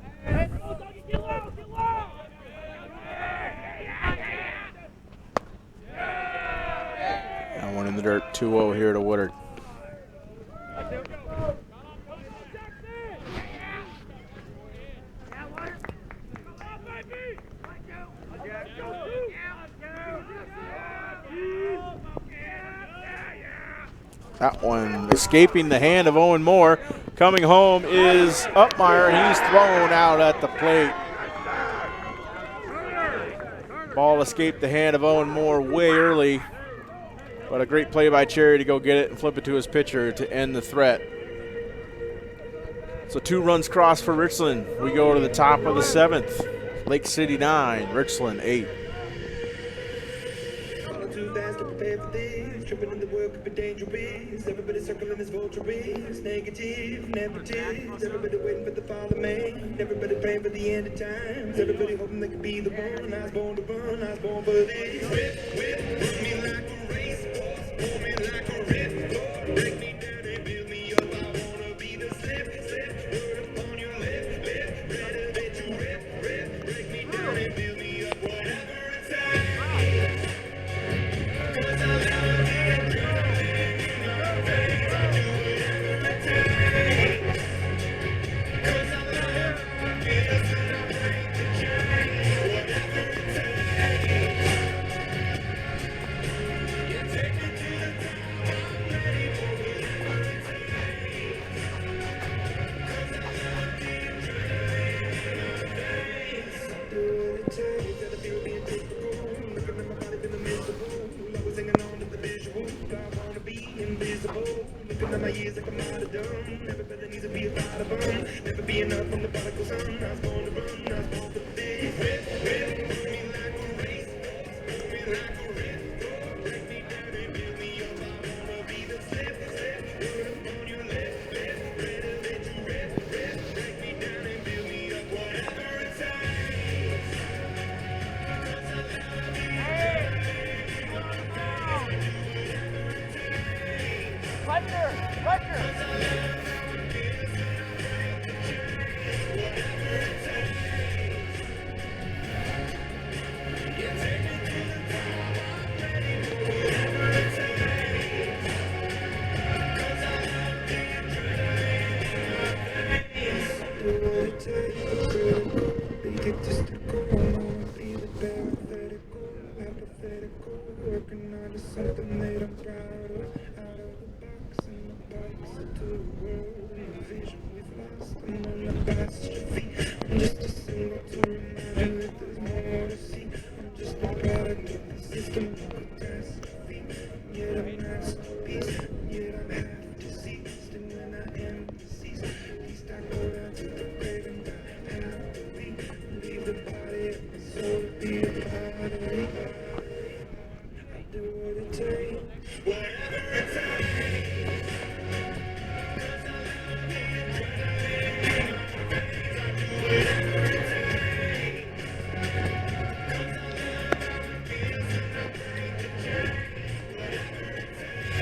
S1: That one in the dirt, 2-0 here to Woodard. That one escaping the hand of Owen Moore. Coming home is Upmeyer, and he's thrown out at the plate. Ball escaped the hand of Owen Moore way early, but a great play by Cherry to go get it and flip it to his pitcher to end the threat. So 2 runs crossed for Richland. We go to the top of the 7th. Lake City 9, Richland 8.
S4: Too fast to prepare for this. Tripping in the world could be dangerous. Everybody circling this vulturous. Negative, negatives. Everybody waiting for the fall of man. Everybody praying for the end of times. Everybody hoping they could be the one. I was born to run. I was born for this. Run me like a racehorse. Pull me like a ripcord. Break me down and build me up. I wanna be the slip. Word upon your lip. Renovate you rip. Break me down and build me up. Whatever it takes. being up from the prodigal son. I was born to run, I was born for this. Move me like a race, move me like a race. Break me down and build me up. I wanna be the slip. Put up on your left, better let you rest. Break me down and build me up, whatever it takes. Working on something that I'm proud of. Out of the box and the box to the world. And the vision we've lost. I'm on the apostrophe. I'm just a symbol to remind you that there's more to see. I'm just a product of the system of catastrophe. Yet I'm a masterpiece. Yet I'm half deceased. And when I am deceased, at least I go down to the grave and die happily. Leave the body of my soul to be a part of me. Do what it takes, whatever it takes. Cause I love being adrenaline. I do whatever it takes. Cause I love how it feels and I break the chains. Whatever it takes.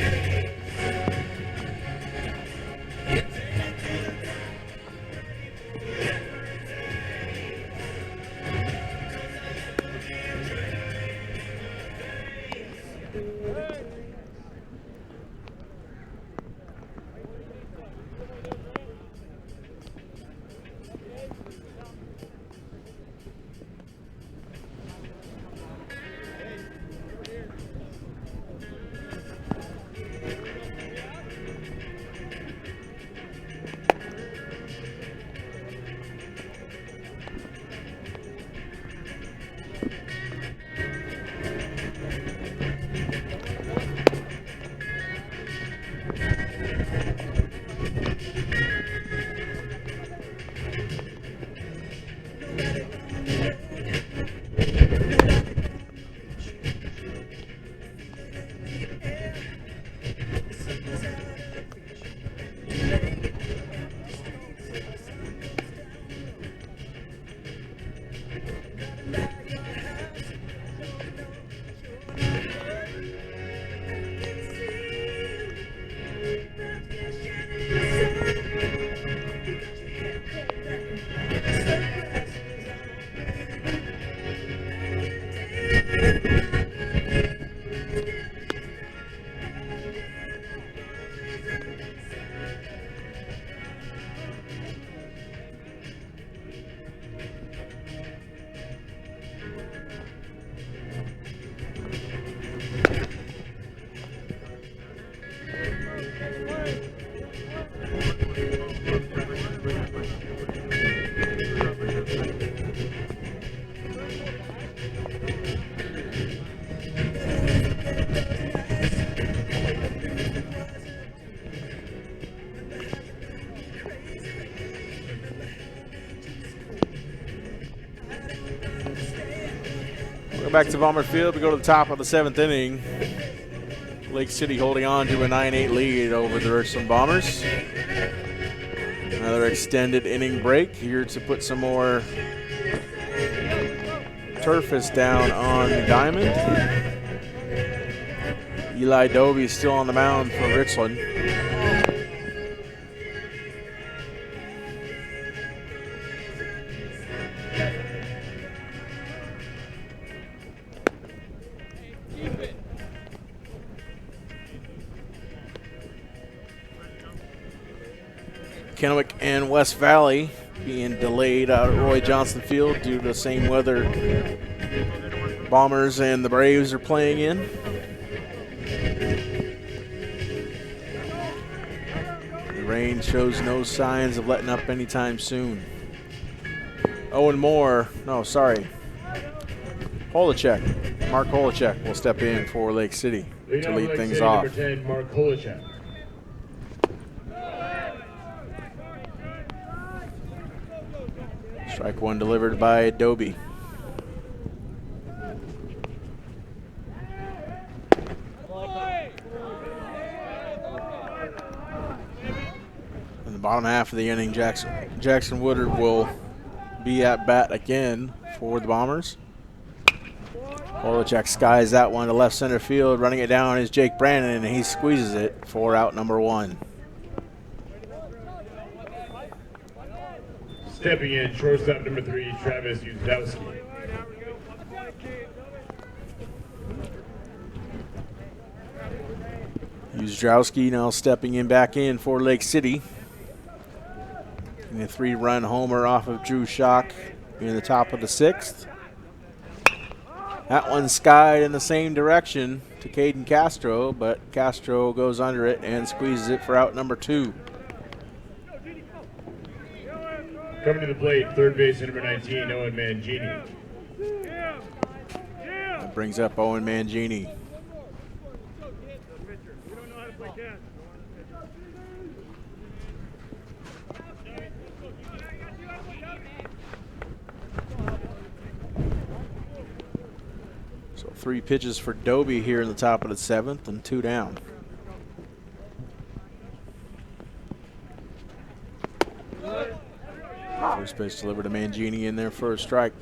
S4: You take me to the top, I'm ready for whatever it takes. Cause I love the adrenaline.
S1: Back to Bomber Field. We go to the top of the 7th inning. Lake City holding on to a 9-8 lead over the Richland Bombers. Another extended inning break here to put some more turf down on the diamond. Eli Dobie is still on the mound for Richland. Kennewick and West Valley being delayed out at Roy Johnson Field due to the same weather Bombers and the Braves are playing in. The rain shows no signs of letting up anytime soon. Mark Holacek will step in for Lake City to lead things off.
S2: Number 10, Mark Holacek.
S1: Strike one delivered by Adobe. In the bottom half of the inning, Jackson Woodard will be at bat again for the Bombers. Polachek skies that one to left center field. Running it down is Jake Brandon, and he squeezes it for out number one.
S2: Stepping in, shortstop number 3, Travis Yudowski.
S1: Yudowski now stepping in back in for Lake City. And a 3-run homer off of Drew Schock in the top of the 6th. That one skied in the same direction to Caden Castro, but Castro goes under it and squeezes it for out number 2.
S2: Coming to the plate, third baseman number 19, Owen Mangini.
S1: That brings up Owen Mangini. So 3 pitches for Doby here in the top of the 7th and 2 down. First pitch delivered to Mangini in there for a strike.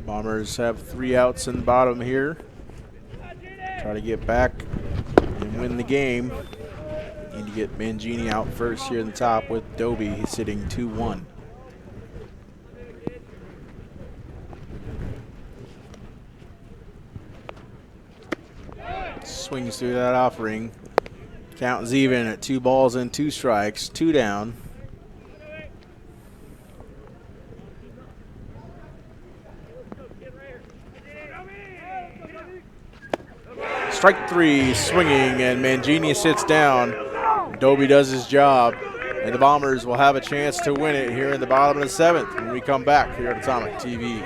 S1: Bombers have 3 outs in the bottom here. Try to get back and win the game. Need to get Mangini out first here in the top with Doby sitting 2-1. Swings through that offering. Count is even at 2 balls and 2 strikes, 2 down. Strike 3, swinging, and Mangini sits down. Doby does his job, and the Bombers will have a chance to win it here in the bottom of the 7th when we come back here at Atomic TV.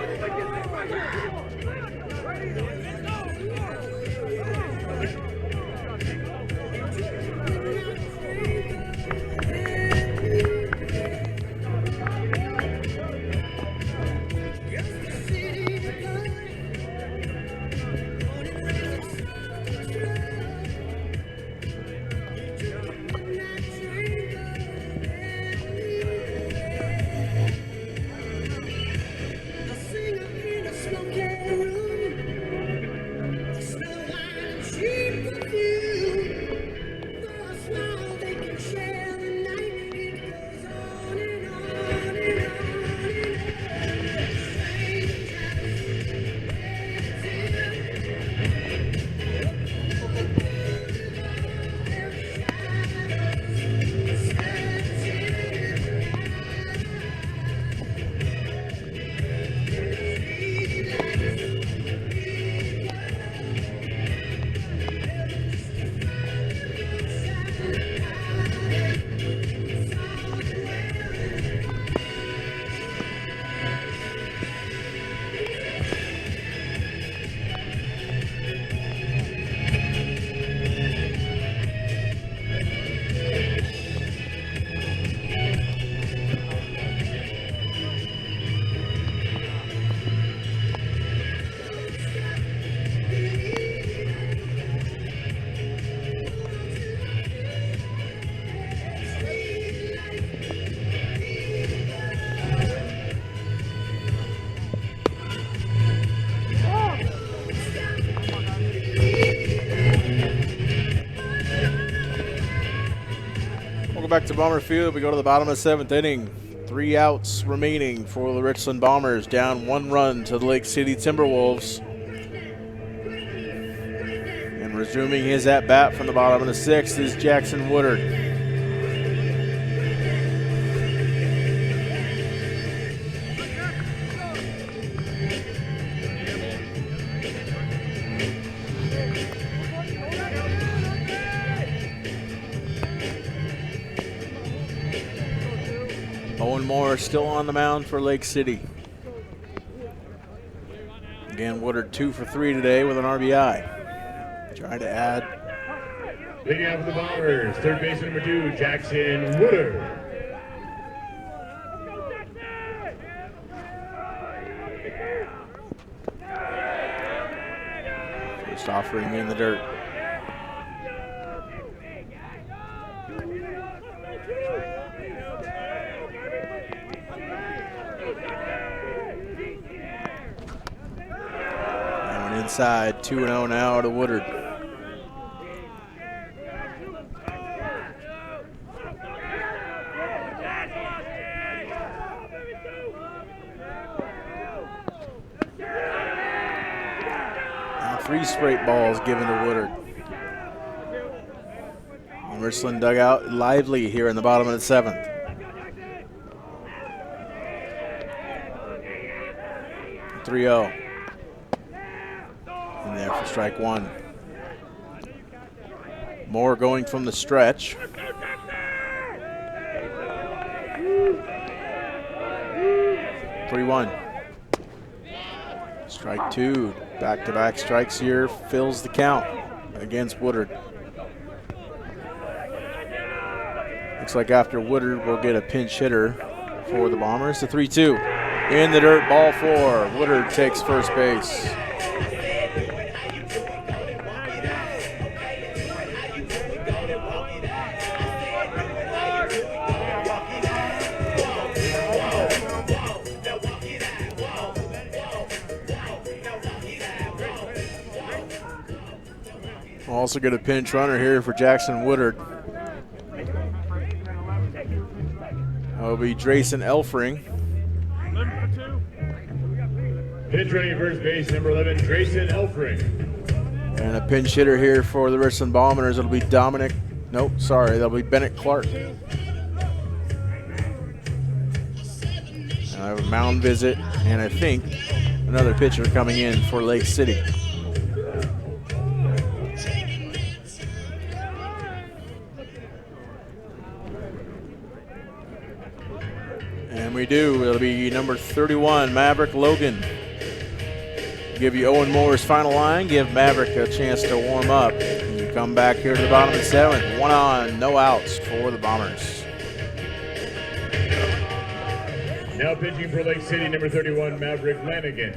S1: Back to Bomber Field. We go to the bottom of the 7th inning. 3 outs remaining for the Richland Bombers, down 1 run to the Lake City Timberwolves. And resuming his at-bat from the bottom of the 6th is Jackson Woodard. Owen Moore still on the mound for Lake City. Again, Woodard 2 for 3 today with an RBI. Trying to add.
S2: Leading out for the Bombers, third baseman number 2, Jackson Woodard.
S1: First offering in the dirt. And inside, 2-0 now to Woodard. Now 3 straight balls given to Woodard. Richland dugout lively here in the bottom of the 7th. .3-0. In there for strike 1. Moore going from the stretch. .3-1. Strike 2. Back-to-back strikes here fills the count against Woodard. Looks like after Woodard, we'll get a pinch hitter for the Bombers. The 3-2. In the dirt, ball 4. Woodard takes first base. We'll also get a pinch runner here for Jackson Woodard. That'll be Drayson Elfring.
S2: Pinch running first base, number 11, Drayson Elfring.
S1: And a pinch hitter here for the Richland Bombers. It'll be that'll be Bennett Clark. And I have a mound visit, and I think another pitcher coming in for Lake City. And we do. It'll be number 31, Maverick Logan. Give you Owen Moore's final line. Give Maverick a chance to warm up. And you come back here to the bottom of the 7th. 1 on, no outs for the Bombers.
S2: Now pitching for Lake City, number 31, Maverick Lanigan.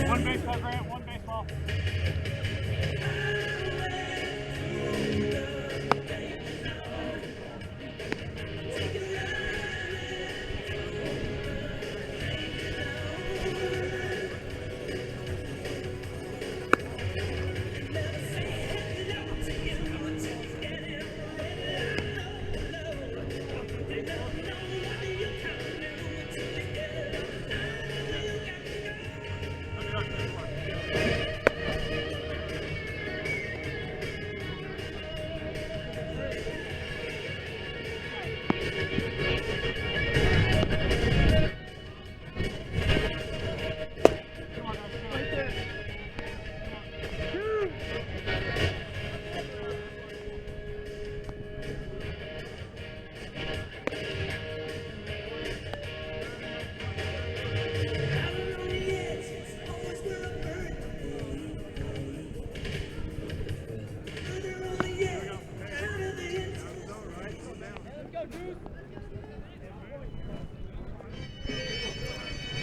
S3: One baseball, Grant, one baseball.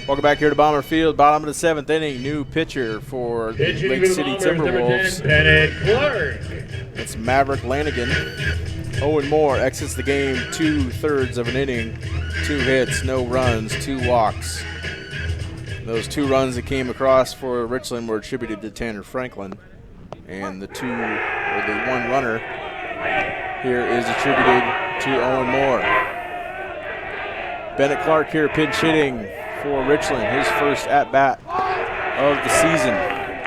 S1: Welcome back here to Bomber Field, bottom of the 7th inning. New pitcher for Lake City Timberwolves.
S2: Bennett Clark.
S1: It's Maverick Lanigan. Owen Moore exits the game 2/3 of an inning. 2 hits, no runs, 2 walks. Those 2 runs that came across for Richland were attributed to Tanner Franklin. And the 1 runner here is attributed to Owen Moore. Bennett Clark here pinch hitting for Richland, his first at-bat of the season.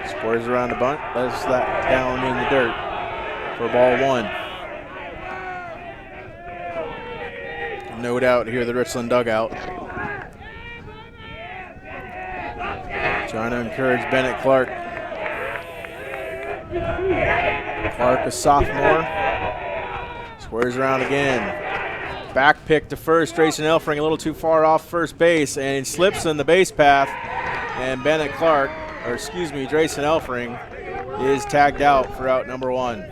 S1: Squares around the bunt, lets that down in the dirt for ball 1. No doubt here, the Richland dugout. Trying to encourage Bennett Clark. Clark, a sophomore. Squares around again. Back pick to first. Drayson Elfring a little too far off first base and slips in the base path. And Bennett Clark, or excuse me, Drayson Elfring is tagged out for out number 1.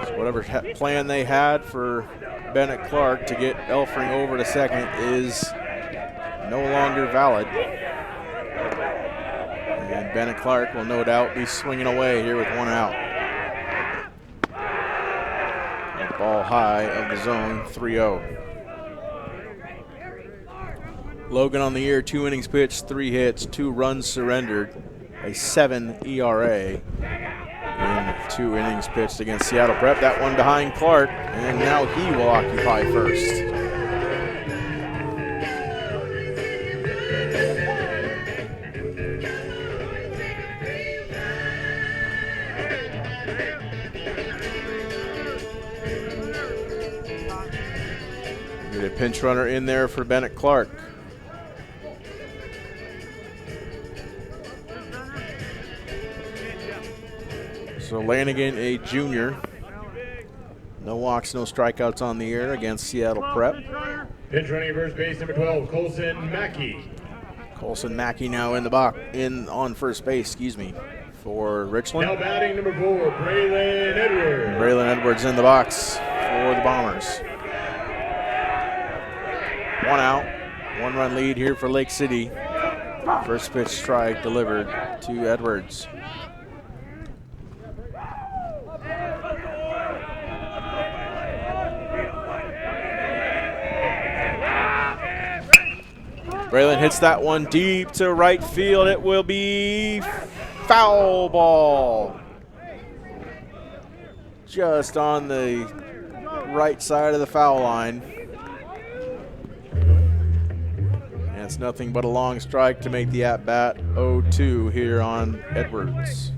S1: So whatever plan they had for Bennett Clark to get Elfring over to second is no longer valid. And Bennett Clark will no doubt be swinging away here with 1 out. Ball high of the zone, 3-0. Logan on the year, 2 innings pitched, 3 hits, 2 runs surrendered, a 7 ERA in 2 innings pitched against Seattle Prep. That one behind Clark, and now he will occupy first. Get a pinch runner in there for Bennett Clark. So Lanigan, a junior. No walks, no strikeouts on the year against Seattle Prep.
S2: Pinch running first base, number 12, Colson Mackey.
S1: Colson Mackey now in the box, on first base, excuse me, for Richland.
S2: Now batting number 4, Braylon Edwards.
S1: Braylon Edwards in the box for the Bombers. 1 out, 1-run lead here for Lake City. First pitch strike delivered to Edwards. Braylon hits that one deep to right field. It will be foul ball. Just on the right side of the foul line. And it's nothing but a long strike to make the at-bat 0-2 here on Edwards.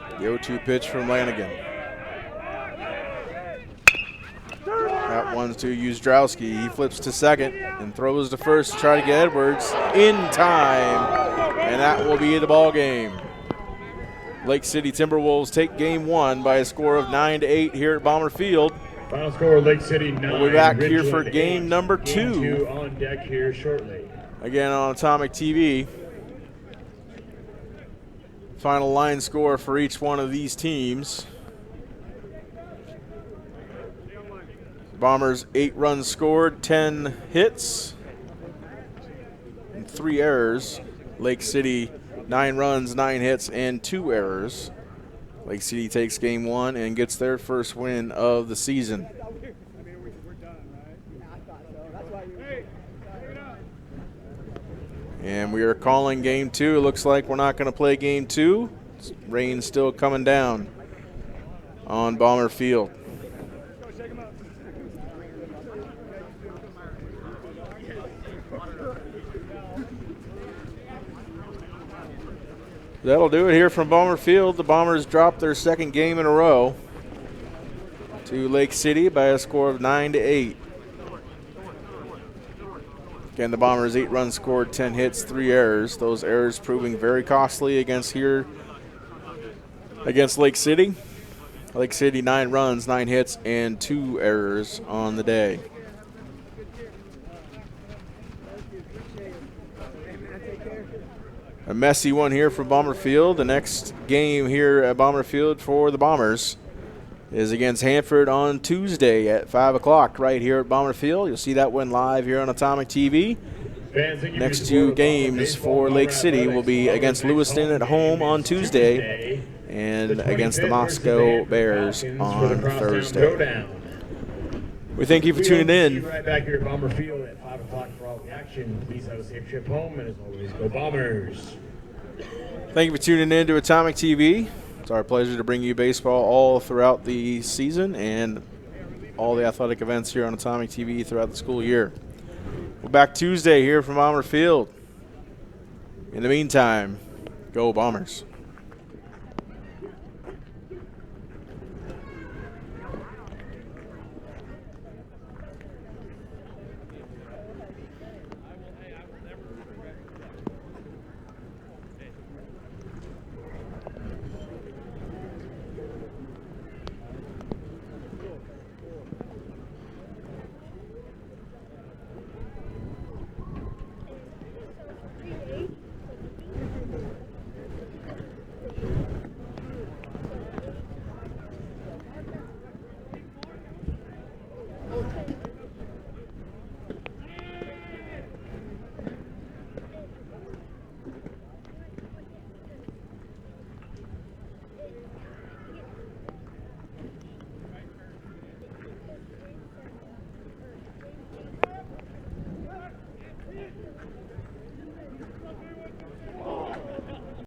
S1: The 0-2 pitch from Lanigan. That one's to Uzdrowski. He flips to second and throws to first to try to get Edwards in time. And that will be the ball game. Lake City Timberwolves take game 1 by a score of 9-8 here at Bomber Field.
S2: Final score, Lake City 9.
S1: We'll be back here
S2: Richland
S1: for game
S2: 8.
S1: number 2.
S2: Game 2 on deck here shortly.
S1: Again on Atomic TV. Final line score for each one of these teams. Bombers 8 runs scored, 10 hits, and 3 errors. Lake City 9 runs, 9 hits, and 2 errors. Lake City takes game 1 and gets their first win of the season. And we are calling game 2. It looks like we're not going to play game 2. Rain's still coming down on Bomber Field. That'll do it here from Bomber Field. The Bombers dropped their second game in a row to Lake City by a score of 9-8. Again, the Bombers 8 runs scored, 10 hits, 3 errors. Those errors proving very costly against Lake City. Lake City 9 runs, 9 hits, and 2 errors on the day. A messy one here for Bomber Field. The next game here at Bomber Field for the Bombers is against Hanford on Tuesday at 5 o'clock right here at Bomber Field. You'll see that one live here on Atomic TV. Next 2 games for Lake City will be against Lewiston at home on Tuesday and against the Moscow Bears on Thursday. We thank you for tuning
S2: See
S1: in.
S2: you right back here at Bomber Field at 5 o'clock for all the action. Please have a safe trip home, and as always, go Bombers.
S1: Thank you for tuning in to Atomic TV. It's our pleasure to bring you baseball all throughout the season and all the athletic events here on Atomic TV throughout the school year. We're back Tuesday here from Bomber Field. In the meantime, go Bombers.